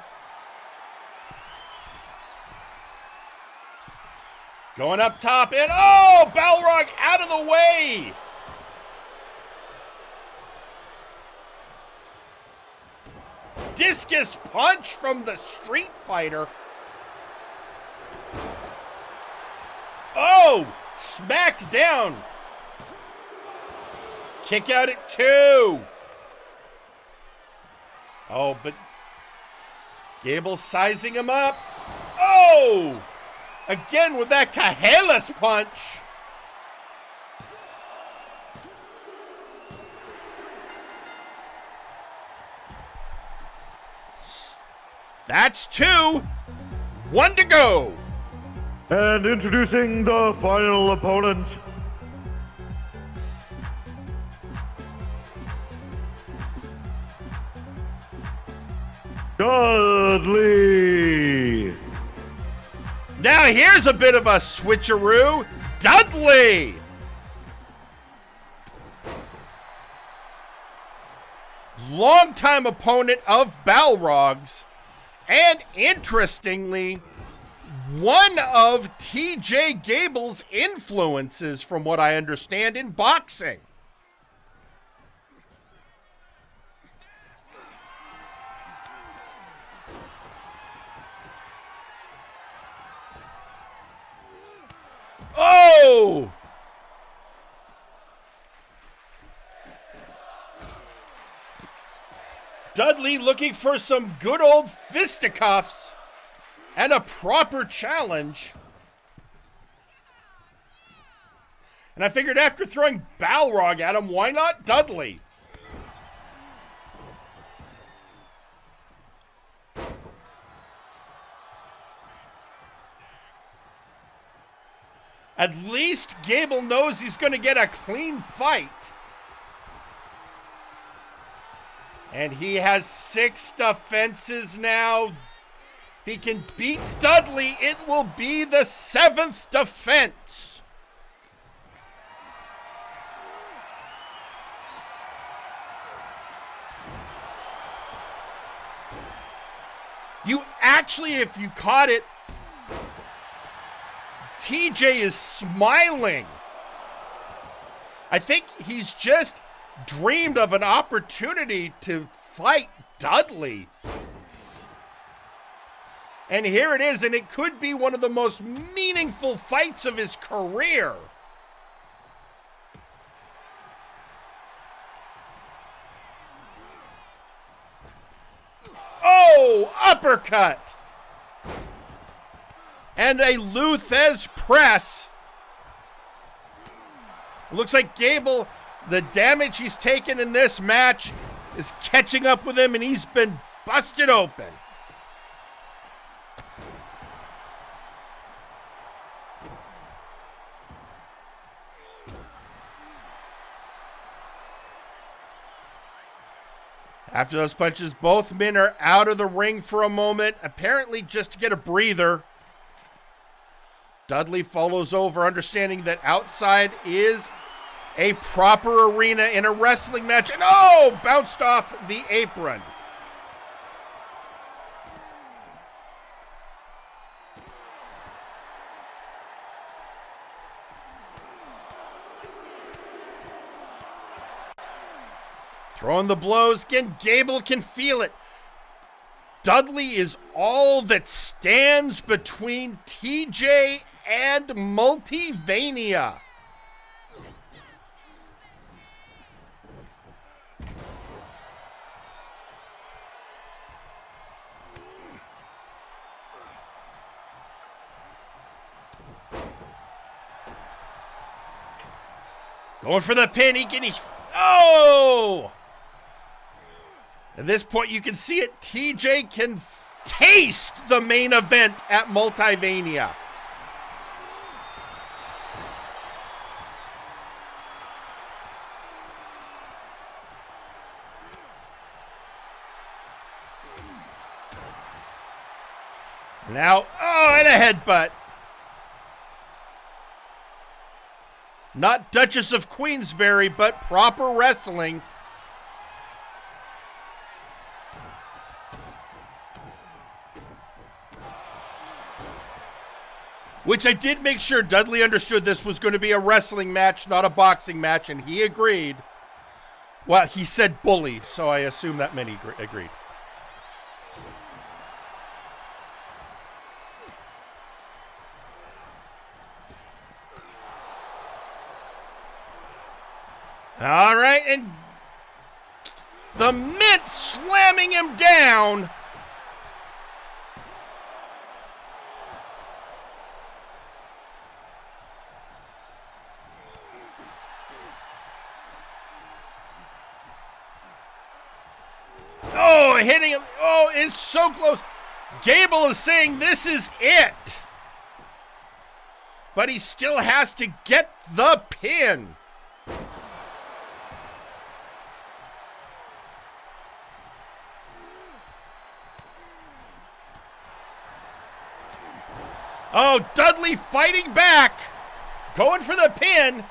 Going up top and oh, Balrog out of the way. Discus punch from the Street Fighter. Oh, smacked down. Kick out at 2. Oh, but Gable sizing him up. Oh, again with that Kahelas punch. That's 2. 1 to go. And introducing the final opponent. Dudley. Now here's a bit of a switcheroo. Dudley. Longtime opponent of Balrog's. And interestingly, one of TJ Gable's influences, from what I understand, in boxing. Oh! Dudley looking for some good old fisticuffs and a proper challenge. And I figured after throwing Balrog at him, why not Dudley? At least Gable knows he's going to get a clean fight. And he has 6 defenses now. If he can beat Dudley, it will be the 7th defense. You actually, if you caught it, TJ is smiling. I think he's just dreamed of an opportunity to fight Dudley. And here it is, and it could be one of the most meaningful fights of his career. Oh, uppercut. And a Luthez press. Looks like Gable, the damage he's taken in this match is catching up with him, and he's been busted open. After those punches, both men are out of the ring for a moment, apparently just to get a breather. Dudley follows over, understanding that outside is a proper arena in a wrestling match. And oh, bounced off the apron. Throwing the blows. Again, Gable can feel it. Dudley is all that stands between TJ and Multivania. Going for the pin. Oh! At this point, you can see it. TJ can taste the main event at Multivania. Now, oh, and a headbutt. Not Duchess of Queensberry, but proper wrestling. Which I did make sure Dudley understood this was going to be a wrestling match, not a boxing match, and he agreed. Well, he said bully, so I assume that meant he agreed. All right, and the Mint slamming him down. Oh, hitting him. Oh, it's so close. Gable is saying this is it. But he still has to get the pin. Oh, Dudley fighting back. Going for the pin.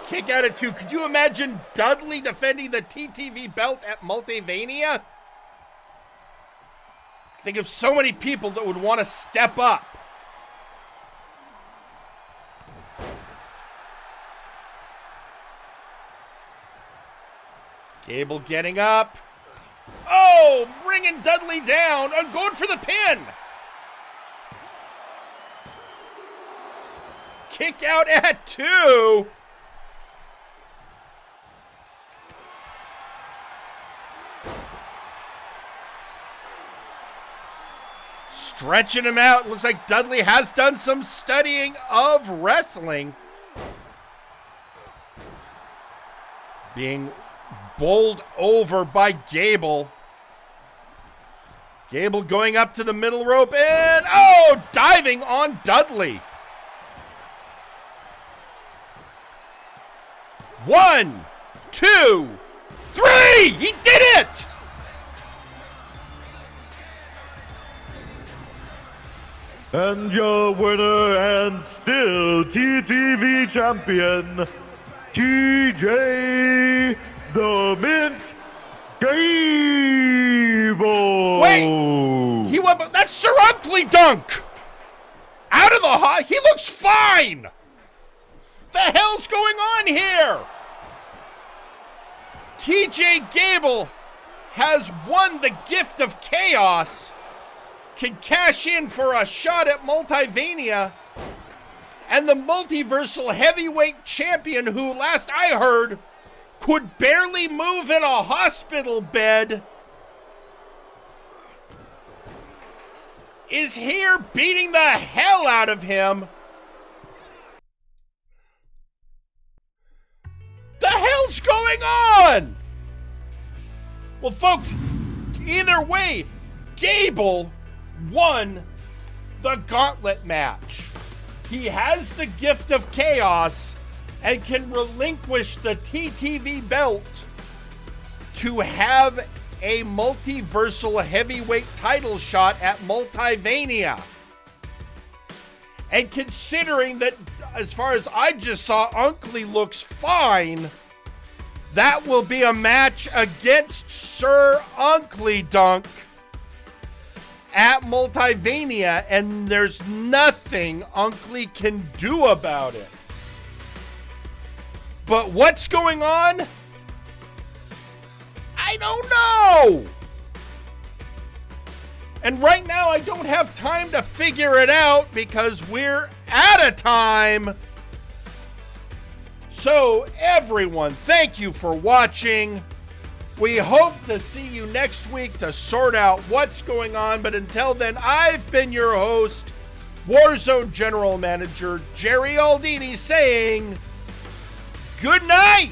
Kick out at 2. Could you imagine Dudley defending the TTV belt at Multivania? Think of so many people that would want to step up. Gable getting up. Oh, bringing Dudley down and going for the pin. Kick out at 2. Stretching him out. Looks like Dudley has done some studying of wrestling. Being bowled over by Gable. Gable going up to the middle rope and, oh, diving on Dudley. 1, 2, 3! He did it! And your winner and still TTV champion, TJ the Mint Gable. Wait! He went, that's Sir Ugly Dunk! Out of the hot, he looks fine! The hell's going on here? TJ Gable has won the gift of chaos, can cash in for a shot at Multivania, and the multiversal heavyweight champion who, last I heard, could barely move in a hospital bed, is here beating the hell out of him. The hell's going on? Well, folks, either way, Gable won the gauntlet match. He has the gift of chaos and can relinquish the TTV belt to have a multiversal heavyweight title shot at Multivania. And considering that, as far as I just saw, Unkley looks fine, that will be a match against Sir Unkley Dunk at Multivania, and there's nothing Unkley can do about it. But what's going on? I don't know! And right now I don't have time to figure it out because we're out of time. So everyone, thank you for watching. We hope to see you next week to sort out what's going on. But until then, I've been your host, Warzone General Manager Jerry Aldini, saying good night.